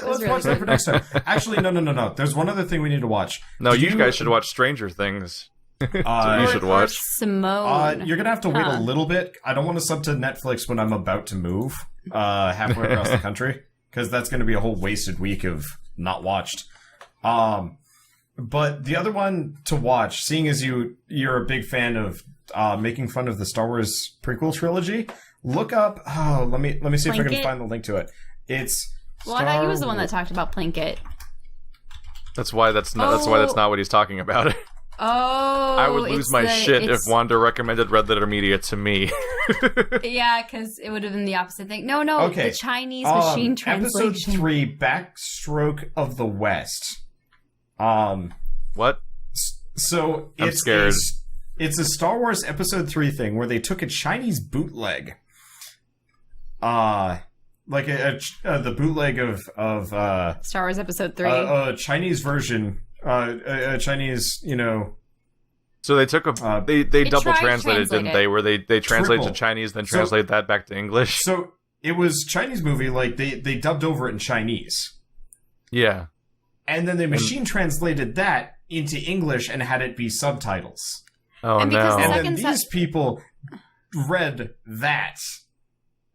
let's watch that for next time. Actually, no. There's one other thing we need to watch. No, you guys should watch Stranger Things. So you should watch. Simone. You're gonna have to wait a little bit. I don't want to sub to Netflix when I'm about to move halfway across the country, because that's going to be a whole wasted week of not watched. But the other one to watch, seeing as you're a big fan of making fun of the Star Wars prequel trilogy, look up. Oh, let me see if I can find the link to it. It's. Well, I thought he was the one that talked about Plinkett. That's why that's not what he's talking about. Oh, I would lose my shit if Wanda recommended Red Letter Media to me. Yeah, because it would have been the opposite thing. No, okay. The Chinese machine translation. Episode 3, Backstroke of the West. What? So I'm scared. It's a Star Wars Episode 3 thing where they took a Chinese bootleg. Like the bootleg of Star Wars Episode 3. A Chinese version. A Chinese, So they took they double translated, didn't they? Where they translated to Chinese, then translated that back to English. So it was Chinese movie, like they dubbed over it in Chinese. Yeah. And then they machine translated that into English and had it be subtitles. Oh, no. And then these people read that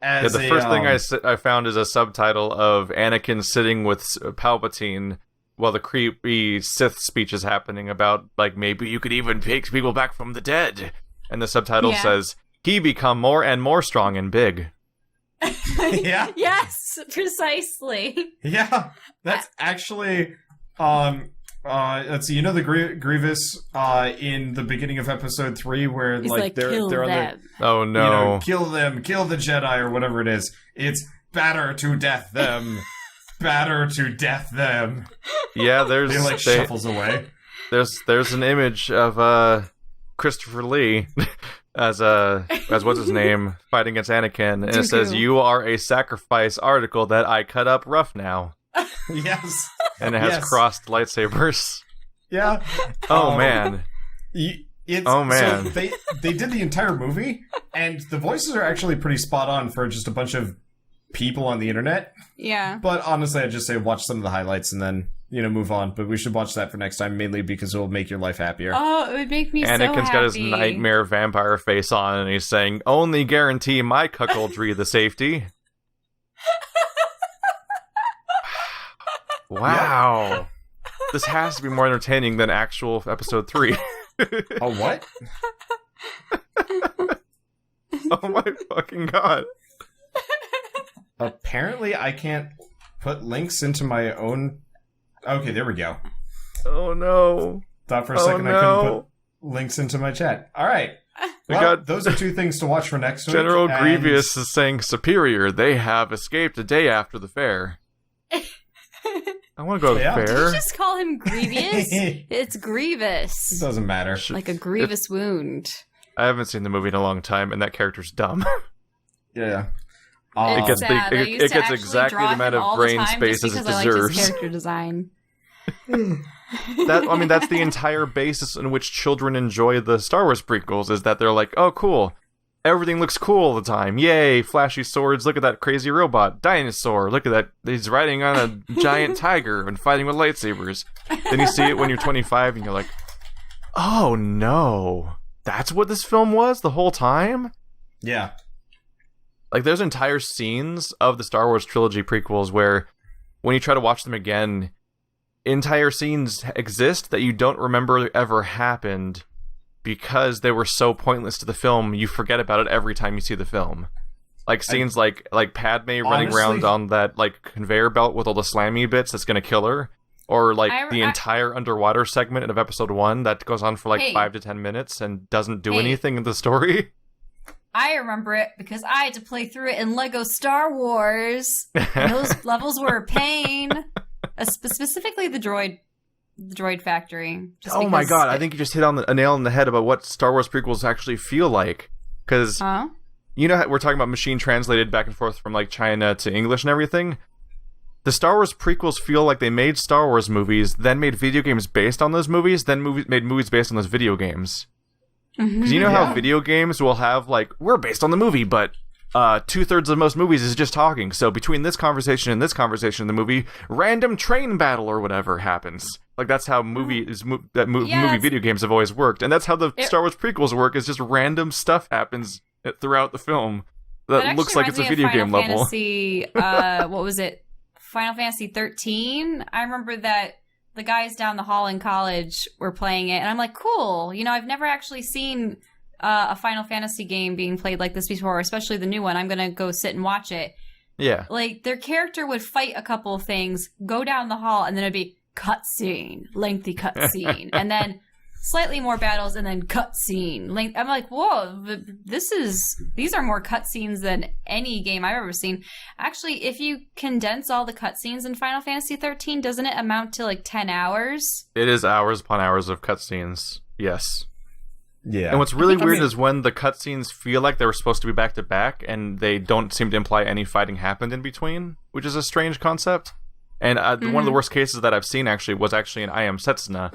as the first thing I found is a subtitle of Anakin sitting with Palpatine while the creepy Sith speech is happening about, like, maybe you could even take people back from the dead. And the subtitle says, he become more and more strong and big. Yeah. Yes, precisely. Yeah. That's actually... let's see, the Grievous in the beginning of episode 3 where he's like they're on them. Oh no. Kill them, kill the Jedi or whatever it is. It's batter to death them. Batter to death them. Yeah, there's he shuffles away. There's an image of Christopher Lee as what's his name fighting against Anakin, and it says, "You are a sacrifice article that I cut up rough now." Yes. And it has crossed lightsabers. Yeah. Oh man. So they did the entire movie, and the voices are actually pretty spot on for just a bunch of people on the internet. Yeah. But honestly, I'd just say watch some of the highlights and then, move on. But we should watch that for next time, mainly because it will make your life happier. Oh, it would make me so happy. Anakin's got his nightmare vampire face on, and he's saying, "Only guarantee my cuckoldry the safety." Wow. Yeah. This has to be more entertaining than actual episode 3. Oh, what? Oh my fucking god. Apparently I can't put links into my own... Okay, there we go. Oh no. Thought for a second I couldn't links into my chat. All right. Well, those are 2 things to watch for next week. General Grievous is saying superior. They have escaped a day after the fair. I want to go to the fair. Did you just call him Grievous? It's Grievous. It doesn't matter. Like a grievous wound. I haven't seen the movie in a long time, and that character's dumb. Yeah. It gets exactly the amount of brain space as it deserves. His character design. That's the entire basis in which children enjoy the Star Wars prequels, is that they're like, oh, cool. Everything looks cool all the time. Yay, flashy swords. Look at that crazy robot. Dinosaur. Look at that. He's riding on a giant tiger and fighting with lightsabers. Then you see it when you're 25 and you're like, oh, no. That's what this film was the whole time? Yeah. Like, there's entire scenes of the Star Wars trilogy prequels where when you try to watch them again, entire scenes exist that you don't remember ever happened because they were so pointless to the film, you forget about it every time you see the film. Like scenes like Padme running around on that like conveyor belt with all the slammy bits that's gonna kill her. Or like the entire underwater segment of episode 1 that goes on for like 5 to 10 minutes and doesn't do anything in the story. I remember it because I had to play through it in Lego Star Wars. And those levels were a pain. Specifically the droid factory. Oh my god, I think you just hit on a nail on the head about what Star Wars prequels actually feel like. Because, you know, we're talking about machine translated back and forth from like China to English and everything. The Star Wars prequels feel like they made Star Wars movies, then made video games based on those movies, then made movies based on those video games. Because you know how video games will have, like, we're based on the movie, but 2/3 of most movies is just talking. So between this conversation and this conversation in the movie, random train battle or whatever happens. Like, that's how movie video games have always worked. And that's how the Star Wars prequels work, is just random stuff happens throughout the film that looks like it's a video game level. Fantasy, what was it? Final Fantasy 13. I remember that the guys down the hall in college were playing it, and I'm like, cool. You know, I've never actually seen a Final Fantasy game being played like this before, especially the new one. I'm gonna go sit and watch it. Yeah. Like, their character would fight a couple of things, go down the hall, and then it'd be cutscene, lengthy cutscene, and then slightly more battles, and then cutscene. I'm like, whoa, these are more cutscenes than any game I've ever seen. Actually, if you condense all the cutscenes in Final Fantasy 13, doesn't it amount to like 10 hours? It is hours upon hours of cutscenes. Yes. Yeah. And what's really weird is when the cutscenes feel like they were supposed to be back to back, and they don't seem to imply any fighting happened in between, which is a strange concept. And one of the worst cases that I've seen was actually in I Am Setsuna.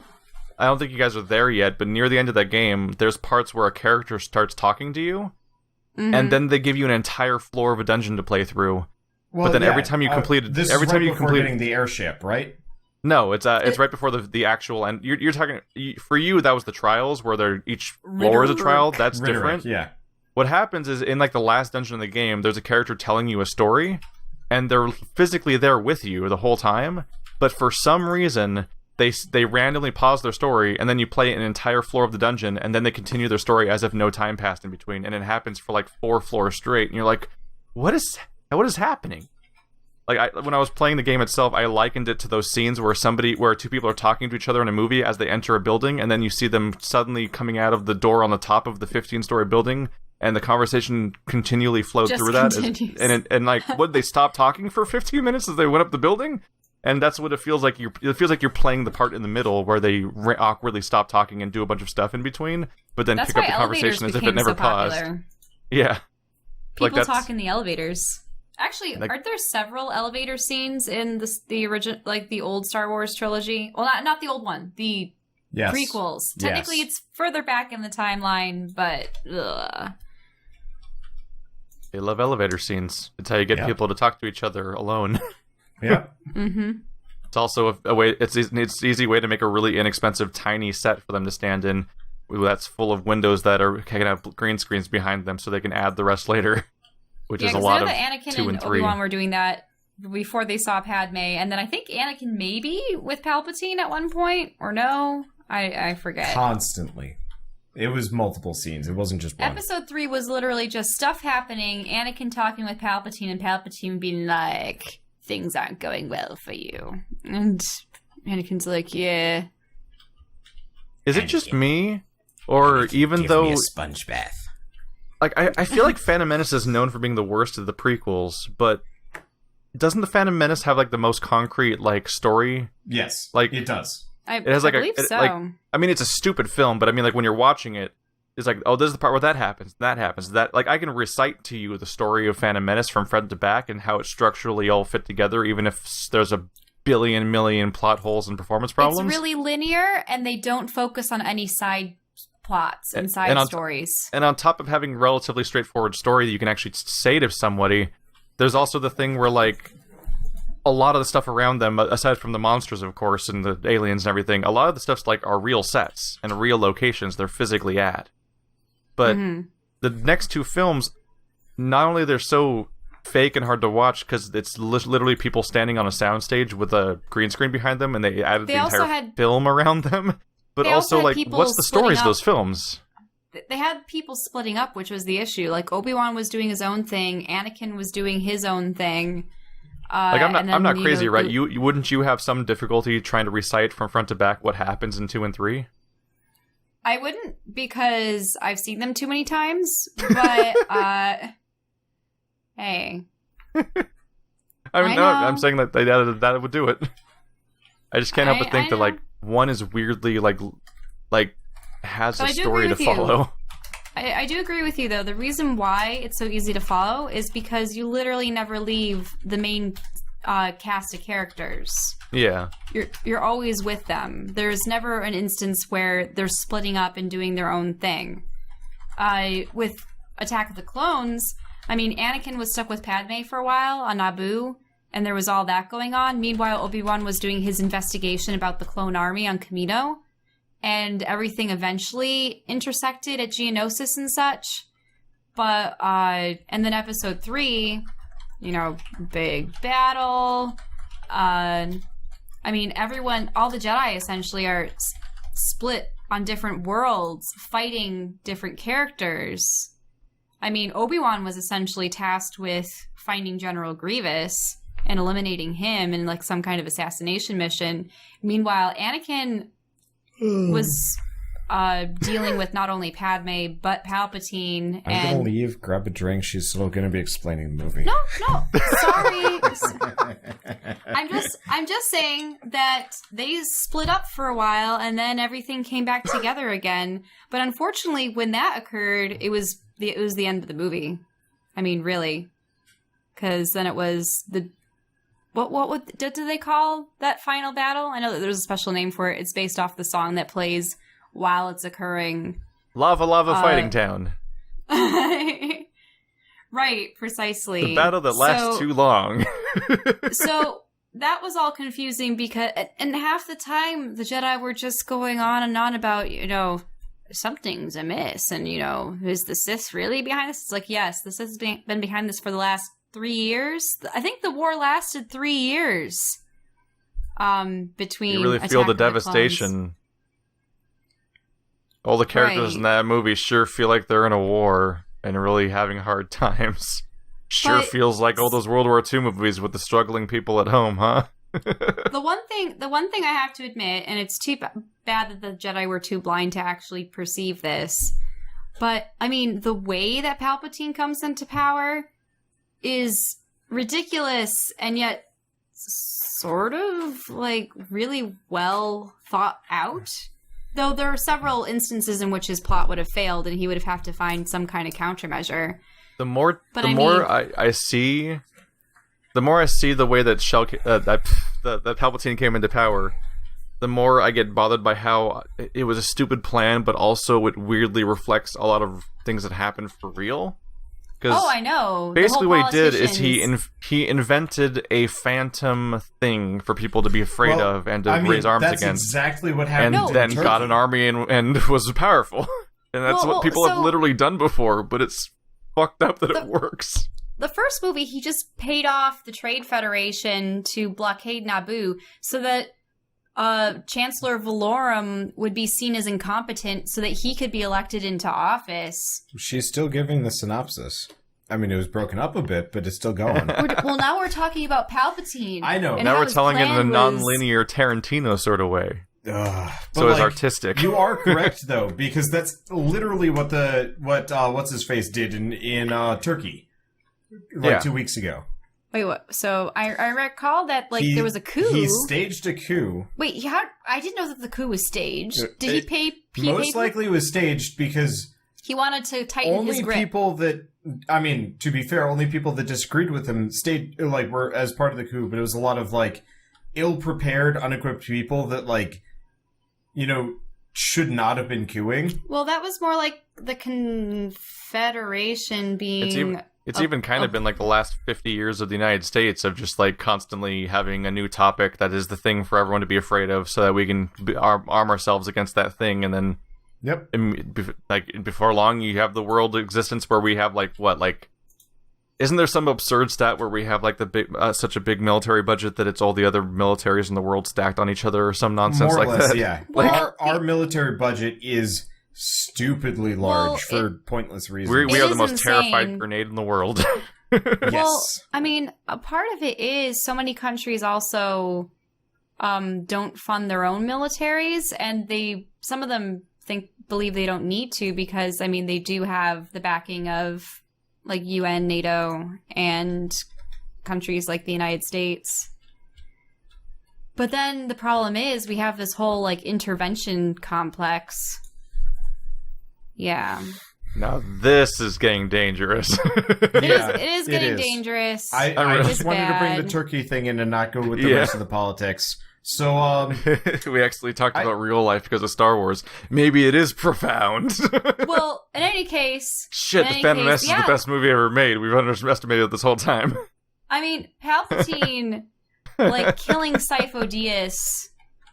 I don't think you guys are there yet, but near the end of that game, there's parts where a character starts talking to you, and then they give you an entire floor of a dungeon to play through. Well, but then every time you completed, getting the airship, right? No, it's right before the actual end. You're talking, for you, that was the trials where each floor is a trial. That's different. Yeah. What happens is in like the last dungeon of the game, there's a character telling you a story, and they're physically there with you the whole time. But for some reason, they randomly pause their story, and then you play an entire floor of the dungeon, and then they continue their story as if no time passed in between, and it happens for like 4 floors straight, and you're like, what is happening? Like, when I was playing the game itself, I likened it to those scenes where 2 people are talking to each other in a movie as they enter a building, and then you see them suddenly coming out of the door on the top of the 15-story building, and the conversation continually flowed through that. And like, would they stop talking for 15 minutes as they went up the building? And that's what it feels like. It feels like you're playing the part in the middle where they awkwardly stop talking and do a bunch of stuff in between, but then pick up the conversation as if it never paused. Yeah. People talk in the elevators. Actually, aren't there several elevator scenes in the original, like the old Star Wars trilogy? Well, not the old one, the prequels. Technically, it's further back in the timeline, but they love elevator scenes. It's how you get people to talk to each other alone. Yeah. It's also a way. It's an easy way to make a really inexpensive, tiny set for them to stand in. That's full of windows that can have green screens behind them, so they can add the rest later. Which is a lot of Anakin 2 and 3. Obi-Wan were doing that before they saw Padme, and then I think Anakin maybe with Palpatine at one point, or no, I forget. Constantly. It was multiple scenes. It wasn't just one. Episode 3 was literally just stuff happening, Anakin talking with Palpatine, and Palpatine being like, things aren't going well for you. And Anakin's like, yeah. Is it just me? Or even Give though me a sponge bath. Like I feel like Phantom Menace is known for being the worst of the prequels, but doesn't the Phantom Menace have like the most concrete like story? Yes, like it does. It has like I believe so. like, I mean, it's a stupid film, but I mean, like when you're watching it, it's like, oh, this is the part where that happens. That like I can recite to you the story of Phantom Menace from front to back and how it structurally all fit together, even if there's a million plot holes and performance problems. It's really linear, and they don't focus on any side plots and side stories. And on top of having a relatively straightforward story that you can actually say to somebody, there's also the thing where, like, a lot of the stuff around them, aside from the monsters, of course, and the aliens and everything, a lot of the stuff's, like, are real sets and real locations they're physically at. But the next two films, not only they're so fake and hard to watch because it's literally people standing on a soundstage with a green screen behind them, and they added the entire film around them. But also, like, what's the stories of those films? They had people splitting up, which was the issue. Like, Obi-Wan was doing his own thing. Anakin was doing his own thing. Like, I'm not crazy, right? You wouldn't you have some difficulty trying to recite from front to back what happens in 2 and 3? I wouldn't, because I've seen them too many times. But, hey. I mean, no, I'm saying that that would do it. I just can't help but think that, like, one is weirdly, like has a story to follow. I do agree with you, though. The reason why it's so easy to follow is because you literally never leave the main cast of characters. Yeah. You're always with them. There's never an instance where they're splitting up and doing their own thing. With Attack of the Clones, I mean, Anakin was stuck with Padme for a while on Naboo, and there was all that going on. Meanwhile, Obi-Wan was doing his investigation about the clone army on Kamino, and everything eventually intersected at Geonosis and such. But, and then episode 3, you know, big battle. I mean, all the Jedi essentially are split on different worlds, fighting different characters. I mean, Obi-Wan was essentially tasked with finding General Grievous and eliminating him in, like, some kind of assassination mission. Meanwhile, Anakin was dealing with not only Padme, but Palpatine. I'm gonna leave, grab a drink. She's still gonna be explaining the movie. No, sorry. I'm just saying that they split up for a while, and then everything came back together again. But unfortunately, when that occurred, it was the end of the movie. I mean, really. Because then it was the... What do they call that final battle? I know that there's a special name for it. It's based off the song that plays while it's occurring. Lava Fighting Town. Right, precisely. The battle that lasts too long. So that was all confusing because... And half the time, the Jedi were just going on and on about, you know... something's amiss, and, you know, is the Sith really behind this? It's like, yes, the Sith's been behind this for the last 3 years. I think the war lasted 3 years. Between you really feel the devastation. All the characters in that movie sure feel like they're in a war and really having hard times. Sure feels like all those World War II movies with the struggling people at home, huh? The one thing I have to admit, and it's too bad that the Jedi were too blind to actually perceive this, but, I mean, the way that Palpatine comes into power is ridiculous, and yet sort of, like, really well thought out. Though there are several instances in which his plot would have failed, and he would have to find some kind of countermeasure. The more I see the way that that Palpatine came into power, the more I get bothered by how it was a stupid plan, but also it weirdly reflects a lot of things that happened for real. Oh, I know. Basically, what he did is he invented a phantom thing for people to be afraid of and to raise arms against. That's exactly what happened. And then got an army and was powerful. And that's what people have literally done before, but it's fucked up that it works. The first movie, he just paid off the Trade Federation to blockade Naboo so that Chancellor Valorum would be seen as incompetent so that he could be elected into office. She's still giving the synopsis. I mean, it was broken up a bit, but it's still going. Well, now we're talking about Palpatine. I know. Now we're telling it in a non-linear Tarantino sort of way. So it's artistic. You are correct though, because that's literally what what's his face did in Turkey, 2 weeks ago. Wait, what? So I recall that there was a coup. He staged a coup. Wait, I didn't know that the coup was staged. Did he pay? Most likely, it was staged because he wanted to tighten his grip. Only people that, I mean, to be fair, only people that disagreed with him were as part of the coup. But it was a lot of ill-prepared, unequipped people that should not have been queuing. Well, that was more like the Confederation being. It's even kind of been the last 50 years of the United States of just constantly having a new topic that is the thing for everyone to be afraid of, so that we can arm ourselves against that thing, and then before long you have the world existence where we have isn't there some absurd stat where we have such a big military budget that it's all the other militaries in the world stacked on each other or some nonsense more or less, that? Yeah. Our military budget is stupidly large for pointless reasons. We are the most terrified grenade in the world. Yes. Well, I mean, a part of it is so many countries also don't fund their own militaries, and some of them believe they don't need to because, I mean, they do have the backing of UN, NATO, and countries like the United States. But then the problem is we have this whole intervention complex. Yeah. Now this is getting dangerous. It is getting dangerous. I just wanted to bring the Turkey thing in and not go with the rest of the politics. So, we actually talked about real life because of Star Wars. Maybe it is profound. Well, in any case... Shit, The Phantom Menace is the best movie ever made. We've underestimated it this whole time. I mean, Palpatine, killing Sifo-Dyas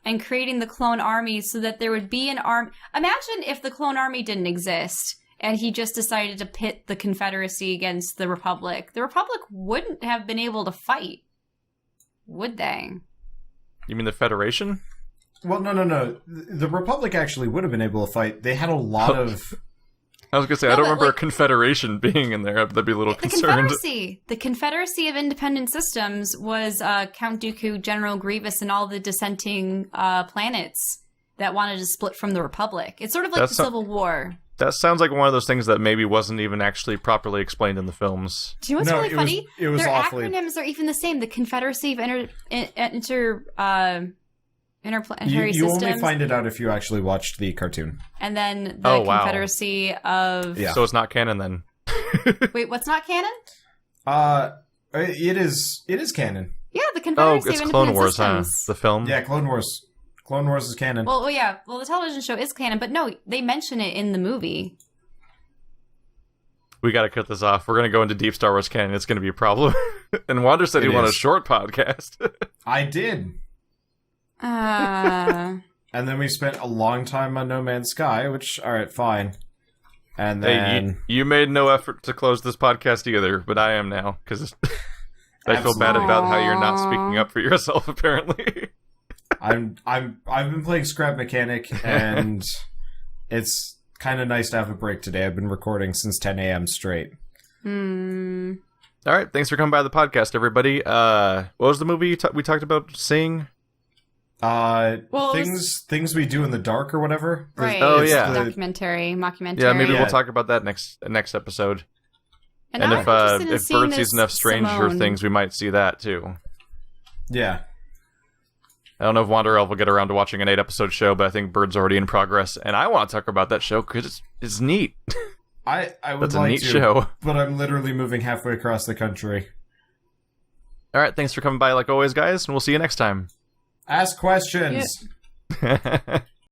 and creating the clone army so that there would be an army... Imagine if the clone army didn't exist and he just decided to pit the Confederacy against the Republic. The Republic wouldn't have been able to fight, would they? You mean the Federation? Well, no. The Republic actually would have been able to fight. They had a lot of... I was going to say, I don't remember a Confederation being in there. I'd be a little concerned. The Confederacy of Independent Systems was Count Dooku, General Grievous, and all the dissenting planets that wanted to split from the Republic. It's sort of like the Civil War. That sounds like one of those things that maybe wasn't even actually properly explained in the films. Do you know what's really funny? It was Their awfully... acronyms are even the same. The Confederacy of Interplanetary you Systems. You only find it out if you actually watched the cartoon. And then the Confederacy of... Yeah. So it's not canon then. Wait, what's not canon? It is canon. Yeah, the Confederacy of Independent Clone Wars, Systems. The film? Yeah, Clone Wars. Clone Wars is canon. Well, yeah. Well, the television show is canon, but no, they mention it in the movie. We gotta cut this off. We're gonna go into deep Star Wars canon. It's gonna be a problem. And Wander said he wanted a short podcast. I did. And then we spent a long time on No Man's Sky, which, alright, fine. And then... Hey, you made no effort to close this podcast either, but I am now, because I feel bad about how you're not speaking up for yourself, apparently. I've been playing Scrap Mechanic, and it's kind of nice to have a break today. I've been recording since 10 a.m. straight. Alright, thanks for coming by the podcast, everybody. What was the movie we talked about seeing? Things We Do in the Dark or whatever. Right. Mockumentary. Yeah, maybe we'll talk about that next episode. And if Bird sees enough Stranger Things, we might see that too. Yeah. I don't know if Wander Elf will get around to watching an 8-episode show, but I think Bird's already in progress, and I want to talk about that show because it's neat. I would That's like a neat to, show. But I'm literally moving halfway across the country. All right, thanks for coming by like always, guys, and we'll see you next time. Ask questions. Yeah.